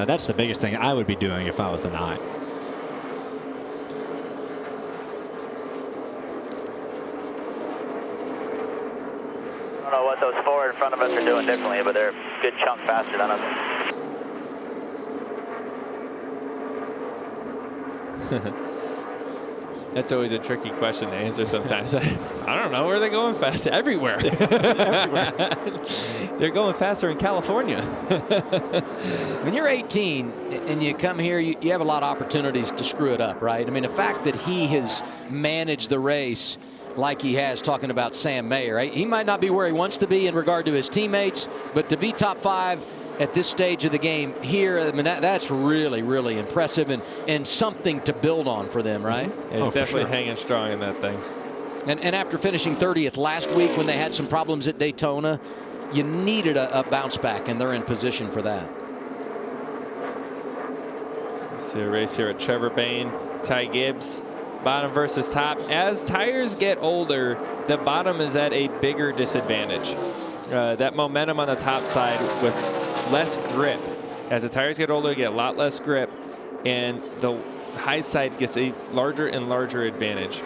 that's the biggest thing I would be doing if I was the 9. I don't know what those 4 in front of us are doing differently, but they're a good chunk faster than us. That's always a tricky question to answer sometimes. I don't know. Where are they going fast? Everywhere. They're going faster in California. When you're 18 and you come here, you have a lot of opportunities to screw it up, right? I mean, the fact that he has managed the race like he has, talking about Sam Mayer, right? He might not be where he wants to be in regard to his teammates, but to be top 5 at this stage of the game here, I mean, that's really, really impressive and something to build on for them, right? Yeah, he's definitely hanging strong in that thing. And after finishing 30th last week when they had some problems at Daytona, you needed a bounce back, and they're in position for that. See a race here at Trevor Bayne, Ty Gibbs, bottom versus top. As tires get older, the bottom is at a bigger disadvantage. That momentum on the top side with less grip. As the tires get older, you get a lot less grip, and the high side gets a larger and larger advantage.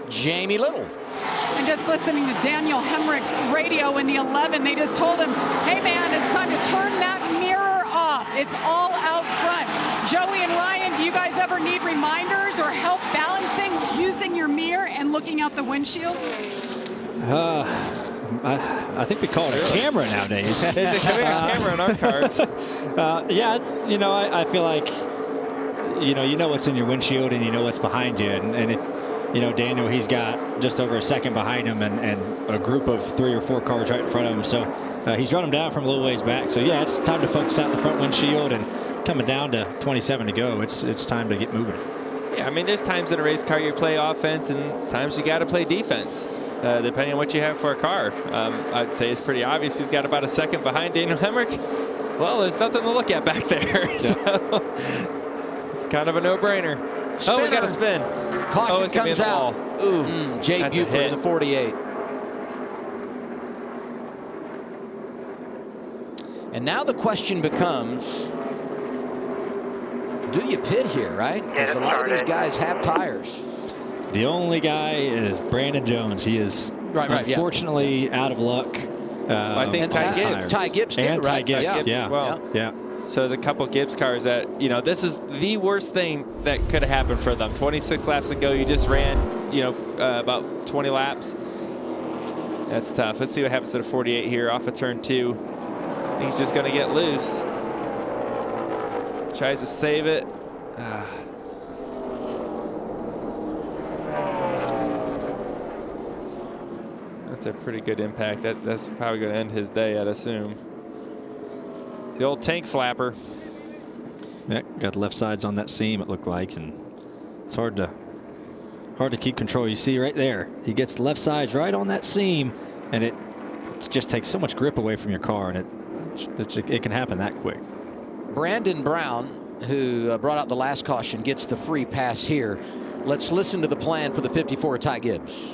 Jamie Little. And just listening to Daniel Hemrick's radio in the 11, they just told him, hey man, it's time to turn that mirror off. It's all out front. Joey and Ryan, do you guys ever need reminders or help balancing using your mirror and looking out the windshield? I think we call it a camera nowadays. There's a camera in our cars. Yeah, you know, I feel like, you know what's in your windshield and you know what's behind you. And if, you know, Daniel, he's got just over a second behind him and a group of 3 or 4 cars right in front of him. So he's run them down from a little ways back. So, yeah, it's time to focus out the front windshield, and coming down to 27 to go, it's time to get moving. Yeah, I mean, there's times in a race car you play offense and times you got to play defense, depending on what you have for a car. I'd say it's pretty obvious he's got about a second behind Daniel Hemrick. Well, there's nothing to look at back there. Yeah. So it's kind of a no-brainer. Oh, we got a spin. Caution comes out. Ooh, Jake Buford in the 48. And now the question becomes, do you pit here, right? Because a lot of these guys have tires. The only guy is Brandon Jones. He is unfortunately out of luck. I think Ty Gibbs. Ty Gibbs too, and Ty right? Gibbs, Yeah. Well, yeah. So there's a couple Gibbs cars that, you know, this is the worst thing that could have happened for them. 26 laps ago, you just ran, you know, about 20 laps. That's tough. Let's see what happens to the 48 here off of turn 2. He's just going to get loose. Tries to save it. That's a pretty good impact. That's probably going to end his day, I'd assume. The old tank slapper. Yeah, got the left sides on that seam, it looked like, and it's hard to keep control. You see right there, he gets the left sides right on that seam, and it just takes so much grip away from your car, and it can happen that quick. Brandon Brown, who brought out the last caution, gets the free pass here. Let's listen to the plan for the 54 Ty Gibbs.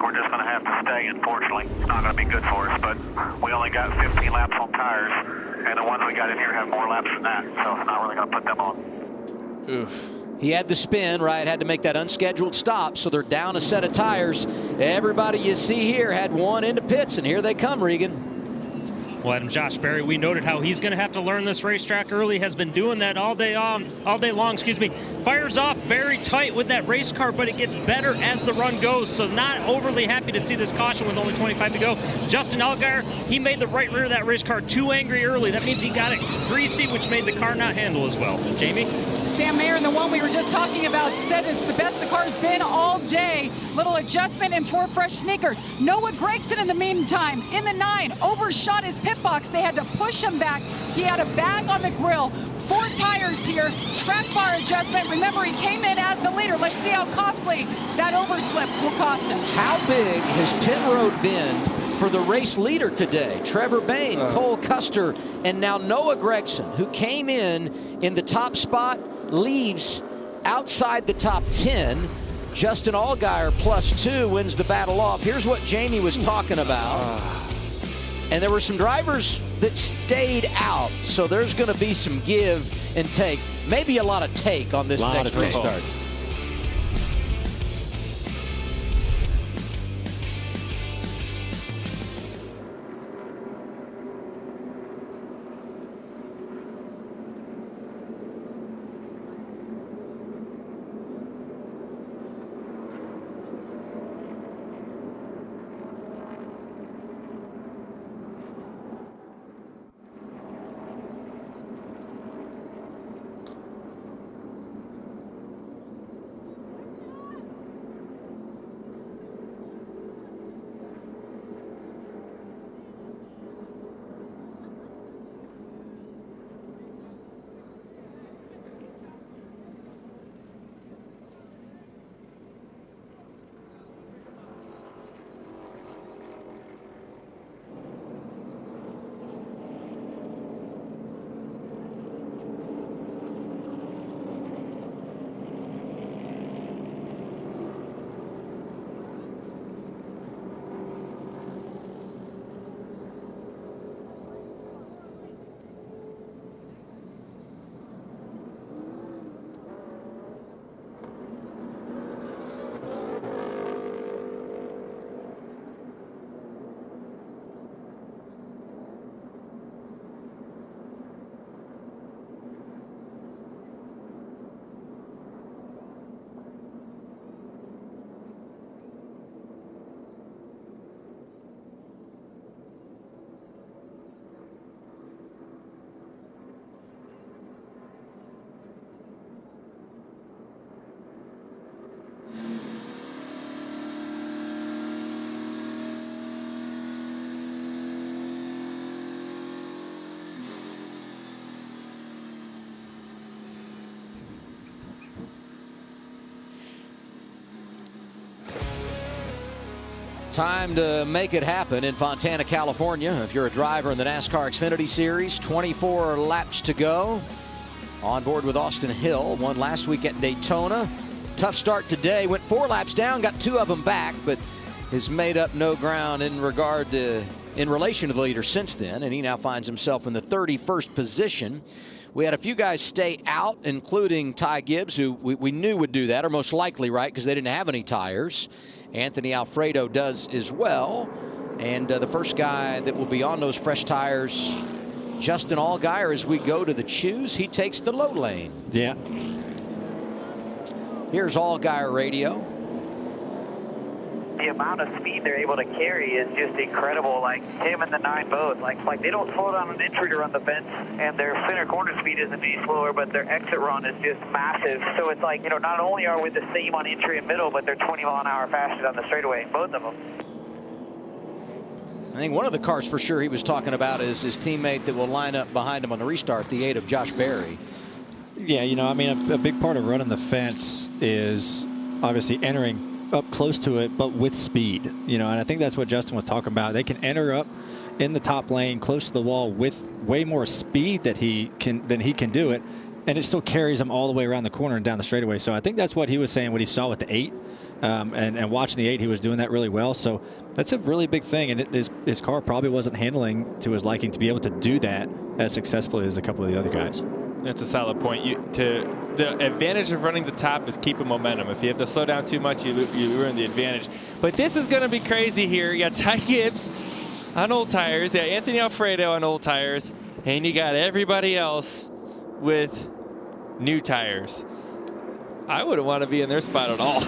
We're just going to have to stay, unfortunately. It's not going to be good for us, but we only got 15 laps on tires, and the ones we got in here have more laps than that, so it's not really going to put them on. Oof. He had the spin, right? Had to make that unscheduled stop, so they're down a set of tires. Everybody you see here had one into pits, and here they come, Regan. Well, Adam, Josh Berry, we noted how he's going to have to learn this racetrack early, has been doing that all day long, Fires off very tight with that race car, but it gets better as the run goes, so not overly happy to see this caution with only 25 to go. Justin Allgaier, he made the right rear of that race car too angry early. That means he got it greasy, which made the car not handle as well. Jamie? Sam Mayer, the one we were just talking about, said it's the best the car's been all day. Little adjustment and 4 fresh sneakers. Noah Gragson, in the meantime, in the 9, overshot his pit box. They had to push him back. He had a bag on the grill. 4 tires here, track bar adjustment. Remember, he came in as the leader. Let's see how costly that overslip will cost him. How big has pit road been for the race leader today? Trevor Bayne, Cole Custer, and now Noah Gragson, who came in the top spot, leaves outside the top 10. Justin Allgaier +2 wins the battle off. Here's what Jamie was talking about. And there were some drivers that stayed out, so there's going to be some give and take. Maybe a lot of take on this next restart. Time to make it happen in Fontana, California. If you're a driver in the NASCAR Xfinity Series, 24 laps to go. On board with Austin Hill, won last week at Daytona. Tough start today, went 4 laps down, got 2 of them back, but has made up no ground in relation to the leader since then, and he now finds himself in the 31st position. We had a few guys stay out, including Ty Gibbs, who we knew would do that, or most likely, right, because they didn't have any tires. Anthony Alfredo does as well. And the first guy that will be on those fresh tires, Justin Allgaier, as we go to the choose. He takes the low lane. Yeah. Here's Allgaier radio. The amount of speed they're able to carry is just incredible. Like him and the 9 both, like they don't slow down an entry to run the fence, and their center corner speed isn't any slower, but their exit run is just massive. So it's like, you know, not only are we the same on entry and middle, but they're 20 mile an hour faster on the straightaway, both of them. I think one of the cars for sure he was talking about is his teammate that will line up behind him on the restart, the 8 of Josh Berry. Yeah, you know, I mean, a big part of running the fence is obviously entering up close to it, but with speed, you know, and I think that's what Justin was talking about. They can enter up in the top lane close to the wall with way more speed than he can do it, and it still carries them all the way around the corner and down the straightaway. So I think that's what he was saying, what he saw with the 8, and watching the 8, he was doing that really well. So that's a really big thing, and his car probably wasn't handling to his liking to be able to do that as successfully as a couple of the other guys. That's a solid point. The advantage of running the top is keeping momentum. If you have to slow down too much, you ruin the advantage. But this is going to be crazy here. You got Ty Gibbs on old tires. Yeah, Anthony Alfredo on old tires. And you got everybody else with new tires. I wouldn't want to be in their spot at all.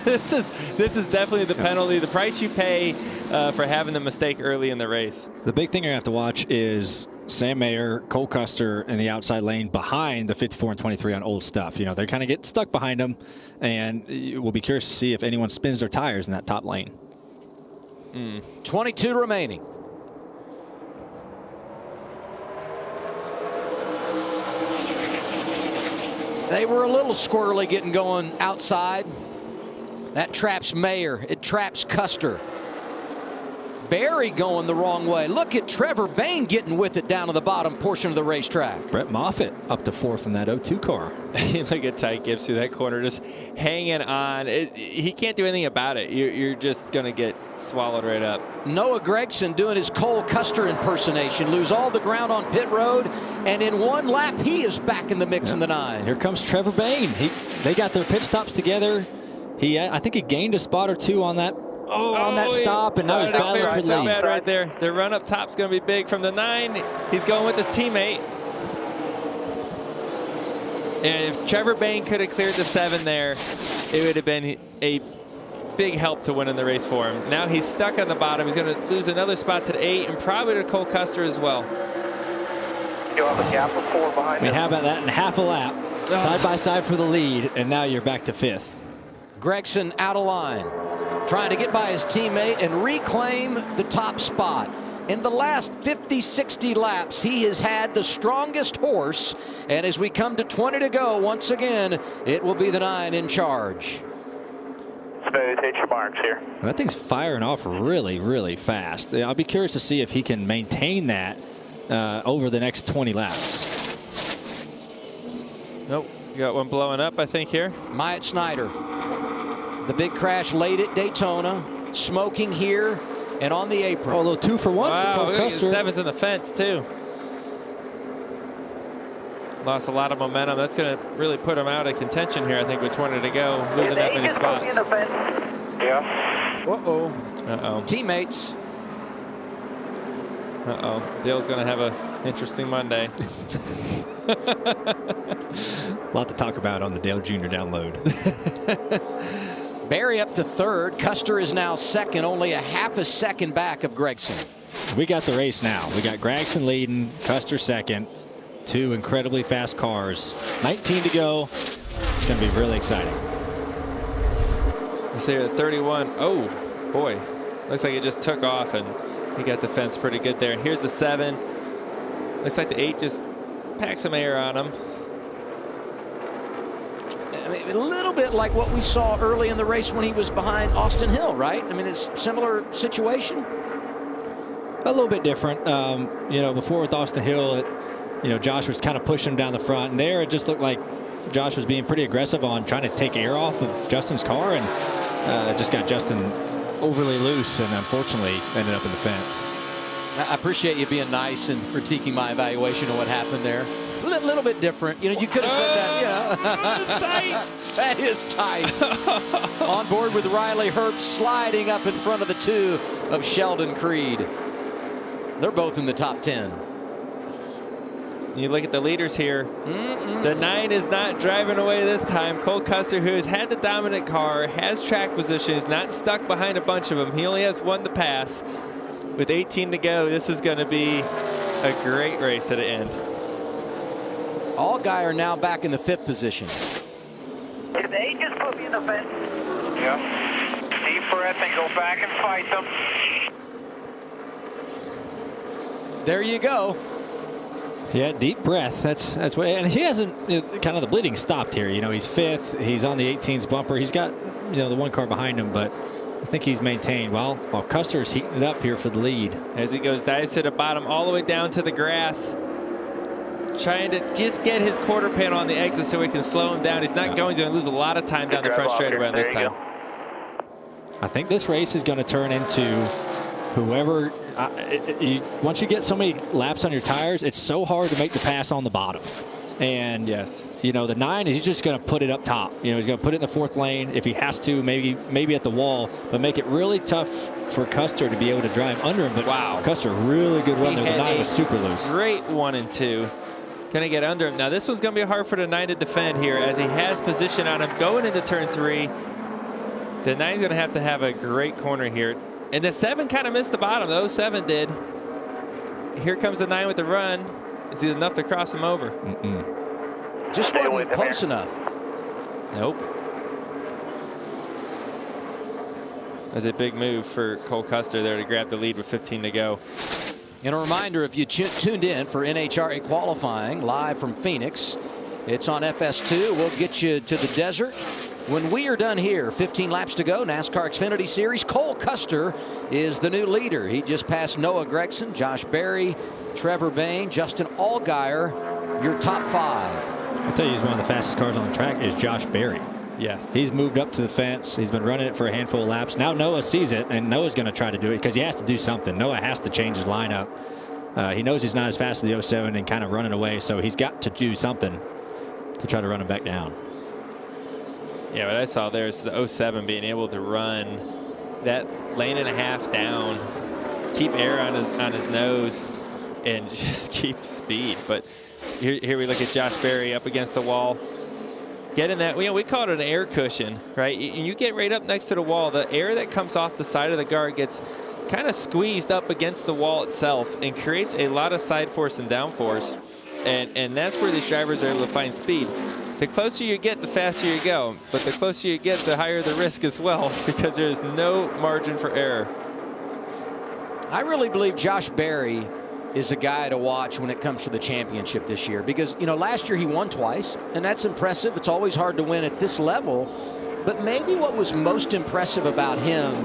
This is definitely the penalty, the price you pay for having the mistake early in the race. The big thing you're going to have to watch is Sam Mayer, Cole Custer in the outside lane behind the 54 and 23 on old stuff. You know, they're kind of getting stuck behind them, and we'll be curious to see if anyone spins their tires in that top lane. 22 remaining. They were a little squirrely getting going outside. That traps Mayer. It traps Custer. Barry going the wrong way. Look at Trevor Bayne getting with it down to the bottom portion of the racetrack. Brett Moffitt up to 4th in that 02 car. Look at Ty Gibbs through that corner, just hanging on. He can't do anything about it. You're just going to get swallowed right up. Noah Gragson doing his Cole Custer impersonation. Lose all the ground on pit road, and in one lap, he is back in the mix in the 9. Here comes Trevor Bayne. They got their pit stops together. I think he gained a spot or two on that. On that stop, and now he's battling for the lead. Bad right there. The run up top's going to be big from the 9. He's going with his teammate. And if Trevor Bayne could have cleared the 7 there, it would have been a big help to winning the race for him. Now he's stuck on the bottom. He's going to lose another spot to the 8 and probably to Cole Custer as well. You'll have a gap of 4 behind him. How about that in half a lap? Side by side for the lead, and now you're back to 5th. Gragson out of line, trying to get by his teammate and reclaim the top spot. In the last 50, 60 laps, he has had the strongest horse. And as we come to 20 to go, once again, it will be the 9 in charge. Smooth, hit your marks here. That thing's firing off really, really fast. I'll be curious to see if he can maintain that over the next 20 laps. Nope, you got one blowing up, I think, here. Myatt Snyder. The big crash late at Daytona, smoking here and on the apron. Oh, a little 2 for 1 wow, for Cole Custer. 7's in the fence, too. Lost a lot of momentum. That's going to really put him out of contention here, I think, with 20 to go. Losing that many spots. Yeah. Uh-oh. Uh-oh. Teammates. Uh-oh. Dale's going to have an interesting Monday. A lot to talk about on the Dale Jr. download. Barry up to 3rd. Custer is now 2nd, only a half a second back of Gragson. We got the race now. We got Gragson leading, Custer 2nd. 2 incredibly fast cars. 19 to go. It's going to be really exciting. You see at 31. Oh, boy. Looks like it just took off, and he got the fence pretty good there. And here's the 7. Looks like the 8 just packed some air on him. I mean, a little bit like what we saw early in the race when he was behind Austin Hill, right? I mean, it's a similar situation. A little bit different. You know, before with Austin Hill, Josh was kind of pushing him down the front, and there it just looked like Josh was being pretty aggressive on trying to take air off of Justin's car, and just got Justin overly loose, and unfortunately ended up in the fence. I appreciate you being nice and critiquing my evaluation of what happened there. A little bit different. You could have said that. That is tight. On board with Riley Herbst, sliding up in front of the 2 of Sheldon Creed. They're both in the top 10. You look at the leaders here. The 9 is not driving away this time. Cole Custer, who has had the dominant car, has track position, is not stuck behind a bunch of them. He only has 1 to pass. With 18 to go, this is going to be a great race at the end. Allgaier now back in the 5th position. If they just put me in the fence. Yeah. Deep breath and go back and fight them. There you go. Yeah, deep breath. That's what, and he hasn't, kind of the bleeding stopped here. He's 5th. He's on the 18's bumper. He's got, the 1 car behind him, but I think he's maintained. While Custer's heating it up here for the lead. As he goes dives to the bottom, all the way down to the grass. Trying to just get his quarter panel on the exit so we can slow him down. He's not going to lose a lot of time down the front straightaway on this time. I think this race is going to turn into whoever, once you get so many laps on your tires, it's so hard to make the pass on the bottom. And, yes, you know, the 9, he's just going to put it up top. You know, he's going to put it in the 4th lane if he has to, maybe at the wall, but make it really tough for Custer to be able to drive under him. But wow, Custer, really good run there. The 9 was super loose. Great 1 and 2. Going to get under him. Now, this one's going to be hard for the 9 to defend here as he has position on him going into turn 3. The 9's going to have a great corner here. And the 7 kind of missed the bottom. The 07 did. Here comes the 9 with the run. Is it enough to cross him over? Just wasn't close enough. Nope. That's a big move for Cole Custer there to grab the lead with 15 to go. And a reminder, if you tuned in for NHRA qualifying live from Phoenix, it's on FS2. We'll get you to the desert. When we are done here, 15 laps to go, NASCAR Xfinity Series, Cole Custer is the new leader. He just passed Noah Gragson, Josh Berry, Trevor Bayne, Justin Allgaier, your top 5. I'll tell you, he's one of the fastest cars on the track is Josh Berry. Yes. He's moved up to the fence. He's been running it for a handful of laps. Now Noah sees it, and Noah's going to try to do it because he has to do something. Noah has to change his lineup. He knows he's not as fast as the 07 and kind of running away, so he's got to do something to try to run him back down. Yeah, what I saw there is the 07 being able to run that lane and a half down, keep air on his nose, and just keep speed. But here we look at Josh Berry up against the wall. Getting that, we call it an air cushion, right? And you get right up next to the wall, the air that comes off the side of the guard gets kind of squeezed up against the wall itself and creates a lot of side force and down force. And that's where these drivers are able to find speed. The closer you get, the faster you go. But the closer you get, the higher the risk as well, because there's no margin for error. I really believe Josh Berry is a guy to watch when it comes to the championship this year, because, you know, last year he won twice, and that's impressive. It's always hard to win at this level. But maybe what was most impressive about him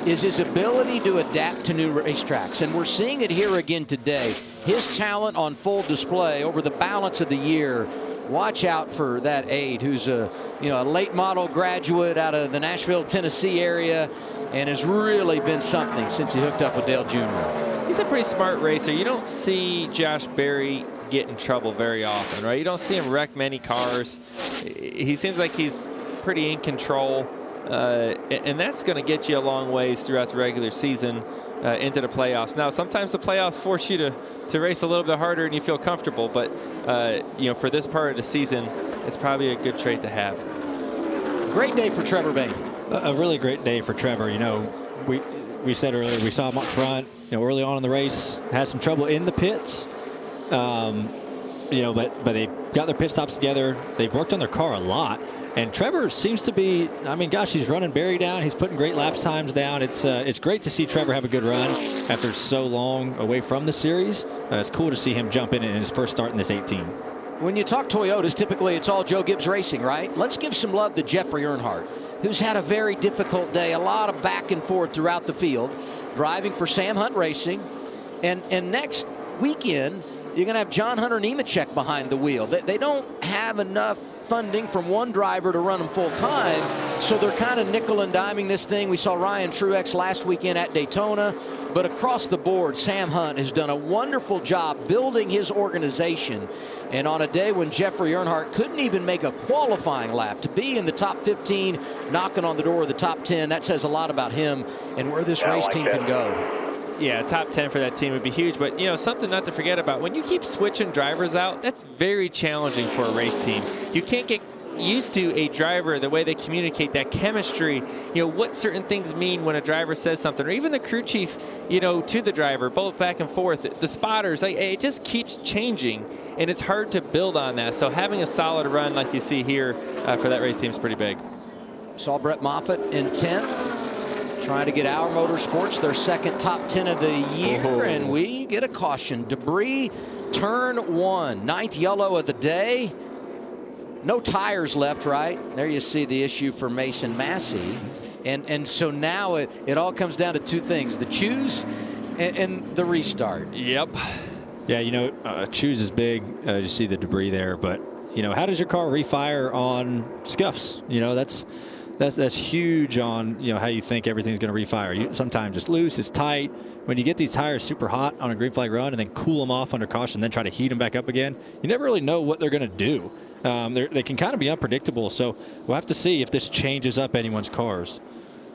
is his ability to adapt to new racetracks. And we're seeing it here again today. His talent on full display over the balance of the year. Watch out for that aide, who's a late model graduate out of the Nashville, Tennessee area, and has really been something since he hooked up with Dale Jr. He's a pretty smart racer. You don't see Josh Berry get in trouble very often, right? You don't see him wreck many cars. He seems like he's pretty in control, and that's going to get you a long ways throughout the regular season into the playoffs. Now, sometimes the playoffs force you to race a little bit harder and you feel comfortable, but for this part of the season, it's probably a good trait to have. Great day for Trevor Bayne. A really great day for Trevor. You know, we said earlier, we saw him up front, early on in the race, had some trouble in the pits. But they got their pit stops together. They've worked on their car a lot. And Trevor seems to be, he's running Berry down. He's putting great lap times down. It's great to see Trevor have a good run after so long away from the series. It's cool to see him jump in his first start in this 18. When you talk Toyotas, typically it's all Joe Gibbs Racing, right? Let's give some love to Jeffrey Earnhardt, who's had a very difficult day, a lot of back and forth throughout the field, driving for Sam Hunt Racing. And next weekend, you're going to have John Hunter Nemechek behind the wheel. They don't have enough funding from one driver to run them full time, so they're kind of nickel and diming this thing. We saw Ryan Truex last weekend at Daytona, but across the board, Sam Hunt has done a wonderful job building his organization. And on a day when Jeffrey Earnhardt couldn't even make a qualifying lap, to be in the top 15, knocking on the door of the top 10, that says a lot about him and where this race team can go. Yeah, top 10 for that team would be huge. But, something not to forget about, when you keep switching drivers out, that's very challenging for a race team. You can't get used to a driver, the way they communicate, that chemistry, what certain things mean when a driver says something, or even the crew chief, to the driver, both back and forth, the spotters, it just keeps changing, and it's hard to build on that. So having a solid run like you see here for that race team is pretty big. Saw Brett Moffitt in 10th. Trying to get Our Motorsports their second top 10 of the year, and we get a caution. Debris, turn 1, 9th yellow of the day. No tires left, right? There you see the issue for Mason Massey. And so now it all comes down to two things, the choose and the restart. Yep. Yeah, choose is big. You see the debris there, but, how does your car refire on scuffs? That's That's huge on how you think everything's going to refire. Sometimes it's loose, it's tight. When you get these tires super hot on a green flag run and then cool them off under caution, then try to heat them back up again, you never really know what they're going to do. They can kind of be unpredictable. So we'll have to see if this changes up anyone's cars.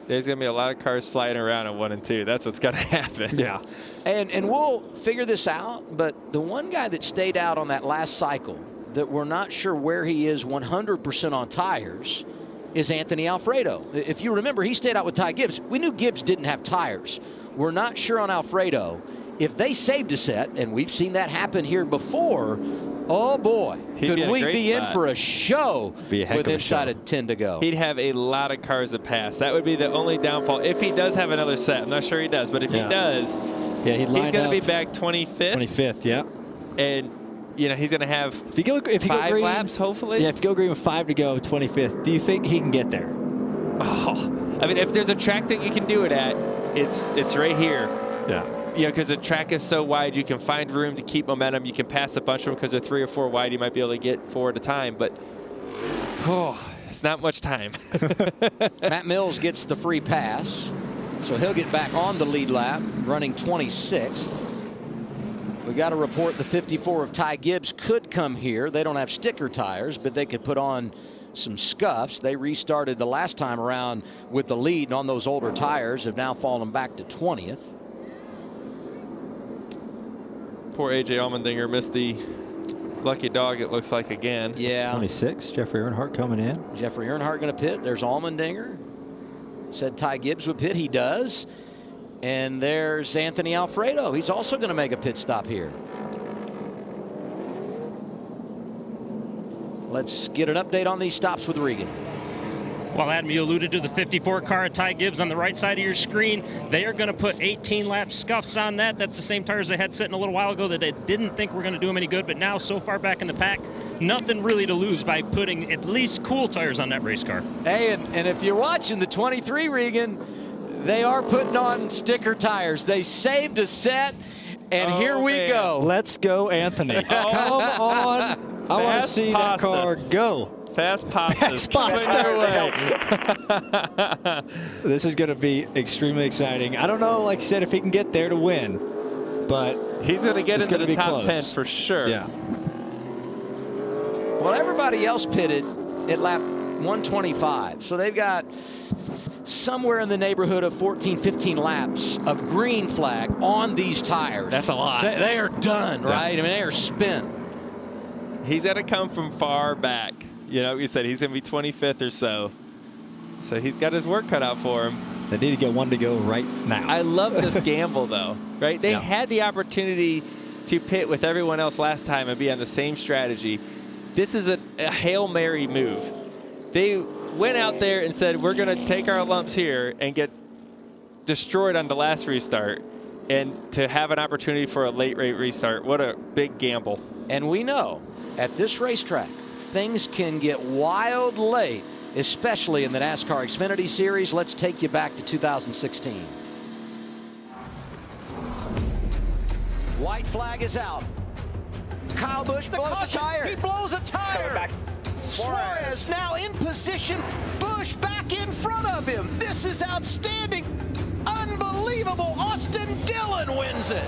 There's going to be a lot of cars sliding around in 1 and 2. That's what's going to happen. Yeah. And we'll figure this out, but the one guy that stayed out on that last cycle that we're not sure where he is 100% on tires is Anthony Alfredo. If you remember, he stayed out with Ty Gibbs. We knew Gibbs didn't have tires. We're not sure on Alfredo. If they saved a set, and we've seen that happen here before, oh boy, could we be in for a show with inside of 10 to go. He'd have a lot of cars to pass. That would be the only downfall. If he does have another set, I'm not sure he does, but if he does, he's going to be back 25th. 25th, yeah. And he's going to have if you go 5 green, laps, hopefully. Yeah, if you go green with 5 to go, 25th, do you think he can get there? Oh, I mean, if there's a track that you can do it at, it's right here. Yeah. Because the track is so wide, you can find room to keep momentum. You can pass a bunch of them because they're 3 or 4 wide. You might be able to get 4 at a time, but it's not much time. Matt Mills gets the free pass, so he'll get back on the lead lap, running 26th. We got to report the 54 of Ty Gibbs could come here. They don't have sticker tires, but they could put on some scuffs. They restarted the last time around with the lead, and on those older tires have now fallen back to 20th. Poor A.J. Allmendinger missed the lucky dog, it looks like, again. Yeah. 26, Jeffrey Earnhardt coming in. Jeffrey Earnhardt going to pit. There's Allmendinger. Said Ty Gibbs would pit. He does. And there's Anthony Alfredo. He's also going to make a pit stop here. Let's get an update on these stops with Regan. Well, Adam, you alluded to the 54 car at Ty Gibbs on the right side of your screen. They are going to put 18-lap scuffs on that. That's the same tires they had sitting a little while ago that they didn't think were going to do them any good. But now, so far back in the pack, nothing really to lose by putting at least cool tires on that race car. Hey, and if you're watching the 23, Regan, they are putting on sticker tires. They saved a set, and here we go. Let's go, Anthony. Come on. I want to see that car go. Fast pasta. This is going to be extremely exciting. I don't know, like I said, if he can get there to win, but he's going to get into the top 10 for sure. Yeah. Well, everybody else pitted at lap 125, so they've got somewhere in the neighborhood of 14, 15 laps of green flag on these tires. That's a lot. They are done, right? I mean, they are spent. He's got to come from far back. You said he's going to be 25th or so. So he's got his work cut out for him. They need to get 1 to go right now. I love this gamble, though, right? They had the opportunity to pit with everyone else last time and be on the same strategy. This is a Hail Mary move. They went out there and said, we're going to take our lumps here and get destroyed on the last restart, and to have an opportunity for a late restart. What a big gamble. And we know at this racetrack, things can get wild late, especially in the NASCAR Xfinity Series. Let's take you back to 2016. White flag is out. Kyle Busch, the caution. He blows a tire. Suarez now in position. Busch back in front of him. This is outstanding. Unbelievable. Austin Dillon wins it.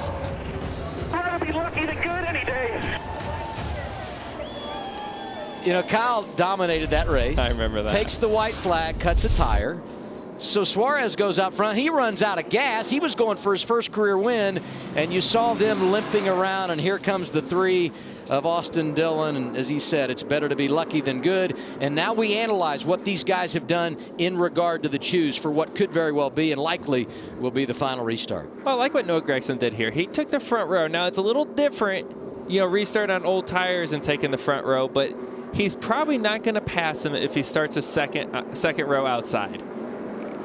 We're going to be lucky to good any day. Kyle dominated that race. I remember that. Takes the white flag, cuts a tire. So Suarez goes out front. He runs out of gas. He was going for his first career win, and you saw them limping around, and here comes the 3 of Austin Dillon. And as he said, it's better to be lucky than good. And now we analyze what these guys have done in regard to the choose for what could very well be and likely will be the final restart. Well, I like what Noah Gragson did here. He took the front row. Now, it's a little different, restart on old tires and taking the front row, but he's probably not going to pass him if he starts a second row outside.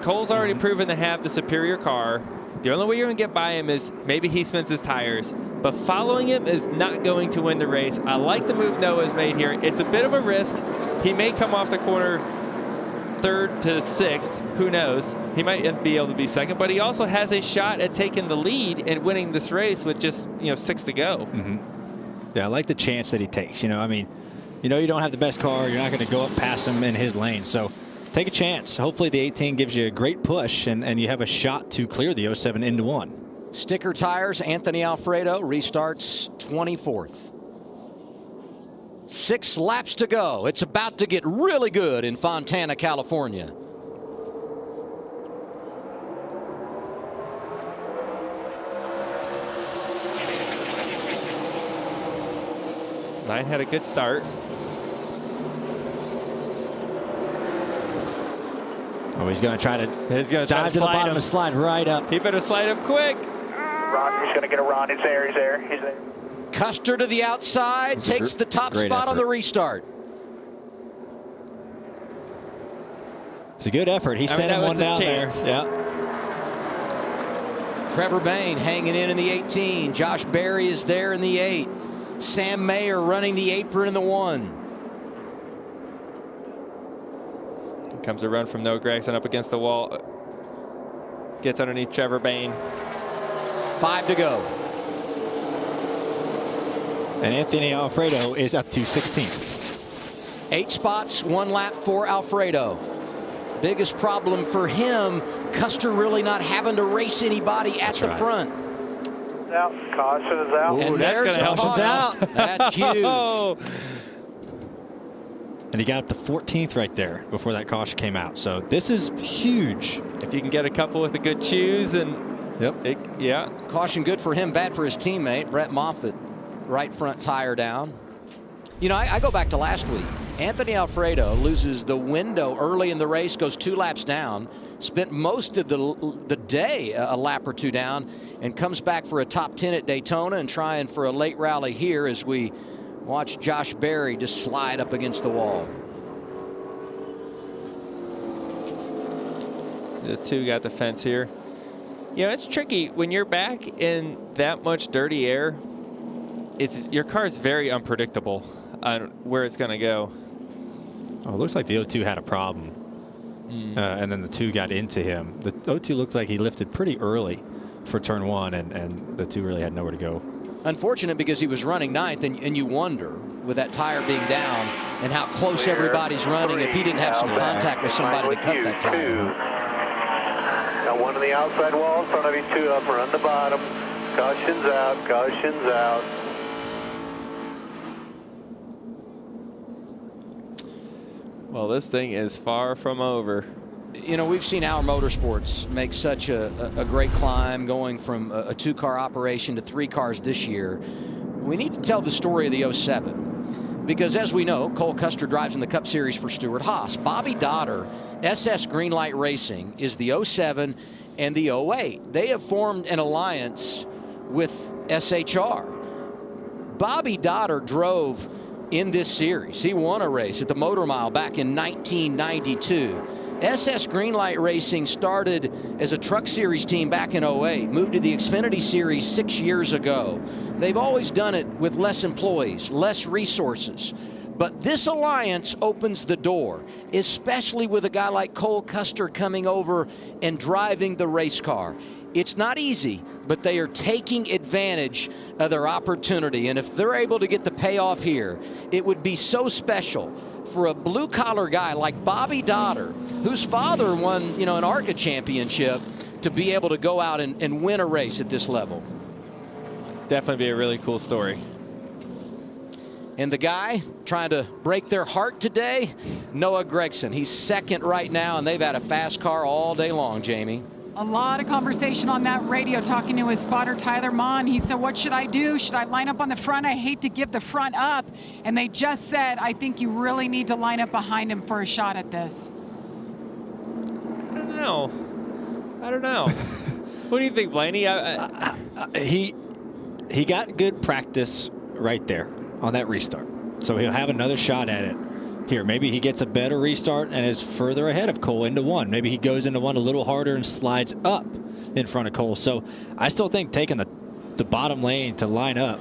Cole's already proven to have the superior car. The only way you're going to get by him is maybe he spins his tires, but following him is not going to win the race. I like the move Noah's made here. It's a bit of a risk. He may come off the corner 3rd to 6th. Who knows? He might be able to be 2nd, but he also has a shot at taking the lead and winning this race with just 6 to go. Yeah, I like the chance that he takes. I mean, you don't have the best car. You're not going to go up past him in his lane. So take a chance. Hopefully the 18 gives you a great push, and you have a shot to clear the 07 into 1. Sticker tires, Anthony Alfredo restarts 24th. 6 laps to go. It's about to get really good in Fontana, California. Nine had a good start. Oh, he's going to try to dive to the bottom and slide right up. He better slide up quick. Ron, he's going to get a run. He's there. He's there. He's there. Custer to the outside, takes the top spot on the restart. It's a good effort. He sent him one down there. Yeah. Trevor Bayne hanging in the 18. Josh Berry is there in the 8. Sam Mayer running the apron in the 1. Comes a run from Noah Gragson up against the wall. Gets underneath Trevor Bayne. 5 to go. And Anthony Alfredo is up to 16th. 8 spots, 1 lap for Alfredo. Biggest problem for him, Custer really not having to race anybody at the front. Out. Caution is out. And there's a caution. Out. That's huge. And he got up to 14th right there before that caution came out. So this is huge. If you can get a couple with a good choose and yeah. Caution good for him, bad for his teammate, Brett Moffitt. Right front tire down. You know, I go back to last week. Anthony Alfredo loses the window early in the race, goes 2 laps down, spent most of the day a lap or 2 down, and comes back for a top 10 at Daytona and trying for a late rally here as we watch Josh Berry just slide up against the wall. The 2 got the fence here. You know, it's tricky when you're back in that much dirty air. Your car is very unpredictable on where it's going to go. Oh, it looks like the 02 had a problem. And then the 2 got into him. The 02 looked like he lifted pretty early for turn 1, and the 2 really had nowhere to go. Unfortunate because he was running 9th, and you wonder, with that tire being down and how close everybody's running, if he didn't have some contact with somebody to cut that tire. Got 1 on the outside wall in front of you, 2 up, run the bottom. Caution's out, caution's out. Well, this thing is far from over. You know, we've seen our motorsports make such a great climb, going from a 2-car operation to 3 cars this year. We need to tell the story of the 07. Because as we know, Cole Custer drives in the Cup Series for Stewart Haas. Bobby Dotter, SS Greenlight Racing, is the 07 and the 08. They have formed an alliance with SHR. Bobby Dotter drove in this series. He won a race at the Motor Mile back in 1992. SS Greenlight Racing started as a Truck Series team back in 08, moved to the Xfinity Series 6 years ago. They've always done it with less employees, less resources. But this alliance opens the door, especially with a guy like Cole Custer coming over and driving the race car. It's not easy, but they are taking advantage of their opportunity. And if they're able to get the payoff here, it would be so special for a blue-collar guy like Bobby Dotter, whose father won, an ARCA championship, to be able to go out and win a race at this level. Definitely be a really cool story. And the guy trying to break their heart today, Noah Gragson. He's 2nd right now, and they've had a fast car all day long, Jamie. A lot of conversation on that radio, talking to his spotter, Tyler Mon. He said, what should I do? Should I line up on the front? I hate to give the front up. And they just said, I think you really need to line up behind him for a shot at this. I don't know. What do you think, Blaney? He got good practice right there on that restart. So he'll have another shot at it here. Maybe he gets a better restart and is further ahead of Cole into 1. Maybe he goes into 1 a little harder and slides up in front of Cole. So I still think taking the bottom lane to line up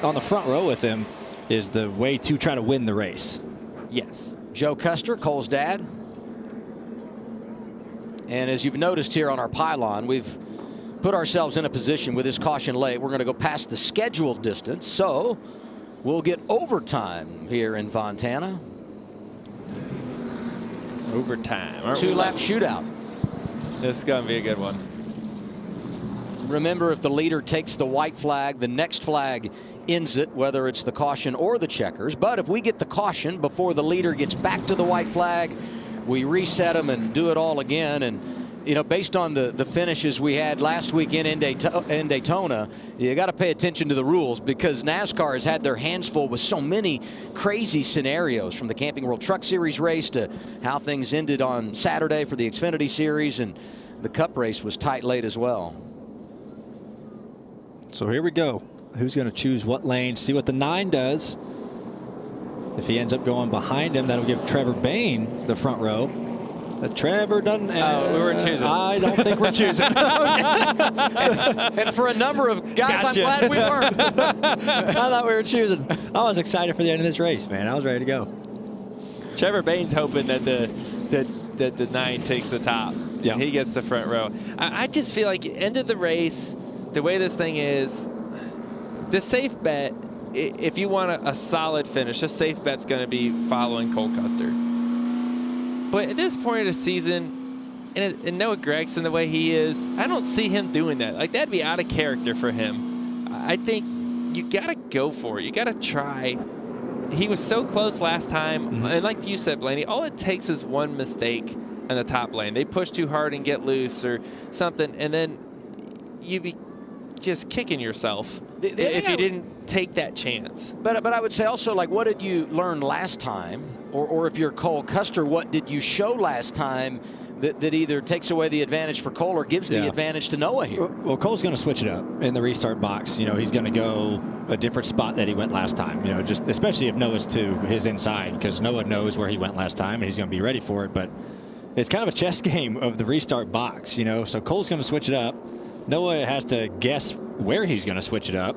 on the front row with him is the way to try to win the race. Yes. Joe Custer, Cole's dad. And as you've noticed here on our pylon, we've put ourselves in a position with this caution late. We're going to go past the scheduled distance, so we'll get overtime here in Fontana. Overtime. Two-lap shootout. This is going to be a good one. Remember, if the leader takes the white flag, the next flag ends it, whether it's the caution or the checkers. But if we get the caution before the leader gets back to the white flag, we reset them and do it all again. And, you know, based on the finishes we had last weekend in Daytona, you got to pay attention to the rules, because NASCAR has had their hands full with so many crazy scenarios, from the Camping World Truck Series race to how things ended on Saturday for the Xfinity Series, and the Cup race was tight late as well. So here we go. Who's going to choose what lane? See what the 9 does. If he ends up going behind him, that'll give Trevor Bayne the front row. But Trevor doesn't. We weren't choosing. I don't think we're choosing. and for a number of guys, Gotcha. I'm glad we weren't. I thought we were choosing. I was excited for the end of this race, man. I was ready to go. Trevor Bayne's hoping that the 9 takes the top. Yeah. He gets the front row. I just feel like end of the race, the way this thing is, the safe bet, if you want a solid finish, a safe bet's going to be following Cole Custer. But at this point of the season, and Noah Gragson, the way he is, I don't see him doing that. Like, that'd be out of character for him. I think you got to go for it. You got to try. He was so close last time. And like you said, Blaney, all it takes is one mistake in the top lane. They push too hard and get loose or something, and then you be just kicking yourself if you didn't take that chance. But I would say also, like, what did you learn last time? Or if you're Cole Custer, what did you show last time that either takes away the advantage for Cole or gives the advantage to Noah here? Well, Cole's going to switch it up in the restart box. You know, he's going to go a different spot that he went last time. You know, just especially if Noah's to his inside, because Noah knows where he went last time and he's going to be ready for it. But it's kind of a chess game of the restart box, you know. So Cole's going to switch it up. Noah has to guess where he's going to switch it up.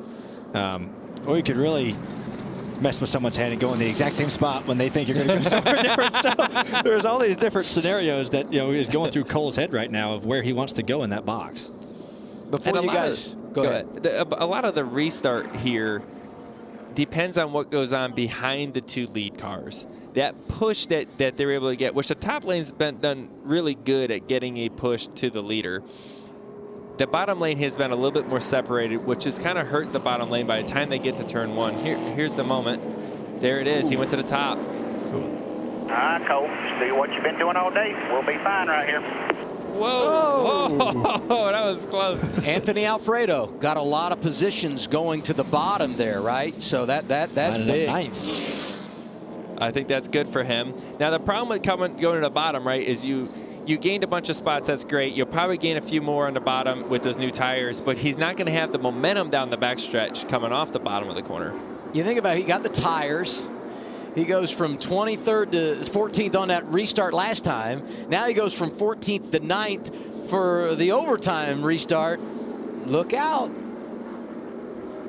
Or you could really mess with someone's head and go in the exact same spot when they think you're going to go somewhere different. So there's all these different scenarios that, you know, is going through Cole's head right now of where he wants to go in that box. Before you guys go ahead. A lot of the restart here depends on what goes on behind the 2 lead cars. That push that they're able to get, which the top lane's been done really good at getting a push to the leader. The bottom lane has been a little bit more separated, which has kind of hurt the bottom lane by the time they get to turn 1. Here's the moment. There it is. He went to the top. All right, Cole. Do what you've been doing all day. We'll be fine right here. Whoa. Whoa. That was close. Anthony Alfredo got a lot of positions going to the bottom there, right? So that's big. I think that's good for him. Now, the problem with going to the bottom, right, is you gained a bunch of spots. That's great. You'll probably gain a few more on the bottom with those new tires, but he's not going to have the momentum down the backstretch coming off the bottom of the corner. You think about it, he got the tires. He goes from 23rd to 14th on that restart last time. Now he goes from 14th to 9th for the overtime restart. Look out.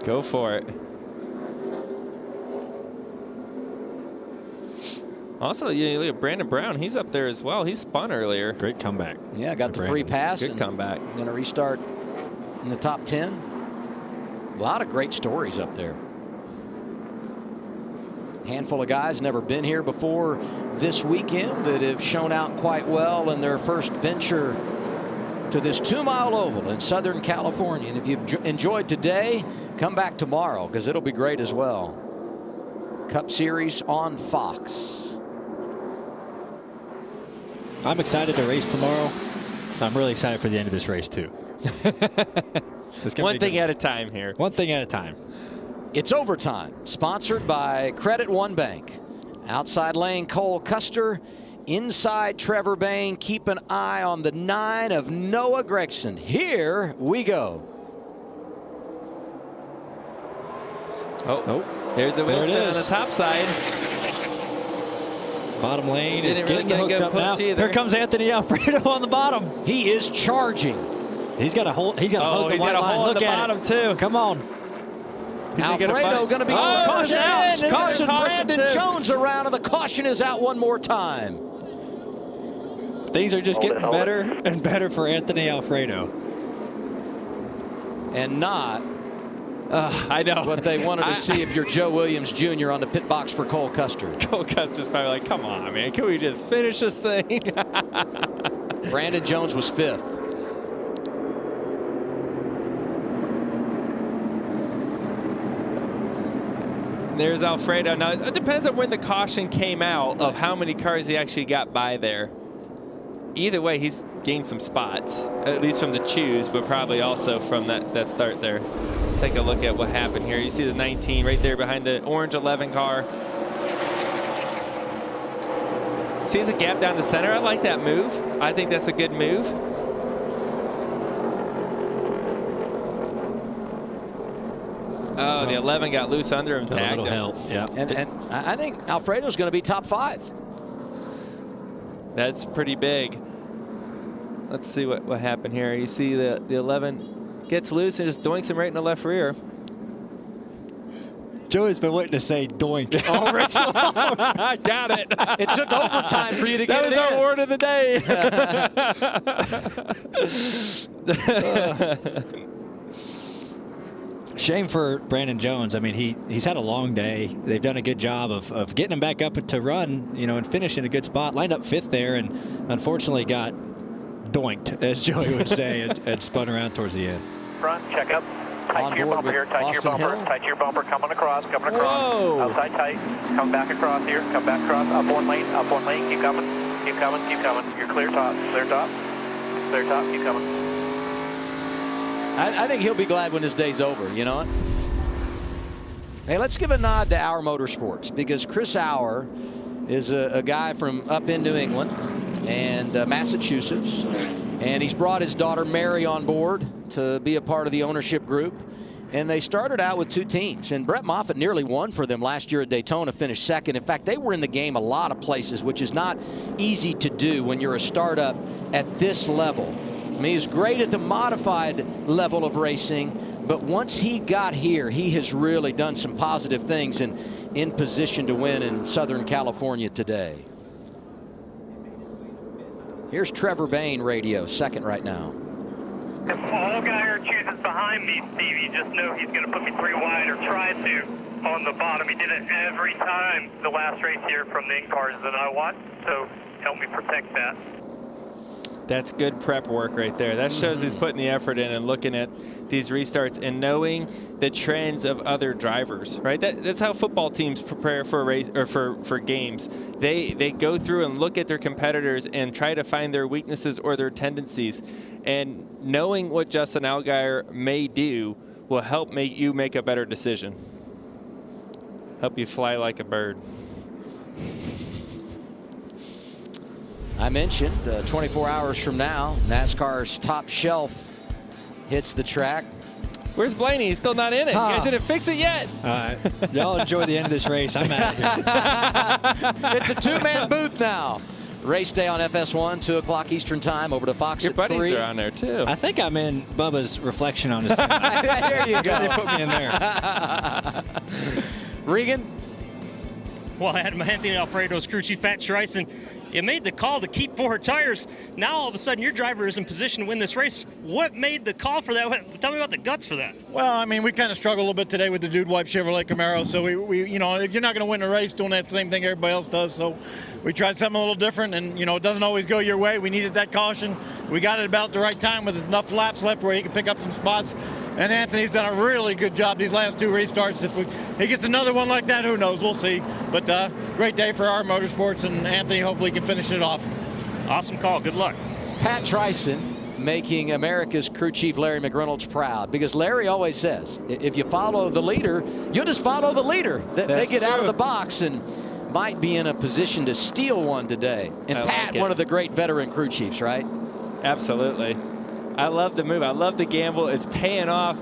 Go for it. Also, you look at Brandon Brown. He's up there as well. He spun earlier. Great comeback. Yeah, got the free pass. Good comeback. Going to restart in the top 10. A lot of great stories up there. Handful of guys never been here before this weekend that have shown out quite well in their first venture to this 2-mile oval in Southern California. And if you've enjoyed today, come back tomorrow, because it'll be great as well. Cup Series on Fox. I'm excited to race tomorrow. I'm really excited for the end of this race, too. One thing at a time here. One thing at a time. It's overtime, sponsored by Credit One Bank. Outside lane, Cole Custer. Inside, Trevor Bayne. Keep an eye on the 9 of Noah Gragson. Here we go. Oh, there's the wheel spin on the top side. Bottom lane is Didn't really getting get a hooked good up now. push either. Here comes Anthony Alfredo on the bottom. He is charging. He's got a hold. He's got to hold the white line. Look Look at at bottom it. too. Come on. Alfredo going to be caution out. Caution. Caution Brandon Jones around, and the caution is out one more time. Things are just getting better and better for Anthony Alfredo. And not I know. But they wanted to see if you're Joe Williams Jr. on the pit box for Cole Custer. Cole Custer's probably like, come on, man. Can we just finish this thing? Brandon Jones was 5th. There's Alfredo. Now, it depends on when the caution came out of how many cars he actually got by there. Either way, he's gained some spots, at least from the choose, but probably also from that start there. Let's take a look at what happened here. You see the 19 right there behind the orange 11 car. See, there's a gap down the center. I like that move. I think that's a good move. Oh, the 11 got loose under him. That'll help. Yeah. And I think Alfredo's going to be top 5. That's pretty big. Let's see what happened here. You see the 11 gets loose and just doinks him right in the left rear. Joey's been waiting to say doink all race long. I got it. It took overtime for you to get it in. That was our word of the day. Shame for Brandon Jones. I mean, he's had a long day. They've done a good job of getting him back up to run, and finish in a good spot. Lined up 5th there, and unfortunately got doinked, as Joey would say, and spun around towards the end. Front, check up. Tight to your bumper here. Tight to your bumper. Tight to your bumper. Coming across. Whoa. Outside tight. Come back across here. Come back across. Up one lane. Keep coming. Keep coming. You're clear top. Clear top. Keep coming. I think he'll be glad when this day's over, you know what? Hey, let's give a nod to Auer Motorsports, because Chris Auer is a guy from up in New England and Massachusetts, and he's brought his daughter Mary on board to be a part of the ownership group. And they started out with 2 teams, and Brett Moffitt nearly won for them last year at Daytona, finished 2nd. In fact, they were in the game a lot of places, which is not easy to do when you're a startup at this level. I mean, he's great at the modified level of racing, but once he got here, he has really done some positive things and in position to win in Southern California today. Here's Trevor Bayne radio, 2nd right now. If Allgaier chooses behind me, Stevie, just know he's going to put me 3 wide, or try to, on the bottom. He did it every time the last race here from the in-cars that I watched, so help me protect that. That's good prep work right there. That shows he's putting the effort in and looking at these restarts and knowing the trends of other drivers, right? That's how football teams prepare for a race or for games. They go through and look at their competitors and try to find their weaknesses or their tendencies. And knowing what Justin Allgaier may do will help you make a better decision. Help you fly like a bird. I mentioned 24 hours from now, NASCAR's Top Shelf hits the track. Where's Blaney? He's still not in it. You guys didn't fix it yet. Y'all enjoy the end of this race. I'm out of here. It's a 2-man booth now. Race day on FS1, 2 o'clock Eastern time, over to Fox Your at 3. buddies are on there, too. I think I'm in Bubba's reflection on his side. There you go. They put me in there. Regan? Well, I had Anthony Alfredo's crew chief, Pat Trice, and you made the call to keep 4 tires. Now all of a sudden your driver is in position to win this race. What made the call for that? Tell me about the guts for that. Well, I mean, we kind of struggled a little bit today with the Dude Wipe Chevrolet Camaro. So we if you're not going to win a race doing that same thing everybody else does, so we tried something a little different. And it doesn't always go your way. We needed that caution. We got it about the right time with enough laps left where he can pick up some spots. And Anthony's done a really good job these last 2 restarts. If he gets another one like that, who knows? We'll see. But great day for our motorsports, and Anthony hopefully can finish it off. Awesome call. Good luck. Pat Trison making America's crew chief Larry McReynolds proud, because Larry always says, if you follow the leader, you'll just follow the leader. They get out of the box and might be in a position to steal one today. And Pat, one of the great veteran crew chiefs, right? Absolutely. I love the move. I love the gamble. It's paying off.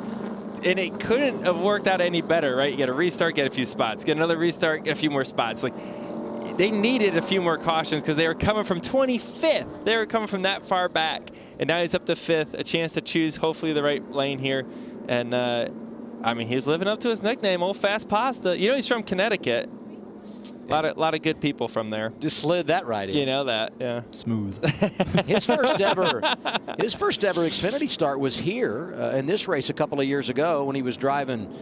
And it couldn't have worked out any better, right? You get a restart, get a few spots. Get another restart, get a few more spots. Like, they needed a few more cautions because they were coming from 25th. They were coming from that far back. And now he's up to 5th, a chance to choose hopefully the right lane here. And, I mean, he's living up to his nickname, Old Fast Pasta. He's from Connecticut. A lot of good people from there. Just slid that right in. You know that, yeah. Smooth. His first ever Xfinity start was here in this race a couple of years ago when he was driving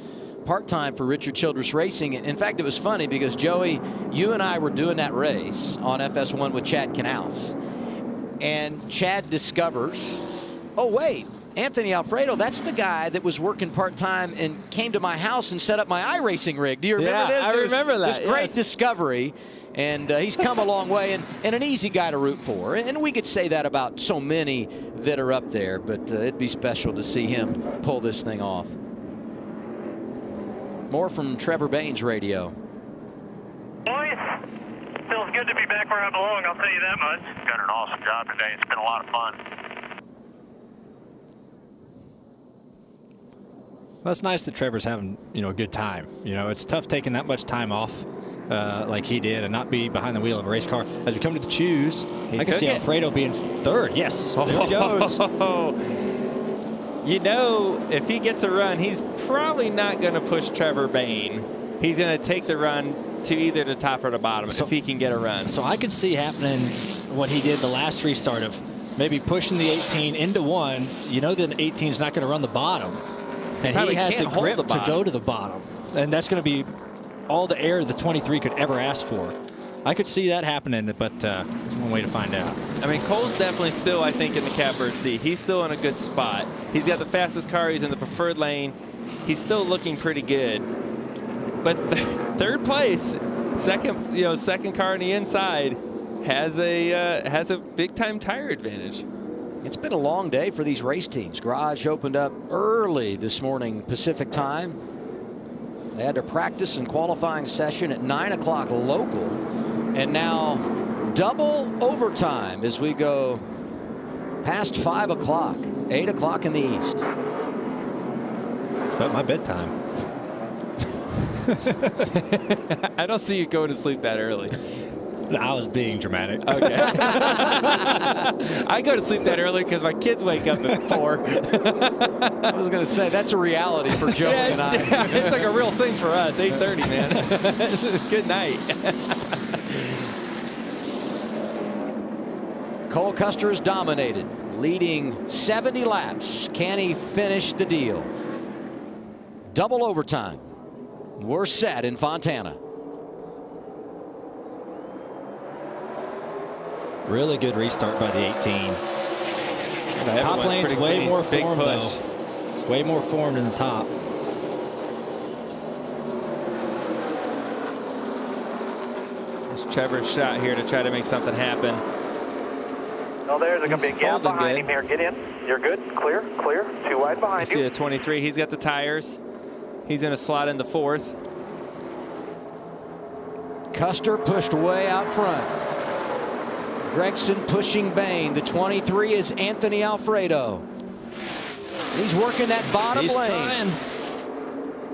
part-time for Richard Childress Racing. In fact, it was funny because, Joey, you and I were doing that race on FS1 with Chad Knaus. And Chad discovers, oh, wait, Anthony Alfredo, that's the guy that was working part-time and came to my house and set up my iRacing rig. Do you remember this? I remember that. This great discovery. And he's come a long way and an easy guy to root for. And we could say that about so many that are up there, but it'd be special to see him pull this thing off. More from Trevor Bain's radio. Boys, feels good to be back where I belong, I'll tell you that much. Done an awesome job today. It's been a lot of fun. Well, it's nice that Trevor's having, a good time. It's tough taking that much time off like he did and not be behind the wheel of a race car. As we come to the choose, I can see Alfredo being third. Yes, there he goes. If he gets a run, he's probably not going to push Trevor Bain. He's going to take the run to either the top or the bottom if he can get a run. So I could see happening what he did the last restart of maybe pushing the 18 into one. That 18 is not going to run the bottom. And he has the grip to go to the bottom. And that's going to be all the air the 23 could ever ask for. I could see that happening, but there's one way to find out. I mean, Cole's definitely still, I think, in the catbird seat. He's still in a good spot. He's got the fastest car. He's in the preferred lane. He's still looking pretty good. But third place, second car on the inside, has a big-time tire advantage. It's been a long day for these race teams. Garage opened up early this morning Pacific time. They had their practice and qualifying session at 9 o'clock local. And now double overtime as we go past 5 o'clock, 8 o'clock in the east. It's about my bedtime. I don't see you going to sleep that early. I was being dramatic. Okay. I go to sleep that early because my kids wake up at 4. I was going to say, that's a reality for Joe and I. Yeah, it's like a real thing for us, 8:30, man. Good night. Cole Custer is dominated, leading 70 laps. Can he finish the deal? Double overtime. We're set in Fontana. Really good restart by the 18. Top lane's way more formed, though. Way more formed in the top. There's Trevor's shot here to try to make something happen. Oh, there's going to be a gap behind him here. Get in. You're good. Clear. Too wide behind you. See the 23. He's got the tires. He's going to slot into fourth. Custer pushed way out front. Gregson pushing Bain. The 23 is Anthony Alfredo. He's working that bottom lane. Trying.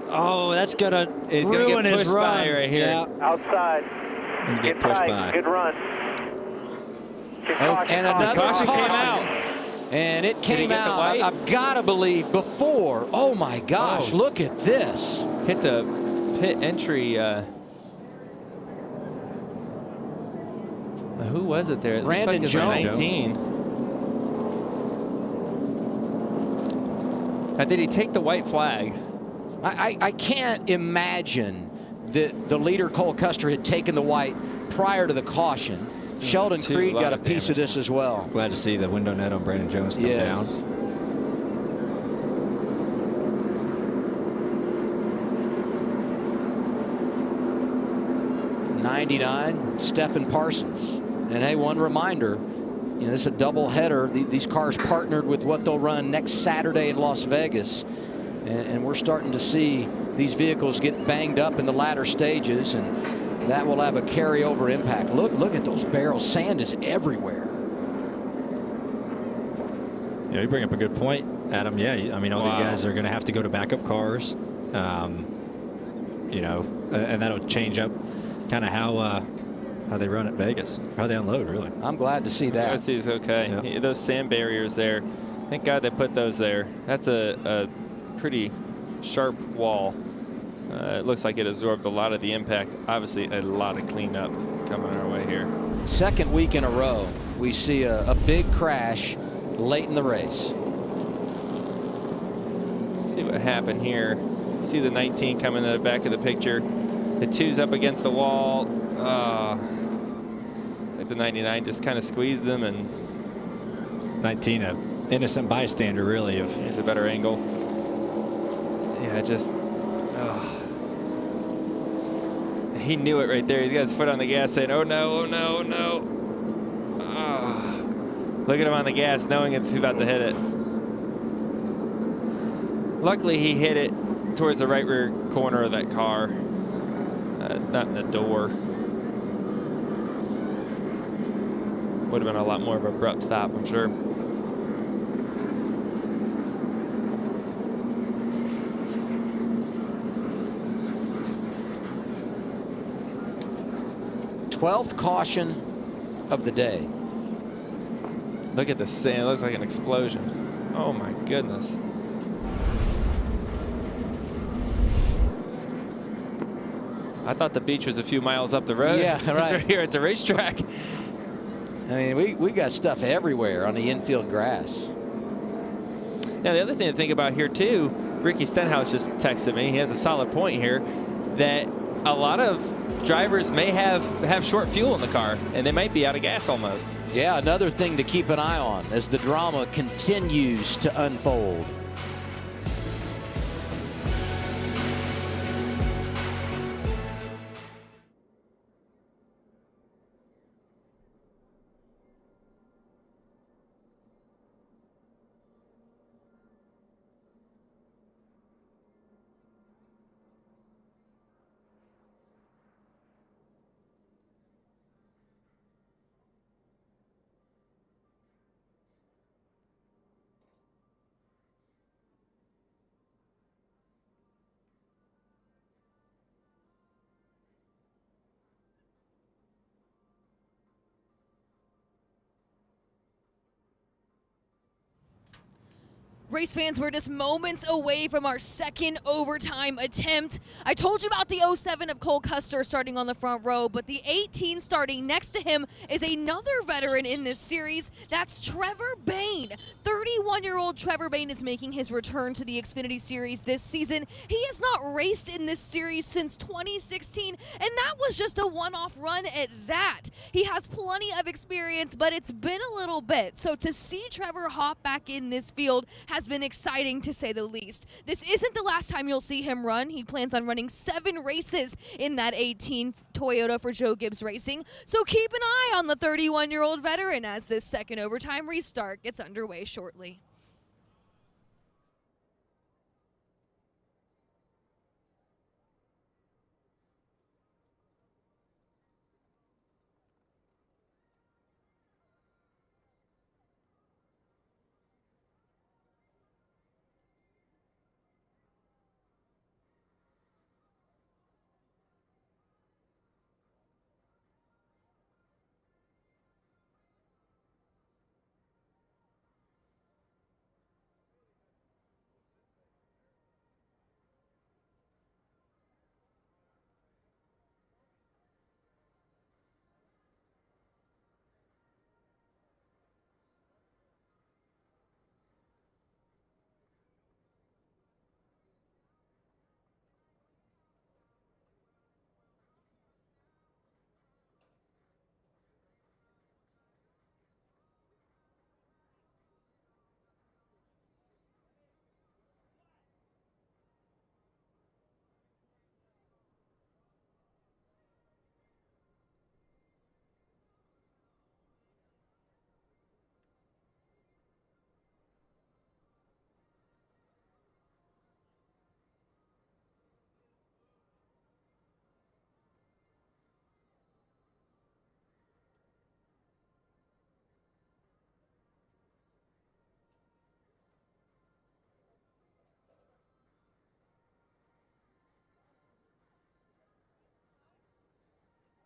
Oh, that's going to ruin his run right here. Yeah. Outside. And get pushed by. Good run. And another caution came out. And it came out, I've got to believe, before. Oh, my gosh, look at this. Hit the pit entry. Who was it there? Brandon Jones. 19. Now, did he take the white flag? I can't imagine that the leader, Cole Custer, had taken the white prior to the caution. Sheldon Creed got a piece of this as well. Glad to see the window net on Brandon Jones come down. 99, Stephen Parsons. And hey, one reminder, this is a double header. These cars partnered with what they'll run next Saturday in Las Vegas. And we're starting to see these vehicles get banged up in the latter stages, and that will have a carryover impact. Look at those barrels. Sand is everywhere. You bring up a good point, Adam. Yeah, I mean, all these guys are going to have to go to backup cars, and that'll change up kind of how they run at Vegas, how they unload, really. I'm glad to see that. He's okay. Yeah. Those sand barriers there, thank God they put those there. That's a pretty sharp wall. It looks like it absorbed a lot of the impact. Obviously, a lot of cleanup coming our way here. Second week in a row, we see a big crash late in the race. Let's see what happened here. See the 19 coming to the back of the picture. The 2's up against the wall. I think the 99 just kind of squeezed them, and 19, an innocent bystander, really. Here's a better angle. Yeah, just. He knew it right there. He's got his foot on the gas saying, oh no, oh no, oh no. Look at him on the gas knowing he's about to hit it. Luckily, he hit it towards the right rear corner of that car, not in the door. Would have been a lot more of an abrupt stop, I'm sure. Twelfth caution of the day. Look at the sand. It looks like an explosion. Oh my goodness. I thought the beach was a few miles up the road. Yeah, right. Right here at the racetrack. I mean, we got stuff everywhere on the infield grass. Now, the other thing to think about here, too, Ricky Stenhouse just texted me. He has a solid point here that a lot of drivers may have short fuel in the car, and they might be out of gas almost. Yeah, another thing to keep an eye on as the drama continues to unfold. Race fans, we're just moments away from our second overtime attempt. I told you about the 07 of Cole Custer starting on the front row, but the 18 starting next to him is another veteran in this series. That's Trevor Bayne. 31-year-old Trevor Bayne is making his return to the Xfinity Series this season. He has not raced in this series since 2016, and that was just a one-off run at that. He has plenty of experience, but it's been a little bit. So to see Trevor hop back in this field has been exciting, to say the least. This isn't the last time you'll see him run. He plans on running 7 races in that 18 Toyota for Joe Gibbs Racing. So keep an eye on the 31-year-old veteran as this second overtime restart gets underway shortly.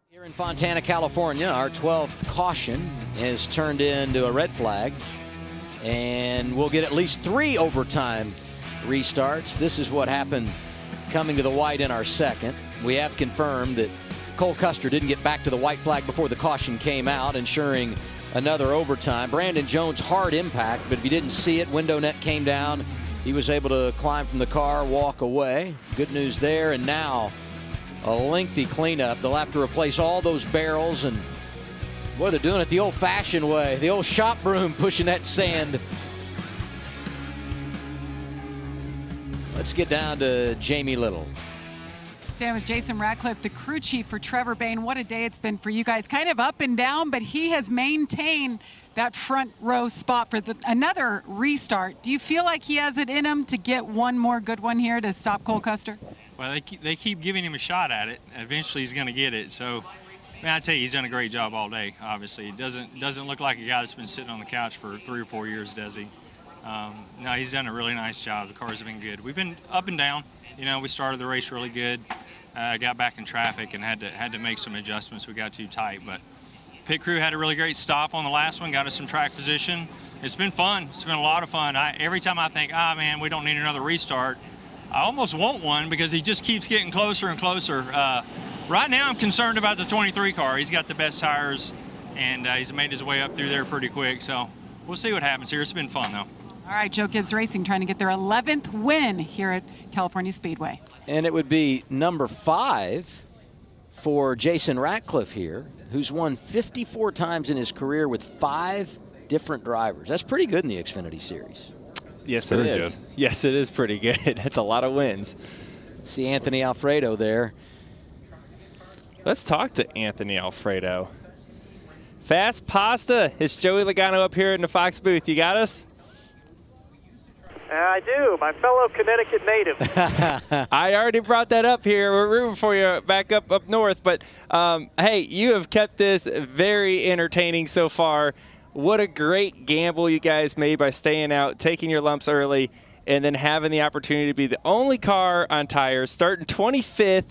Here in Fontana, California, our 12th caution is turned into a red flag, and we'll get at least 3 overtime restarts. This is what happened coming to the white in our second. We have confirmed that Cole Custer didn't get back to the white flag before the caution came out, ensuring another overtime. Brandon Jones, hard impact, but if you didn't see it, window net came down. He was able to climb from the car, walk away. Good news there. And now a lengthy cleanup. They'll have to replace all those barrels, and boy, they're doing it the old-fashioned way, the old shop broom, pushing that sand. Let's get down to Jamie Little. Stand with Jason Ratcliffe, the crew chief for Trevor Bayne. What a day it's been for you guys. Kind of up and down, but he has maintained that front row spot for another restart. Do you feel like he has it in him to get one more good one here to stop Cole Custer? Well, they keep giving him a shot at it. Eventually he's going to get it. So, man, I tell you, he's done a great job all day, obviously. It doesn't look like a guy that's been sitting on the couch for 3 or 4 years, does he? No, he's done a really nice job. The cars have been good. We've been up and down. You know, we started the race really good. Got back in traffic and had to make some adjustments. We got too tight, but pit crew had a really great stop on the last one, got us some track position. It's been fun. It's been a lot of fun. Every time I think, man, we don't need another restart, I almost want one because he just keeps getting closer and closer. Right now I'm concerned about the 23 car. He's got the best tires, and he's made his way up through there pretty quick. So we'll see what happens here. It's been fun, though. All right, Joe Gibbs Racing trying to get their 11th win here at California Speedway. And it would be number 5 for Jason Ratcliffe here, who's won 54 times in his career with 5 different drivers. That's pretty good in the Xfinity Series. Yes, it is. Yes, it is pretty good. That's a lot of wins. See Anthony Alfredo there. Let's talk to Anthony Alfredo. Fast Pasta. It's Joey Logano up here in the Fox booth. You got us? I do, my fellow Connecticut native. I already brought that up here. We're rooting for you back up north. But, hey, you have kept this very entertaining so far. What a great gamble you guys made by staying out, taking your lumps early, and then having the opportunity to be the only car on tires, starting 25th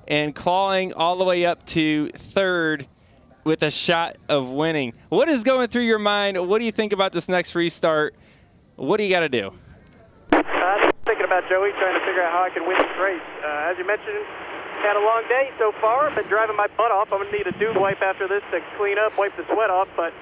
and clawing all the way up to 3rd with a shot of winning. What is going through your mind? What do you think about this next restart? What do you got to do? I'm thinking about Joey, trying to figure out how I can win this race. As you mentioned, had a long day so far. I've been driving my butt off. I'm going to need a dude wipe after this to clean up, wipe the sweat off. But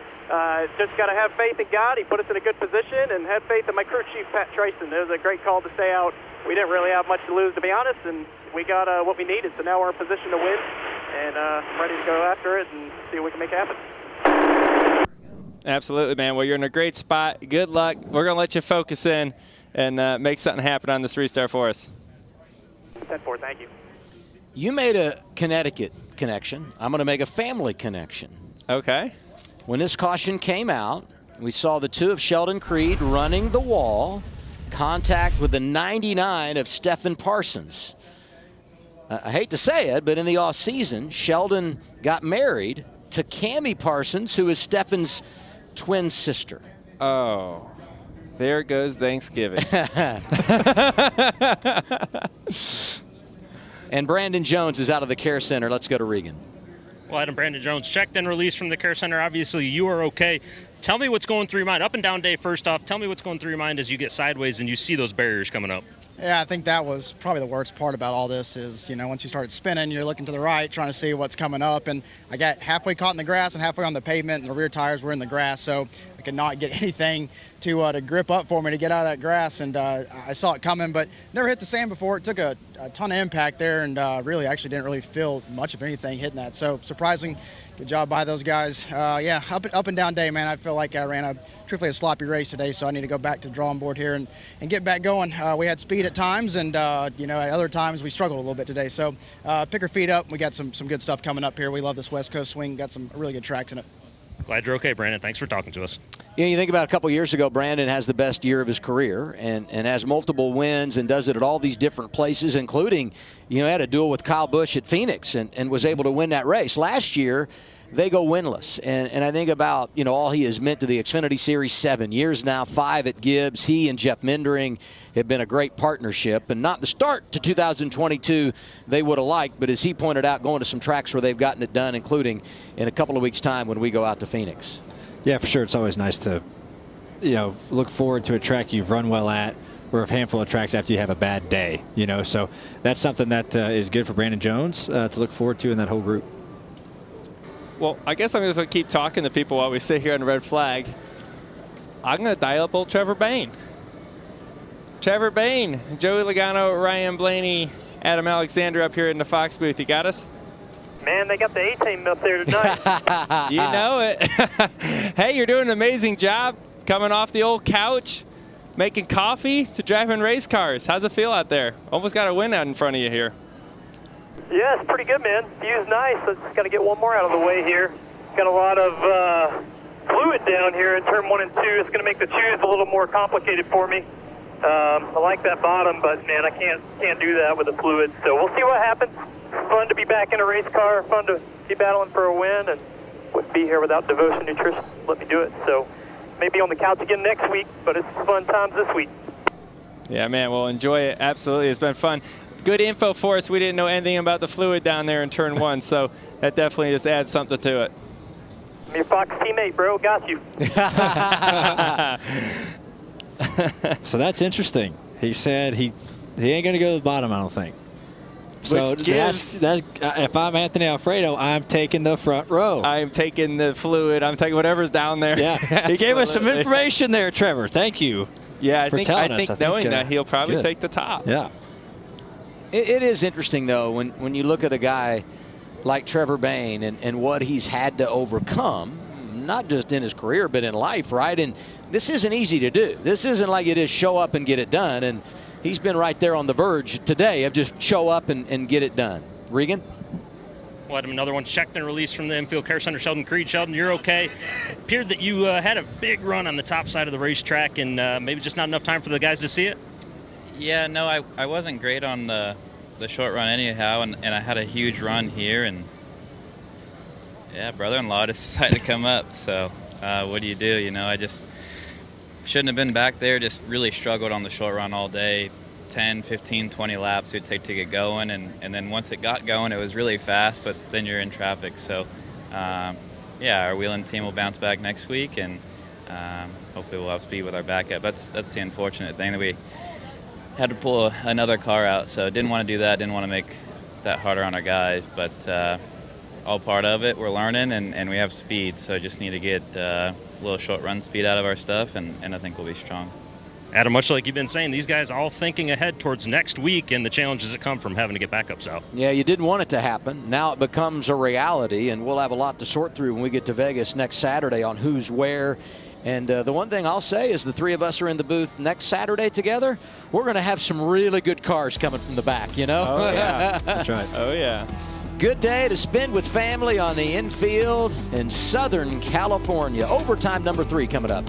just got to have faith in God. He put us in a good position, and had faith in my crew chief, Pat Tryson. It was a great call to stay out. We didn't really have much to lose, to be honest, and we got what we needed. So now we're in position to win, and I'm ready to go after it and see what we can make happen. Absolutely, man. Well, you're in a great spot. Good luck. We're going to let you focus in and make something happen on this restart for us. 10-4, thank you. You made a Connecticut connection. I'm going to make a family connection. Okay. When this caution came out, we saw the 2 of Sheldon Creed running the wall, contact with the 99 of Stephen Parsons. I hate to say it, but in the offseason, Sheldon got married to Cammie Parsons, who is Stephen's twin sister. Oh, there goes Thanksgiving. And Brandon Jones is out of the care center. Let's go to Regan. Well, Adam, Brandon Jones checked and released from the care center. Obviously, you are okay. Tell me what's going through your mind. Up and down day, first off. Tell me what's going through your mind as you get sideways and you see those barriers coming up. Yeah, I think that was probably the worst part about all this is, you know, once you start spinning, you're looking to the right, trying to see what's coming up. And I got halfway caught in the grass and halfway on the pavement, and the rear tires were in the grass. So I could not get anything to grip up for me to get out of that grass. And I saw it coming, but never hit the sand before. It took a ton of impact there, and really actually didn't really feel much of anything hitting that. So surprising. Good job by those guys. Yeah, up and down day, man. I feel like I ran truthfully a sloppy race today, so I need to go back to the drawing board here and get back going. We had speed at times, and you know, at other times we struggled a little bit today. So pick our feet up. We got some good stuff coming up here. We love this West Coast swing. Got some really good tracks in it. Glad you're okay, Brandon. Thanks for talking to us. You know, you think about a couple years ago, Brandon has the best year of his career and has multiple wins and does it at all these different places, including, you know, had a duel with Kyle Busch at Phoenix and was able to win that race. Last year, they go winless. And I think about, you know, all he has meant to the Xfinity Series, 7 years now, 5 at Gibbs. He and Jeff Mindering have been a great partnership, and not the start to 2022 they would have liked, but as he pointed out, going to some tracks where they've gotten it done, including in a couple of weeks' time when we go out to Phoenix. Yeah, for sure. It's always nice to, you know, look forward to a track you've run well at, or a handful of tracks after you have a bad day, you know. So that's something that is good for Brandon Jones to look forward to in that whole group. Well, I guess I'm just going to keep talking to people while we sit here on the red flag. I'm going to dial up old Trevor Bayne. Trevor Bayne, Joey Logano, Ryan Blaney, Adam Alexander up here in the Fox booth. You got us? Man, they got the A-team up there tonight. You know it. Hey, you're doing an amazing job coming off the old couch, making coffee to driving race cars. How's it feel out there? Almost got a win out in front of you here. Yeah, it's pretty good, man. View's nice. Let's got to get one more out of the way here. Got a lot of fluid down here in turn 1 and 2. It's going to make the choose a little more complicated for me. I like that bottom, but man, I can't do that with the fluid. So we'll see what happens. Fun to be back in a race car. Fun to be battling for a win, and wouldn't be here without Devotion Nutrition. Let me do it. So maybe on the couch again next week, but it's fun times this week. Yeah, man. Well, enjoy it. Absolutely, it's been fun. Good info for us. We didn't know anything about the fluid down there in turn 1, so that definitely just adds something to it. I'm your Fox teammate, bro. Got you. So that's interesting. He said he ain't going to go to the bottom, I don't think. So that's if I'm Anthony Alfredo, I'm taking the front row. I'm taking the fluid. I'm taking whatever's down there. Yeah, he gave us some information there, Trevor. Thank you. Yeah, I think knowing that he'll probably good. take the top. Yeah. It is interesting, though, when you look at a guy like Trevor Bayne and what he's had to overcome, not just in his career, but in life, right? And this isn't easy to do. This isn't like it is show up and get it done. And he's been right there on the verge today of just show up and get it done. Regan? Well, Adam, another one checked and released from the infield care center. Sheldon Creed. Sheldon, you're okay. It appeared that you had a big run on the top side of the racetrack and maybe just not enough time for the guys to see it? Yeah, no, I wasn't great on the short run anyhow, and I had a huge run here, and yeah, brother-in-law decided to come up. So what do? You know, I just shouldn't have been back there. Just really struggled on the short run all day. 10, 15, 20 laps it would take to get going, and then once it got going, it was really fast, but then you're in traffic. So yeah, our wheeling team will bounce back next week, and hopefully we'll have speed with our backup. That's the unfortunate thing, that we had to pull another car out, so didn't want to do that, didn't want to make that harder on our guys, but all part of it. We're learning, and we have speed, so just need to get a little short run speed out of our stuff, and I think we'll be strong. Adam, much like you've been saying, these guys all thinking ahead towards next week and the challenges that come from having to get backups out. Yeah, you didn't want it to happen. Now it becomes a reality, and we'll have a lot to sort through when we get to Vegas next Saturday on who's where. And the one thing I'll say is the three of us are in the booth next Saturday together. We're going to have some really good cars coming from the back, you know? Oh, yeah. That's right. Oh, yeah. Good day to spend with family on the infield in Southern California. Overtime number 3 coming up.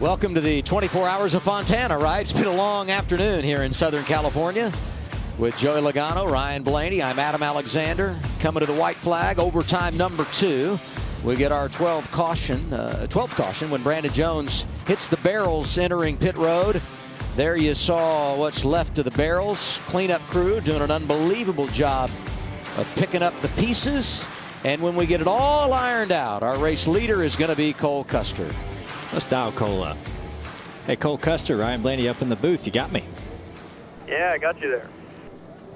Welcome to the 24 Hours of Fontana, right? It's been a long afternoon here in Southern California with Joey Logano, Ryan Blaney. I'm Adam Alexander. Coming to the white flag, overtime number 2. We get our 12th caution when Brandon Jones hits the barrels entering pit road. There you saw what's left of the barrels. Cleanup crew doing an unbelievable job of picking up the pieces. And when we get it all ironed out, our race leader is going to be Cole Custer. Let's dial Cole up. Hey, Cole Custer, Ryan Blaney up in the booth. You got me? Yeah, I got you there.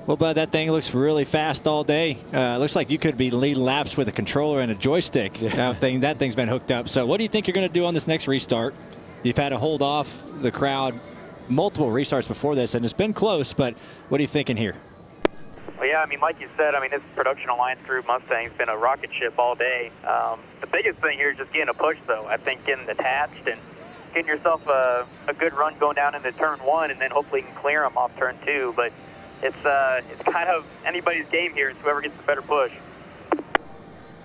Well, bud, that thing looks really fast all day. Looks like you could be leading laps with a controller and a joystick. Yeah. That thing's been hooked up. So what do you think you're going to do on this next restart? You've had to hold off the crowd multiple restarts before this, and it's been close, but what are you thinking here? Well, yeah, I mean, like you said, I mean, this production alliance group Mustang's been a rocket ship all day. The biggest thing here is just getting a push, though. I think getting attached and getting yourself a good run going down into turn 1, and then hopefully you can clear them off turn 2. But it's kind of anybody's game here. It's whoever gets the better push.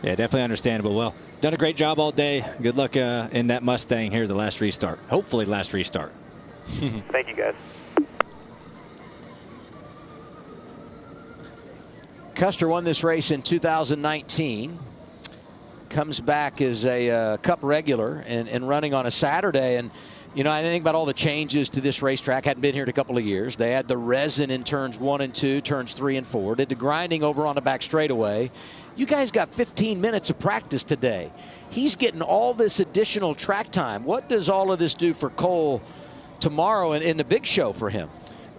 Yeah, definitely understandable. Well, done a great job all day. Good luck in that Mustang here, the last restart. Hopefully last restart. Thank you, guys. Custer won this race in 2019. Comes back as a Cup regular and running on a Saturday. And, you know, I think about all the changes to this racetrack. Hadn't been here in a couple of years. They had the resin in turns 1 and 2, turns 3 and 4. Did the grinding over on the back straightaway. You guys got 15 minutes of practice today. He's getting all this additional track time. What does all of this do for Cole tomorrow in the big show for him?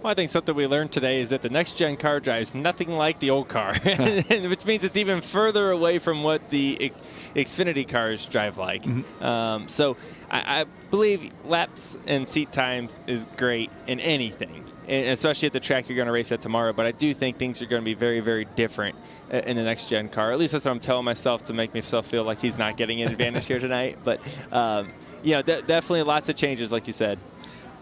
Well, I think something we learned today is that the next-gen car drives nothing like the old car, which means it's even further away from what the Xfinity cars drive like. Mm-hmm. So I believe laps and seat times is great in anything, and especially at the track you're going to race at tomorrow. But I do think things are going to be very, very different in the next-gen car. At least that's what I'm telling myself to make myself feel like he's not getting an advantage here tonight. But, you know, definitely lots of changes, like you said.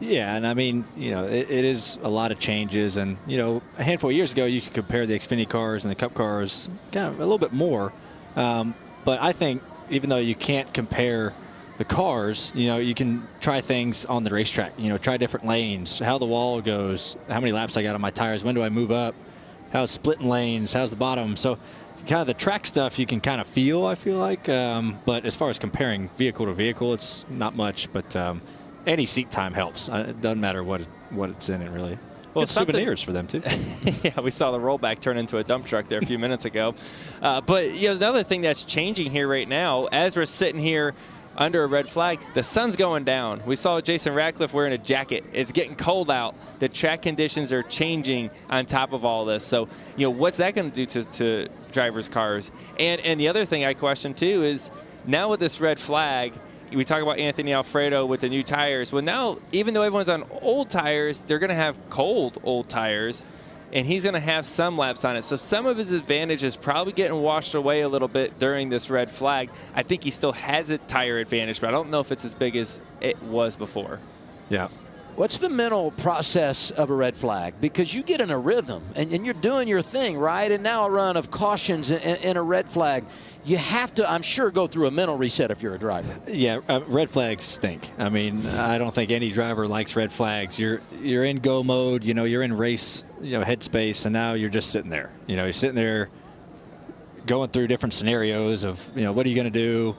Yeah, and I mean, you know, it is a lot of changes. And, you know, a handful of years ago, you could compare the Xfinity cars and the Cup cars kind of a little bit more. But I think even though you can't compare the cars, you know, you can try things on the racetrack. You know, try different lanes, how the wall goes, how many laps I got on my tires, when do I move up, how's splitting lanes, how's the bottom. So kind of the track stuff you can kind of feel, I feel like. But as far as comparing vehicle to vehicle, it's not much. But any seat time helps. It doesn't matter what it's in it, really. Well, it's souvenirs for them, too. Yeah, we saw the rollback turn into a dump truck there a few minutes ago. But, you know, another thing that's changing here right now, as we're sitting here under a red flag, the sun's going down. We saw Jason Ratcliffe wearing a jacket. It's getting cold out. The track conditions are changing on top of all this. So, you know, what's that going to do to drivers' cars? And the other thing I question, too, is now with this red flag, we talk about Anthony Alfredo with the new tires. Well, now, even though everyone's on old tires, they're going to have cold old tires, and he's going to have some laps on it. So some of his advantage is probably getting washed away a little bit during this red flag. I think he still has a tire advantage, but I don't know if it's as big as it was before. Yeah. What's the mental process of a red flag? Because you get in a rhythm, and you're doing your thing, right? And now a run of cautions in a red flag. You have to, I'm sure, go through a mental reset if you're a driver. Yeah, red flags stink. I mean, I don't think any driver likes red flags. You're in go mode, you know, you're in race, you know, headspace, and now you're just sitting there. You know, you're sitting there going through different scenarios of, you know, what are you going to do?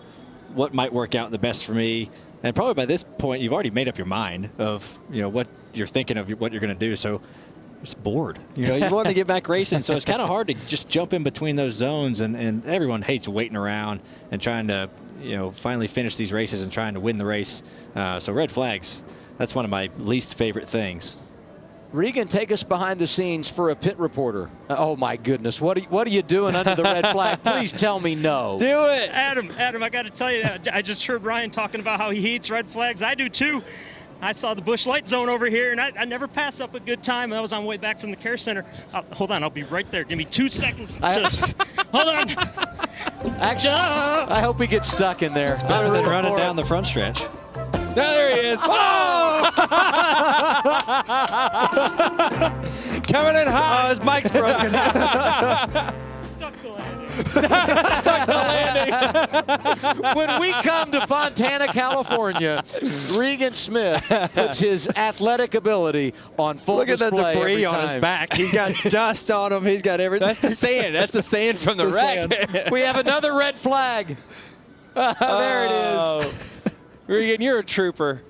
What might work out the best for me? And probably by this point, you've already made up your mind of, you know, what you're thinking of, what you're going to do. So it's bored. You know, you want to get back racing. So it's kind of hard to just jump in between those zones. And everyone hates waiting around and trying to, you know, finally finish these races and trying to win the race. So red flags, that's one of my least favorite things. Regan, take us behind the scenes for a pit reporter. Oh, my goodness. What are you doing under the red flag? Please tell me no. Do it. Adam, I got to tell you, I just heard Ryan talking about how he hates red flags. I do, too. I saw the Busch Light Zone over here, and I never pass up a good time. I was on the way back from the care center. Hold on, I'll be right there. Give me 2 seconds. Hold on. Actually, I hope he gets stuck in there. It's better than running down the front stretch. No, there he is. Oh! Coming in hot. Oh, his mic's broken. Stuck the landing. Stuck the landing. When we come to Fontana, California, Regan Smith puts his athletic ability on full Look at the display debris every on his time. back. He's got dust on him. He's got everything. That's the sand. That's the sand from the wreck. We have another red flag. There it is. Regan, you're a trooper.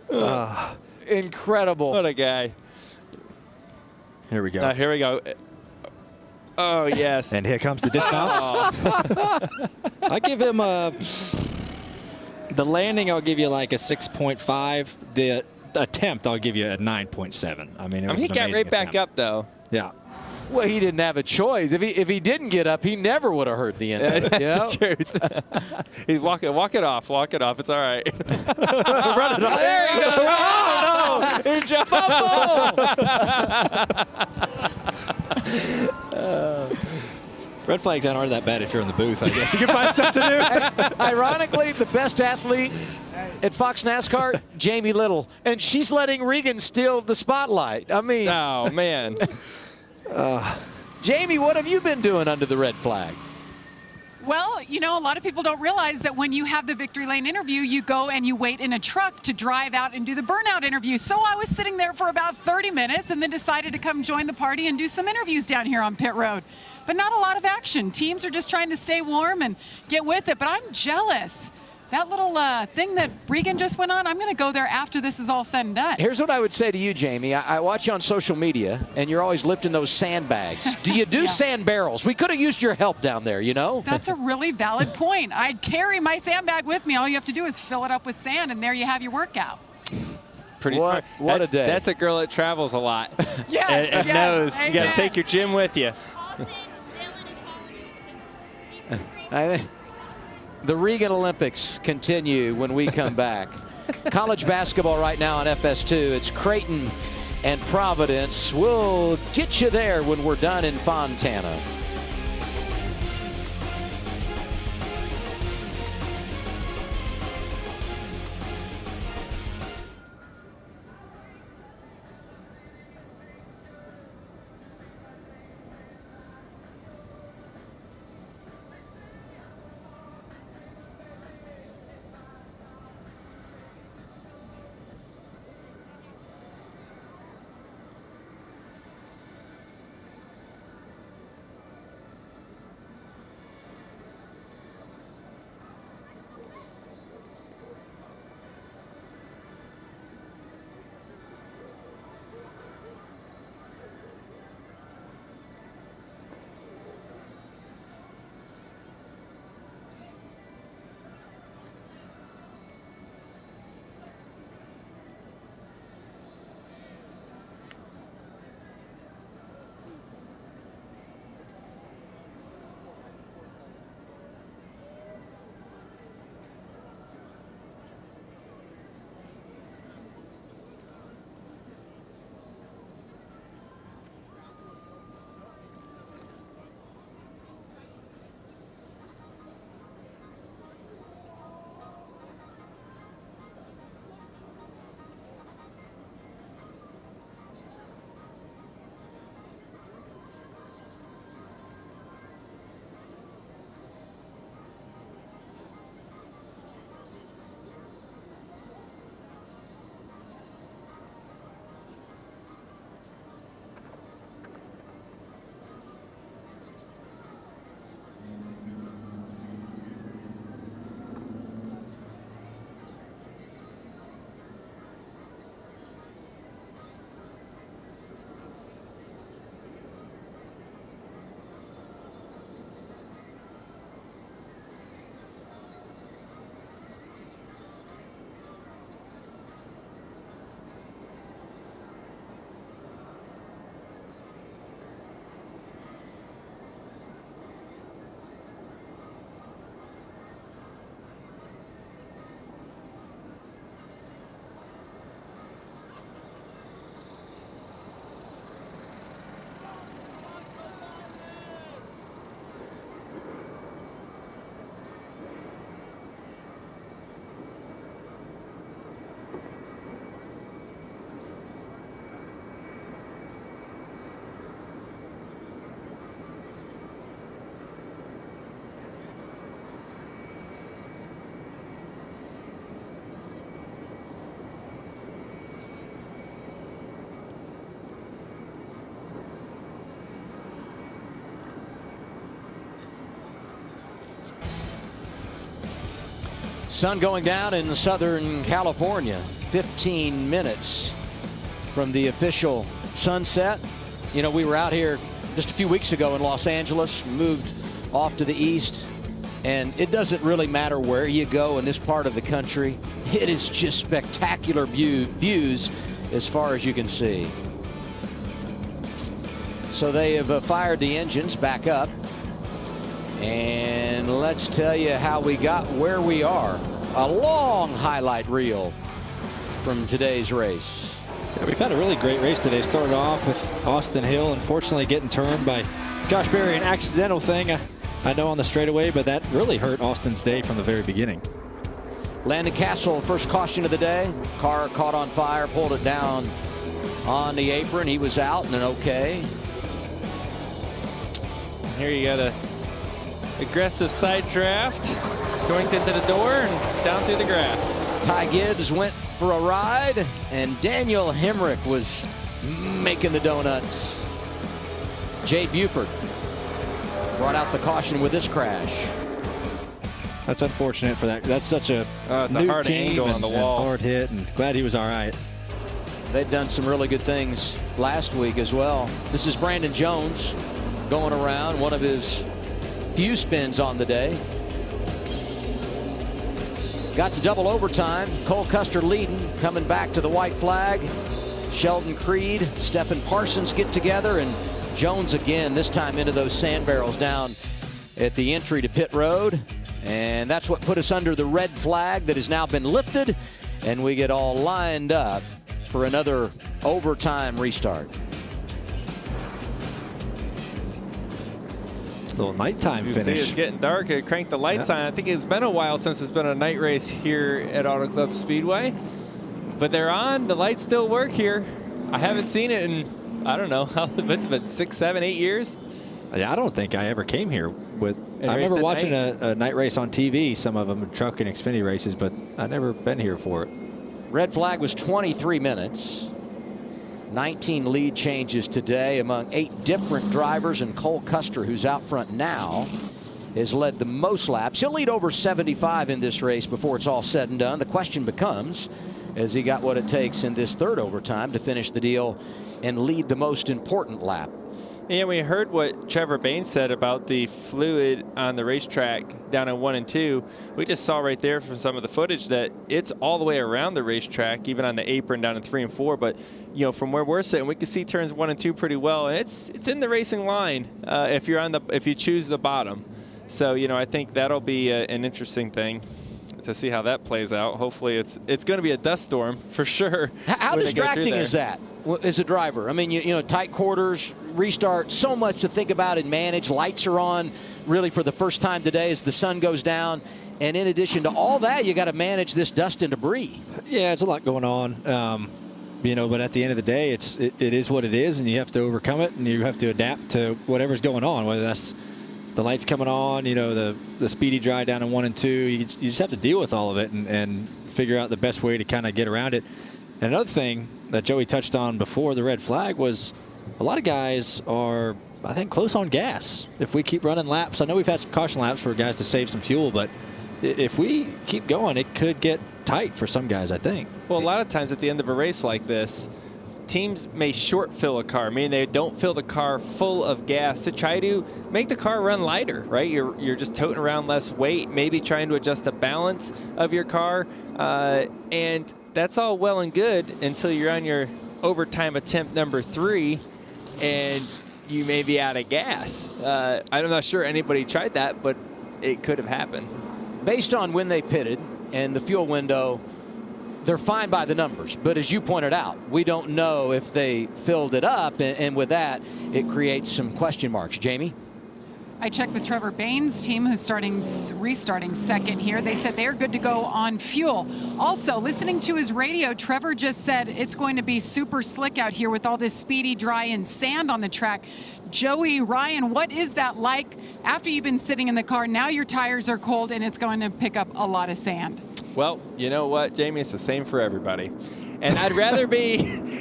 Incredible. What a guy. Here we go. Here we go. Oh, yes. And here comes the dismounts. I give him the landing, I'll give you like a 6.5. The attempt, I'll give you a 9.7. I mean, he got right back up, though. Yeah. Well, he didn't have a choice. If he didn't get up, he never would have heard the end of it. You know? That's the truth. He's walk it off. Walk it off. It's all right. Run it off. There he goes. Oh, no. He jumped. Red flags aren't that bad if you're in the booth, I guess. You can find stuff to do. Ironically, the best athlete at Fox NASCAR, Jamie Little. And she's letting Regan steal the spotlight. I mean. Oh, man. Jamie, what have you been doing under the red flag? Well, you know, a lot of people don't realize that when you have the Victory Lane interview, you go and you wait in a truck to drive out and do the burnout interview. So I was sitting there for about 30 minutes and then decided to come join the party and do some interviews down here on pit road. But not a lot of action. Teams are just trying to stay warm and get with it. But I'm jealous. That little thing that Regan just went on, I'm going to go there after this is all said and done. Here's what I would say to you, Jamie. I watch you on social media, and you're always lifting those sandbags. Do you do sand barrels? We could have used your help down there, you know? That's a really valid point. I carry my sandbag with me. All you have to do is fill it up with sand, and there you have your workout. Pretty smart. What a day. That's a girl that travels a lot. Yes, and yes, knows you got to amen. take your gym with you. The Regan Olympics continue when we come back. College basketball right now on FS2. It's Creighton and Providence. We'll get you there when we're done in Fontana. Sun going down in Southern California. 15 minutes from the official sunset. You know, we were out here just a few weeks ago in Los Angeles, moved off to the east, and it doesn't really matter where you go in this part of the country. It is just spectacular views as far as you can see. So they have fired the engines back up. And let's tell you how we got where we are. A long highlight reel from today's race. Yeah, we've had a really great race today. Started off with Austin Hill, unfortunately getting turned by Josh Berry. An accidental thing, I know, on the straightaway, but that really hurt Austin's day from the very beginning. Landon Castle, first caution of the day. Car caught on fire, pulled it down on the apron. He was out and an okay. Here you got a aggressive side draft, doinked into the door and down through the grass. Ty Gibbs went for a ride, and Daniel Hemrick was making the donuts. Jay Buford brought out the caution with this crash. That's unfortunate for that. That's such a it's new a hard team angle on the wall. And hard hit, and glad he was all right. They've done some really good things last week as well. This is Brandon Jones going around, one of his few spins on the day. Got to double overtime. Cole Custer leading, coming back to the white flag. Sheldon Creed, Stephen Parsons get together, and Jones again, this time into those sand barrels down at the entry to pit road. And that's what put us under the red flag that has now been lifted, and we get all lined up for another overtime restart. Little nighttime You finish. see it's getting dark. It cranked the lights on. I think it's been a while since it's been a night race here at Auto Club Speedway. But they're on. The lights still work here. I haven't seen it in, I don't know, it's been 6, 7, 8 years. Yeah, I don't think I ever came here with. And I remember raced at watching night. a night race on TV, some of them truck and Xfinity races, but I've never been here for it. Red flag was 23 minutes. 19 lead changes today among 8 different drivers, and Cole Custer, who's out front now, has led the most laps. He'll lead over 75 in this race before it's all said and done. The question becomes, has he got what it takes in this third overtime to finish the deal and lead the most important lap? Yeah, we heard what Trevor Bain said about the fluid on the racetrack down in 1 and 2. We just saw right there from some of the footage that it's all the way around the racetrack, even on the apron down in 3 and 4. But you know, from where we're sitting, we can see turns 1 and 2 pretty well, and it's in the racing line if you choose the bottom. So you know, I think that'll be an interesting thing to see how that plays out. Hopefully, it's going to be a dust storm for sure. How distracting is that as a driver? I mean, you know, tight quarters, restart, so much to think about and manage. Lights are on really for the first time today as the sun goes down. And in addition to all that, you got to manage this dust and debris. Yeah, it's a lot going on. You know, but at the end of the day, it is what it is, and you have to overcome it, and you have to adapt to whatever's going on, whether that's the lights coming on, you know, the speedy dry down in 1 and 2. You just have to deal with all of it and figure out the best way to kind of get around it. And another thing that Joey touched on before the red flag was a lot of guys are, I think, close on gas. If we keep running laps, I know we've had some caution laps for guys to save some fuel, but if we keep going, it could get tight for some guys, I think. Well, a lot of times at the end of a race like this, teams may short fill a car, meaning they don't fill the car full of gas to try to make the car run lighter, right? You're just toting around less weight, maybe trying to adjust the balance of your car, and that's all well and good until you're on your overtime attempt number 3 and you may be out of gas. I'm not sure anybody tried that, but it could have happened. Based on when they pitted and the fuel window, they're fine by the numbers. But as you pointed out, we don't know if they filled it up, and with that, it creates some question marks. Jamie? I checked with Trevor Bain's team, who's restarting second here. They said they're good to go on fuel. Also, listening to his radio, Trevor just said it's going to be super slick out here with all this speedy, dry, and sand on the track. Joey, Ryan, what is that like after you've been sitting in the car? Now your tires are cold, and it's going to pick up a lot of sand. Well, you know what, Jamie? It's the same for everybody. And I'd rather be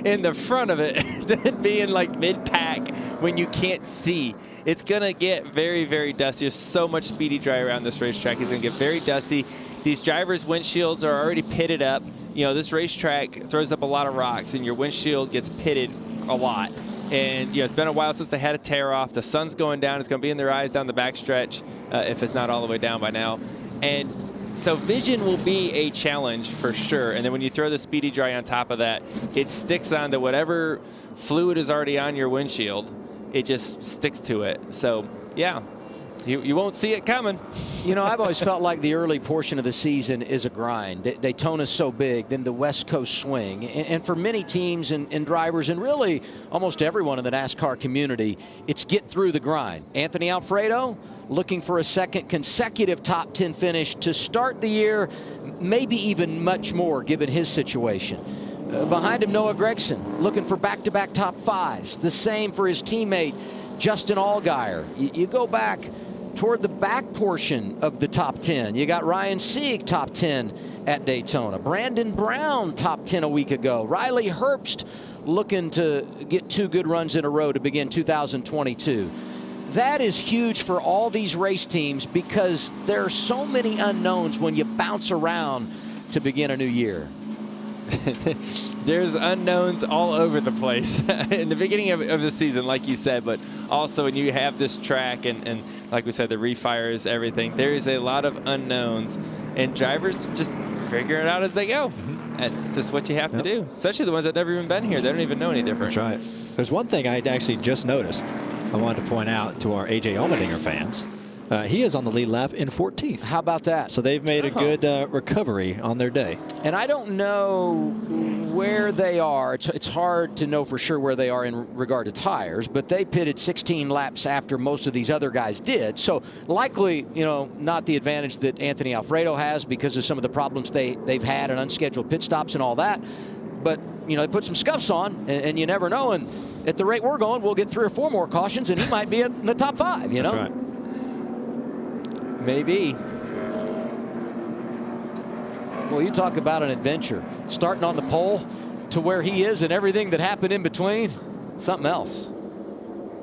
in the front of it than be in like mid-pack when you can't see. It's going to get very, very dusty. There's so much speedy dry around this racetrack. It's going to get very dusty. these drivers' windshields are already pitted up. You know, this racetrack throws up a lot of rocks, and your windshield gets pitted a lot. And, it's been a while since they had a tear off. The sun's going down. It's going to be in their eyes down the backstretch, if it's not all the way down by now. And so vision will be a challenge for sure. And then when you throw the Speedy Dry on top of that, it sticks onto whatever fluid is already on your windshield. It just sticks to it. So, yeah. You won't see it coming. I've always felt like the early portion of the season is a grind. Daytona's so big, then the West Coast swing. And for many teams and drivers, and really almost everyone in the NASCAR community, it's get through the grind. Anthony Alfredo looking for a second consecutive top 10 finish to start the year, maybe even much more given his situation. Behind him, Noah Gragson looking for back-to-back top 5s. The same for his teammate, Justin Allgaier. You go back toward the back portion of the top 10. You got Ryan Sieg top 10 at Daytona. Brandon Brown top 10 a week ago. Riley Herbst looking to get 2 good runs in a row to begin 2022. That is huge for all these race teams because there are so many unknowns when you bounce around to begin a new year. There's unknowns all over the place in the beginning of the season, like you said, but also when you have this track and like we said, the refires, everything, there is a lot of unknowns, and drivers just figure it out as they go. That's just what you have to do, especially the ones that never even been here. They don't even know any different. That's right. There's one thing I actually just noticed I wanted to point out to our A.J. Allmendinger fans. He is on the lead lap in 14th. How about that? So they've made a good recovery on their day. And I don't know where they are. It's hard to know for sure where they are in regard to tires, but they pitted 16 laps after most of these other guys did. So likely, not the advantage that Anthony Alfredo has because of some of the problems they've had and unscheduled pit stops and all that. But, they put some scuffs on, and you never know. And at the rate we're going, we'll get 3 or 4 more cautions, and he might be in the top 5, That's right. Maybe. Well, you talk about an adventure. Starting on the pole to where he is and everything that happened in between, something else.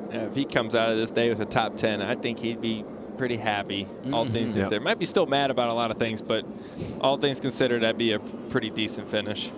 Yeah, if he comes out of this day with a top 10, I think he'd be pretty happy, all things considered. Might be still mad about a lot of things, but all things considered, that'd be a pretty decent finish.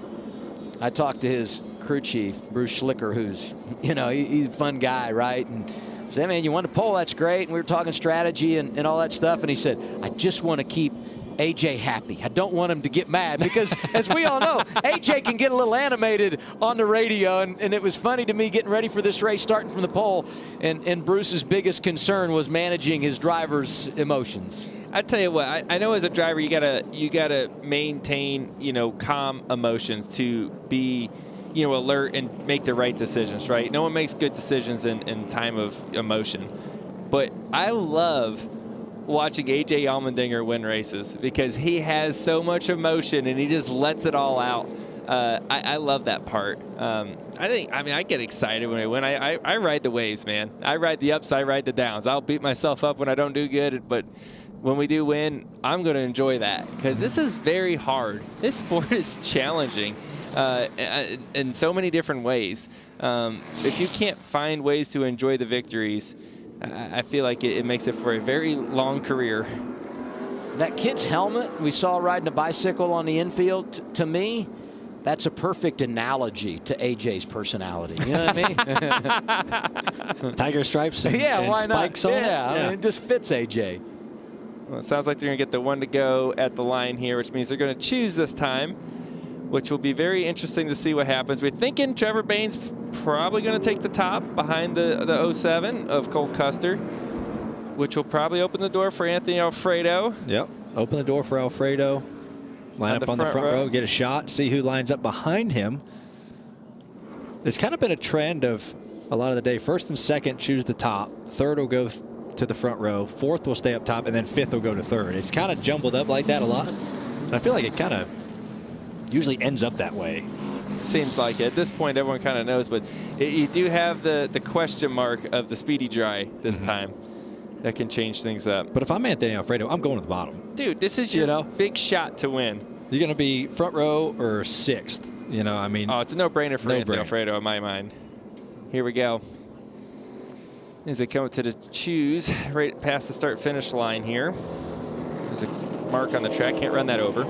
I talked to his crew chief, Bruce Schlicker, who's, he's a fun guy, right? And said, man, you won the pole, that's great. And we were talking strategy and all that stuff. And he said, I just want to keep AJ happy. I don't want him to get mad because, as we all know, AJ can get a little animated on the radio. And it was funny to me getting ready for this race, starting from the pole. And Bruce's biggest concern was managing his driver's emotions. I tell you what, I know as a driver, you gotta maintain, calm emotions to be, alert and make the right decisions, right? No one makes good decisions in time of emotion. But I love watching A.J. Allmendinger win races because he has so much emotion and he just lets it all out. I love that part. I get excited when I win. I ride the waves, man. I ride the ups, I ride the downs. I'll beat myself up when I don't do good, but when we do win, I'm going to enjoy that because this is very hard. This sport is challenging. In so many different ways. If you can't find ways to enjoy the victories, I feel like it makes it for a very long career. That kid's helmet we saw riding a bicycle on the infield, to me, that's a perfect analogy to AJ's personality. You know what I mean? Tiger stripes and, and why spikes not? on it. I mean, it just fits AJ. Well, it sounds like they're going to get the 1 to go at the line here, which means they're going to choose this time, which will be very interesting to see what happens. We're thinking Trevor Bayne's probably going to take the top behind the 07 of Cole Custer, which will probably open the door for Anthony Alfredo. Yep, open the door for Alfredo. Line up on the front row, get a shot, see who lines up behind him. There's kind of been a trend of a lot of the day. First and second choose the top. Third will go to the front row. Fourth will stay up top, and then fifth will go to third. It's kind of jumbled up like that a lot. And I feel like it kind of usually ends up that way. Seems like it. At this point, everyone kind of knows, but you do have the question mark of the Speedy Dry this time. That can change things up. But if I'm Anthony Alfredo, I'm going to the bottom. Dude, this is your big shot to win. You're going to be front row or sixth. I mean. Oh, it's a no-brainer for Anthony Alfredo in my mind. Here we go. As they come to the choose, right past the start-finish line here. There's a mark on the track. Can't run that over.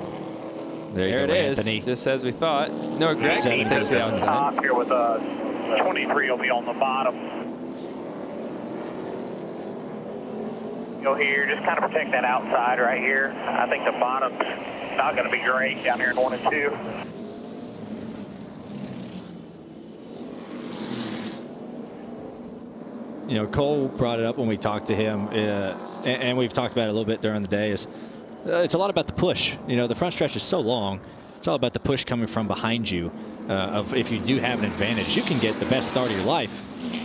There it is. Anthony. Just as we thought. No, Greg takes the outside. Top here with 23 will be on the bottom. Go here, just kind of protect that outside right here. I think the bottom's not going to be great down here in 1 and 2. You know, Cole brought it up when we talked to him, and we've talked about it a little bit during the day, is it's a lot about the push. You know, the front stretch is so long. It's all about the push coming from behind you. Of if you do have an advantage, you can get the best start of your life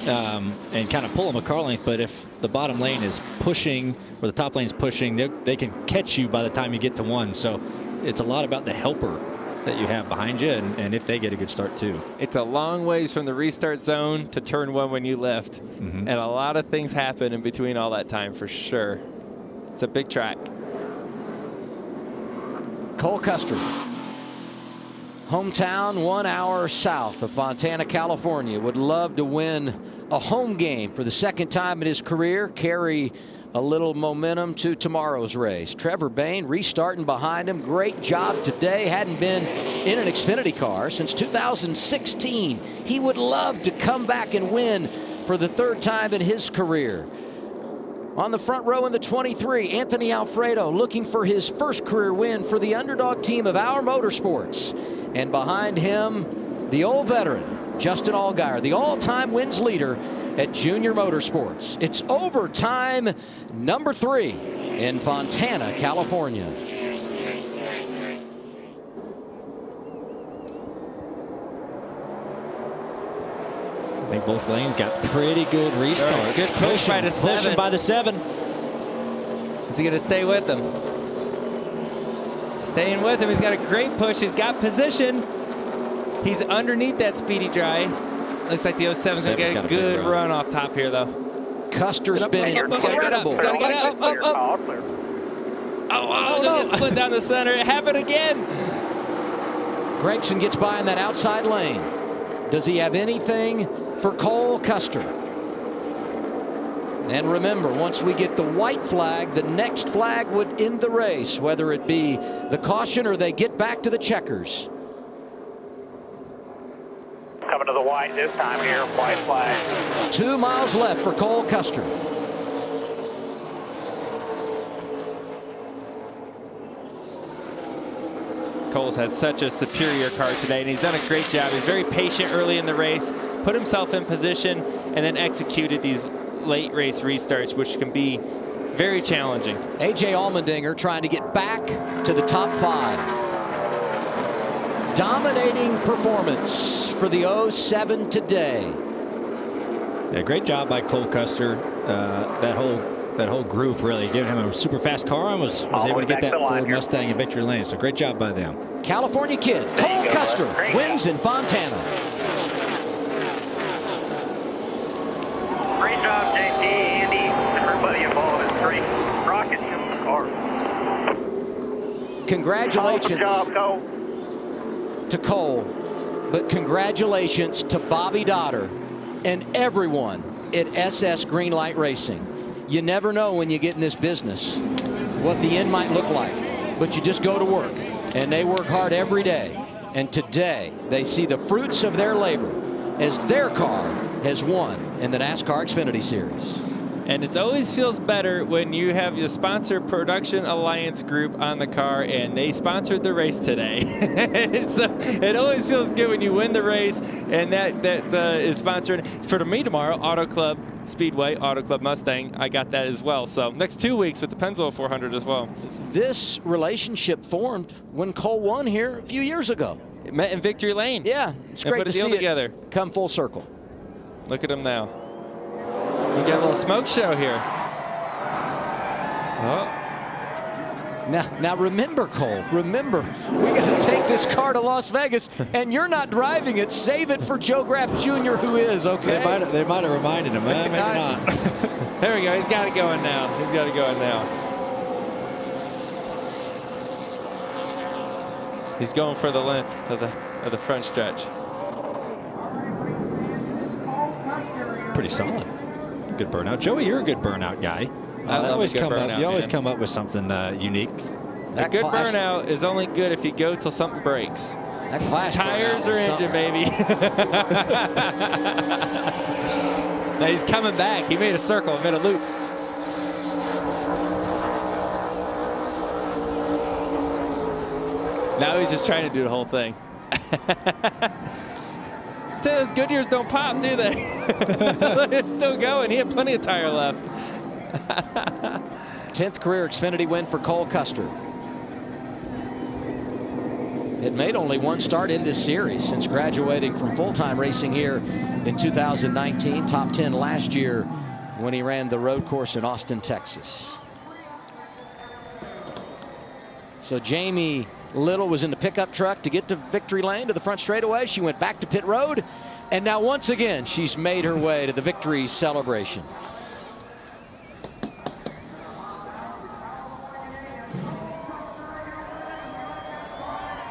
and kind of pull them a car length. But if the bottom lane is pushing or the top lane is pushing, they can catch you by the time you get to one. So it's a lot about the helper that you have behind you, and if they get a good start too. It's a long ways from the restart zone to turn 1 when you lift. And a lot of things happen in between all that time for sure. It's a big track. Cole Custer, hometown 1 hour south of Fontana, California, would love to win a home game for the 2nd time in his career, carry a little momentum to tomorrow's race. Trevor Bayne restarting behind him. Great job today. Hadn't been in an Xfinity car since 2016. He would love to come back and win for the 3rd time in his career. On the front row in the 23, Anthony Alfredo looking for his 1st career win for the underdog team of Our Motorsports. And behind him, the old veteran, Justin Allgaier, the all-time wins leader at Junior Motorsports. It's overtime number 3 in Fontana, California. I think both lanes got pretty good restarts. Good push by the 7. Pushing by the 7. Is he going to stay with him? Staying with him. He's got a great push. He's got position. He's underneath that speedy dry. Looks like the 07's going to get a good run off top here, though. Custer's been incredible. He's got to get up. Oh, look at split down the center. It happened again. Gregson gets by in that outside lane. Does he have anything for Cole Custer? And remember, once we get the white flag, the next flag would end the race, whether it be the caution or they get back to the checkers. Coming to the white this time here, white flag. 2 miles left for Cole Custer. Coles has such a superior car today, and he's done a great job. He's very patient early in the race, put himself in position, and then executed these late race restarts, which can be very challenging. A.J. Allmendinger trying to get back to the top 5. Dominating performance for the 07 today. Yeah, great job by Cole Custer. That whole group really giving him a super fast car and was able to get that Ford Mustang in victory lane. So great job by them. California kid Cole Custer wins in Fontana. Great job, JT, Andy, everybody involved in 3 rockets in the car. Congratulations to Cole, but congratulations to Bobby Dotter and everyone at SS Greenlight Racing. You never know when you get in this business what the end might look like, but you just go to work, and they work hard every day. And today, they see the fruits of their labor as their car has won in the NASCAR Xfinity Series. And it always feels better when you have your sponsor Production Alliance group on the car, and they sponsored the race today. It always feels good when you win the race, and that is sponsored. For me tomorrow, Auto Club Speedway, Auto Club Mustang. I got that as well. So next 2 weeks with the Pennzoil 400 as well. This relationship formed when Cole won here a few years ago. It met in victory lane. Yeah, it's great to see it come full circle. Look at him now. We got a little smoke show here. Oh. Now remember, Cole, remember, we got to take this car to Las Vegas, and you're not driving it. Save it for Joe Graff Jr., who is, okay? They might have reminded him. Maybe not. There we go. He's got it going now. He's got it going now. He's going for the length of the front stretch. Pretty solid. Good burnout. Joey, you're a good burnout guy. I always come up. You always come up with something unique. A good burnout is only good if you go till something breaks. That clash tires or engine, baby. Now he's coming back. He made a circle, made a loop. Now he's just trying to do the whole thing. Those Goodyears don't pop, do they? It's still going. He had plenty of tire left. 10th career Xfinity win for Cole Custer. It made only one start in this series since graduating from full-time racing here in 2019. Top 10 last year when he ran the road course in Austin, Texas. So Jamie Little was in the pickup truck to get to victory lane to the front straightaway. She went back to pit road, and now once again she's made her way to the victory celebration.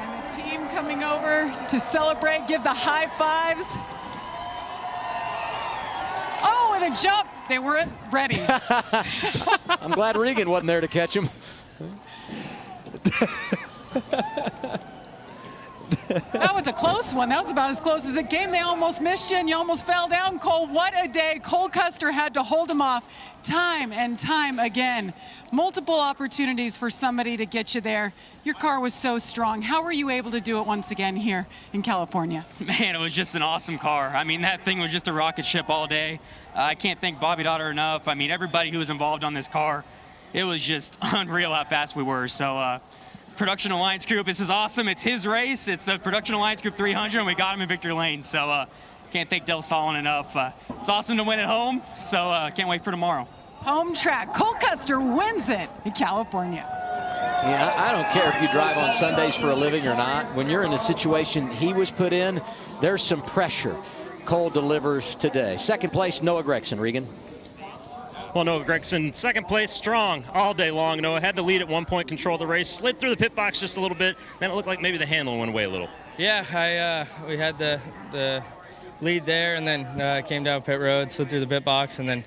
And the team coming over to celebrate, give the high fives. Oh, and a jump. They weren't ready. I'm glad Regan wasn't there to catch him. That was a close one. That was about as close as it came. They almost missed you, and you almost fell down, Cole. What a day. Cole Custer had to hold him off time and time again. Multiple opportunities for somebody to get you there. Your car was so strong. How were you able to do it once again here in California? Man, it was just an awesome car. I mean, that thing was just a rocket ship all day. I can't thank Bobby Daughter enough. I mean, everybody who was involved on this car, it was just unreal how fast we were. So, Production Alliance Group, this is awesome. It's his race. It's the Production Alliance Group 300, and we got him in victory lane. So can't thank Del Solon enough. It's awesome to win at home, so can't wait for tomorrow. Home track. Cole Custer wins it in California. Yeah, I don't care if you drive on Sundays for a living or not. When you're in the situation he was put in, there's some pressure. Cole delivers today. Second place, Noah Gregson. Regan. Well, Noah Gregson, second place, strong all day long. Noah had the lead at one point, controlled the race, slid through the pit box just a little bit. Then it looked like maybe the handle went away a little. Yeah, we had the lead there, and then came down pit road, slid through the pit box, and then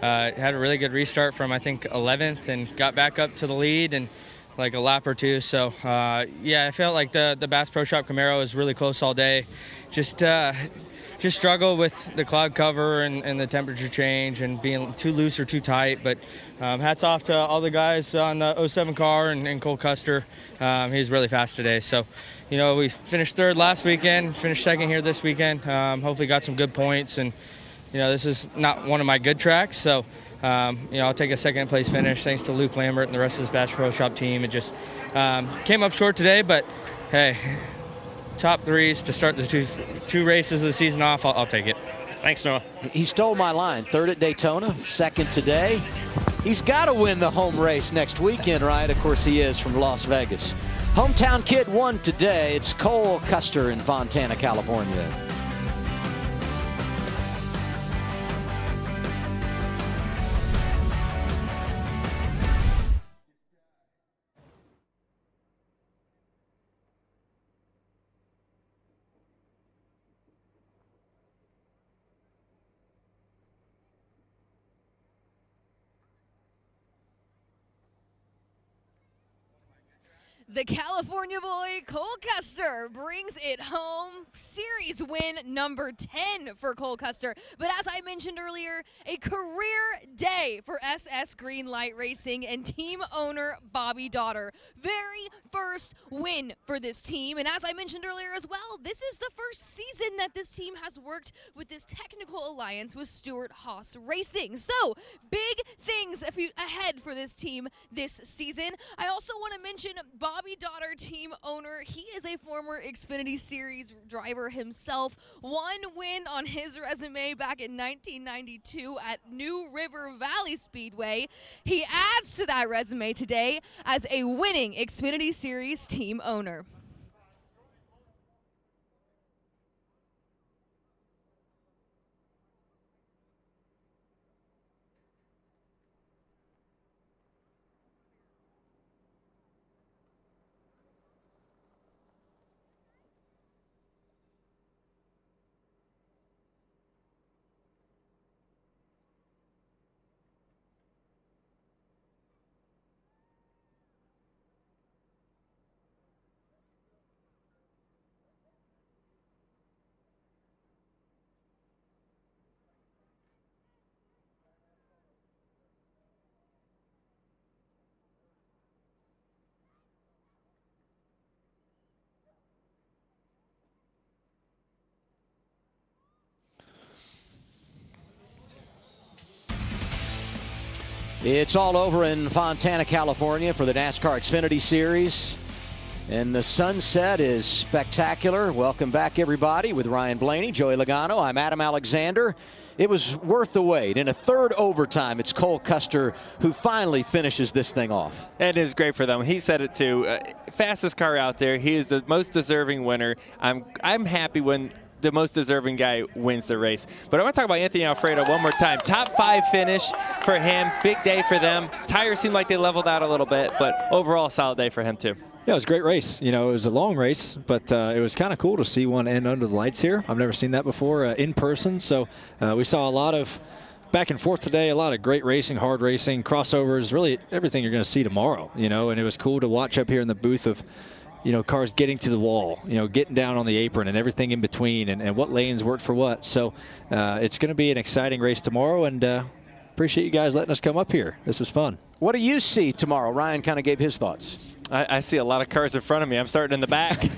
had a really good restart from, I think, 11th, and got back up to the lead and like a lap or two. So, yeah, I felt like the Bass Pro Shop Camaro was really close all day. Just struggled with the cloud cover and the temperature change and being too loose or too tight. But hats off to all the guys on the 07 car and Cole Custer. He was really fast today. So, you know, we finished third last weekend, finished second here this weekend. Hopefully got some good points. And, you know, this is not one of my good tracks. So, you know, I'll take a second place finish thanks to Luke Lambert and the rest of this Bass Pro Shop team. It just came up short today, but hey, top threes to start the two races of the season off, I'll take it. Thanks, Noah. He stole my line. Third at Daytona, second today. He's got to win the home race next weekend, right? Of course he is, from Las Vegas. Hometown kid won today. It's Cole Custer in Fontana, California. The California boy, Cole Custer, brings it home. Series win number 10 for Cole Custer. But as I mentioned earlier, a career day for SS Greenlight Racing and team owner Bobby Daughter. Very first win for this team. And as I mentioned earlier as well, this is the first season that this team has worked with this technical alliance with Stewart Haas Racing. So big things ahead for this team this season. I also want to mention Bobby Daughter, team owner. He is a former Xfinity Series driver himself. One win on his resume back in 1992 at New River Valley Speedway. He adds to that resume today as a winning Xfinity Series team owner. It's all over in Fontana, California for the NASCAR Xfinity Series. And the sunset is spectacular. Welcome back, everybody, with Ryan Blaney, Joey Logano. I'm Adam Alexander. It was worth the wait. In a third overtime, it's Cole Custer who finally finishes this thing off. It is great for them. He said it too. Fastest car out there. He is the most deserving winner. I'm happy when the most deserving guy wins the race. But I want to talk about Anthony Alfredo one more time. Top 5 finish for him. Big day for them. Tires seemed like they leveled out a little bit, but overall solid day for him too. Yeah, it was a great race. You know, it was a long race, but it was kind of cool to see one end under the lights here. I've never seen that before in person. So we saw a lot of back and forth today, a lot of great racing, hard racing, crossovers, really everything you're going to see tomorrow, you know, and it was cool to watch up here in the booth of, you know, cars getting to the wall, you know, getting down on the apron and everything in between and what lanes worked for what. So it's going to be an exciting race tomorrow, and appreciate you guys letting us come up here. This was fun. What do you see tomorrow? Ryan kind of gave his thoughts. I see a lot of cars in front of me. I'm starting in the back.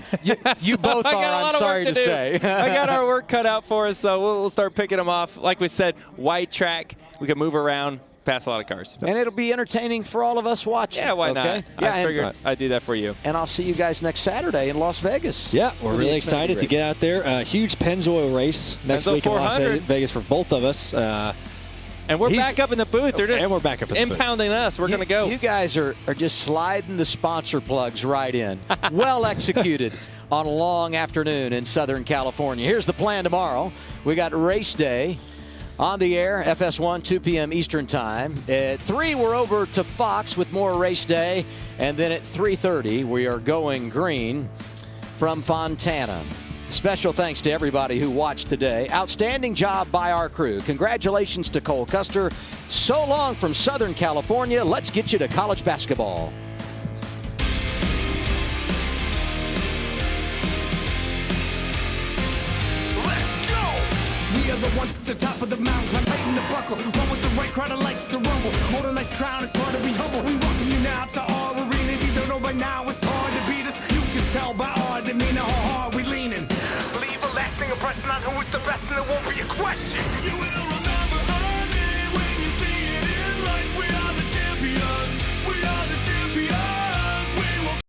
You both are, I'm sorry to say. I got our work cut out for us, so we'll start picking them off. Like we said, wide track. We can move around, pass a lot of cars. And it'll be entertaining for all of us watching. Yeah, why not? Yeah, I figured I'd do that for you. And I'll see you guys next Saturday in Las Vegas. Yeah, we're really excited to get out there. Huge Pennzoil race next week in Las Vegas for both of us. And we're back up in the booth. They're just and we're back up in the booth. impounding us. We're going to go. You guys are just sliding the sponsor plugs right in. Well executed on a long afternoon in Southern California. Here's the plan tomorrow. We got race day on the air, FS1, 2 p.m. Eastern time. At 3, we're over to Fox with more race day. And then at 3:30, we are going green from Fontana. Special thanks to everybody who watched today. Outstanding job by our crew. Congratulations to Cole Custer. So long from Southern California. Let's get you to college basketball. We are the ones at the top of the mountain, climb tight in the buckle. One with the right crowd that likes to rumble. Hold a nice crown, it's hard to be humble. We welcome you now to our arena. If you don't know by now, it's hard to beat us. You can tell by our demeanor how hard we leaning. Leave a lasting impression on who is the best, and there won't be a question. You will